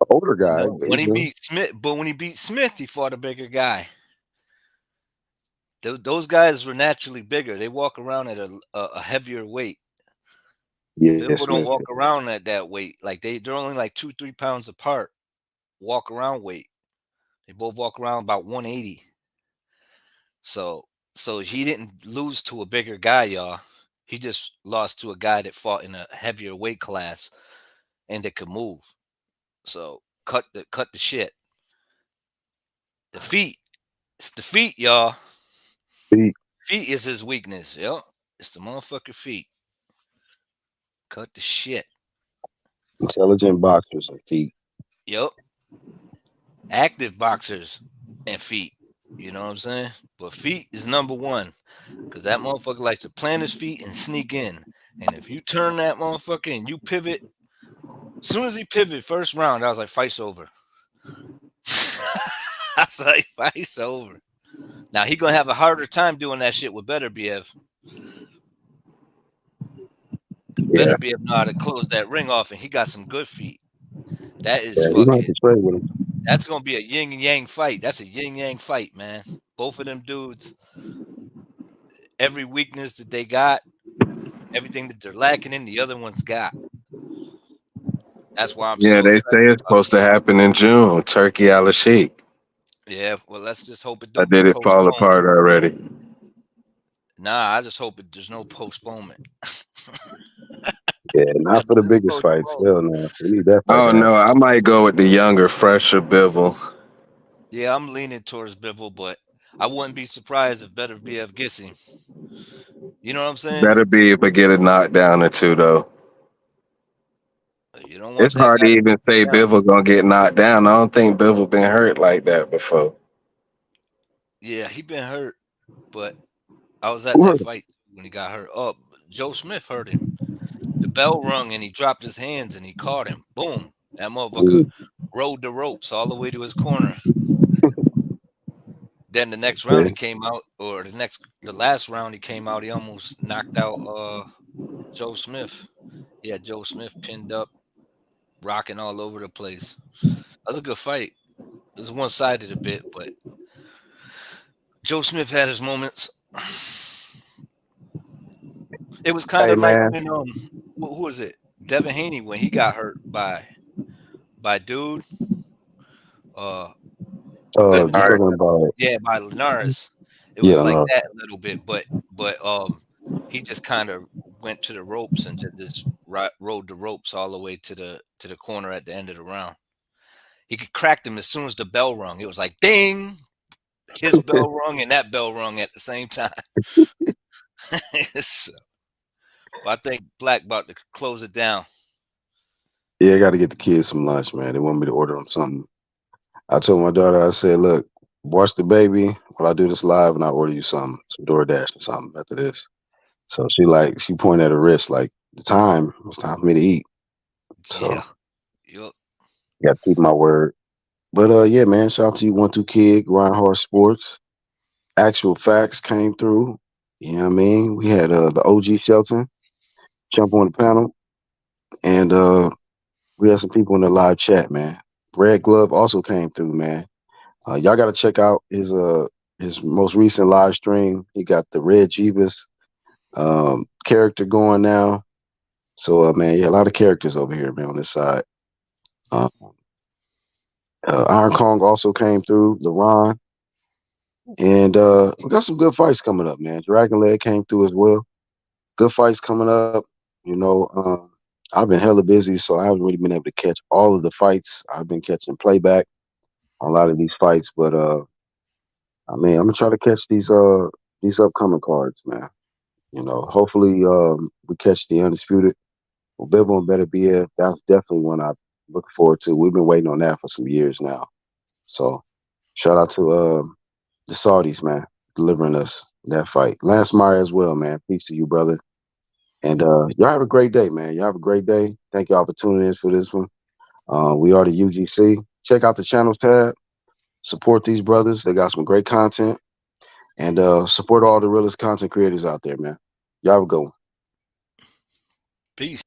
Older You guy, know, but when he's he been beat Smith, but when he beat Smith, he fought a bigger guy. Those guys were naturally bigger. They walk around at a heavier weight. yeah, People don't Smith. walk around at that weight. Like they're only like 2-3 pounds apart. Walk around weight. They both walk around about 180. So he didn't lose to a bigger guy, y'all. He just lost to a guy that fought in a heavier weight class and that could move. So cut the shit. The feet. It's the feet, y'all. Feet, Feet is his weakness. Yep. It's the motherfucking feet. Cut the shit. intelligent boxers and feet. Yep. Active boxers and feet. You know what I'm saying? But feet is number one. Because that motherfucker likes to plant his feet and sneak in. And if you turn that motherfucker and you pivot, as soon as he pivoted first round, I was like, fight's over. I was like, fight's over. Now he gonna have a harder time doing that shit with Better BF. Yeah, Better BF know how to close that ring off, and he got some good feet. That is yeah, we might have fucking. to trade with him. That's gonna be a yin and yang fight. That's a yin yang fight, man. Both of them dudes, every weakness that they got, everything that they're lacking in, the other one's got. That's why I'm Yeah, so they excited say it's about it. supposed to happen in June. Turkey Al Sheikh. Yeah, well, let's just hope it I don't did get it fall postponed. apart already. Nah, I just hope there's no postponement. Yeah, not Because for the if it's biggest fights. postponed, Hell no. We need that fight Oh to no, happen. I might go with the younger, fresher Bivol. yeah, I'm leaning towards Bivol, but I wouldn't be surprised if Better BF gets him. You know what I'm saying? Better be if I get a knockdown or two though. You don't want It's that hard guy to to even get say down. Bivol gonna get knocked down. I don't think Bivol been hurt like that before. Yeah, he been hurt, but I was at that fight when he got hurt. Oh, Joe Smith hurt him. The bell rung and he dropped his hands and he caught him. Boom. That motherfucker Mm, rode the ropes all the way to his corner. Then the next round yeah. he came out, or the last round he came out, he almost knocked out Joe Smith. He had Joe Smith pinned up, rocking all over the place. That was a good fight. It was one sided a bit, but Joe Smith had his moments. It was kind Hey of like man. when who was it? Devin Haney when he got hurt by dude. Uh Devin You All Haney right. talking got, about yeah, by Linares. It was yeah, like no. that a little bit, but he just kind of went to the ropes and just rode the ropes all the way to the corner at the end of the round. He could crack them as soon as the bell rung. It was like ding, his bell rung and that bell rung at the same time. So, but I think Black about to close it down. Yeah, I got to get the kids some lunch, man. They want me to order them something. I told my daughter, I said, look, watch the baby while I do this live, and I'll order you some DoorDash or something after this. So she pointed at her wrist, like the time. It's time for me to eat. So Yeah. Yup. got to keep my word. But yeah, man, shout out to you, 1-2 Kid, Grind Hard Sports. Actual facts came through. You know what I mean? We had the OG Shelton jump on the panel, and we had some people in the live chat, man. Red Glove also came through, man. Y'all got to check out his most recent live stream. He got the Red Jeebus character going now. So man, yeah, a lot of characters over here, man, on this side. Um, Iron Kong also came through, LeBron, and we got some good fights coming up, man. Dragon Leg came through as well. Good fights coming up. You know, I've been hella busy, so I haven't really been able to catch all of the fights. I've been catching playback on a lot of these fights, but I mean, I'm gonna try to catch these upcoming cards, man. You know, hopefully we catch the undisputed. Well, Bivol and Better BF. That's definitely one I look forward to. We've been waiting on that for some years now. So shout out to the Saudis, man, delivering us that fight. Lance Meyer as well, man. Peace to you, brother. And y'all have a great day, man. Y'all have a great day. Thank y'all for tuning in for this one. We are the UGC. Check out the channels tab. Support these brothers. They got some great content. And support all the realest content creators out there, man. Y'all have a good one. Peace.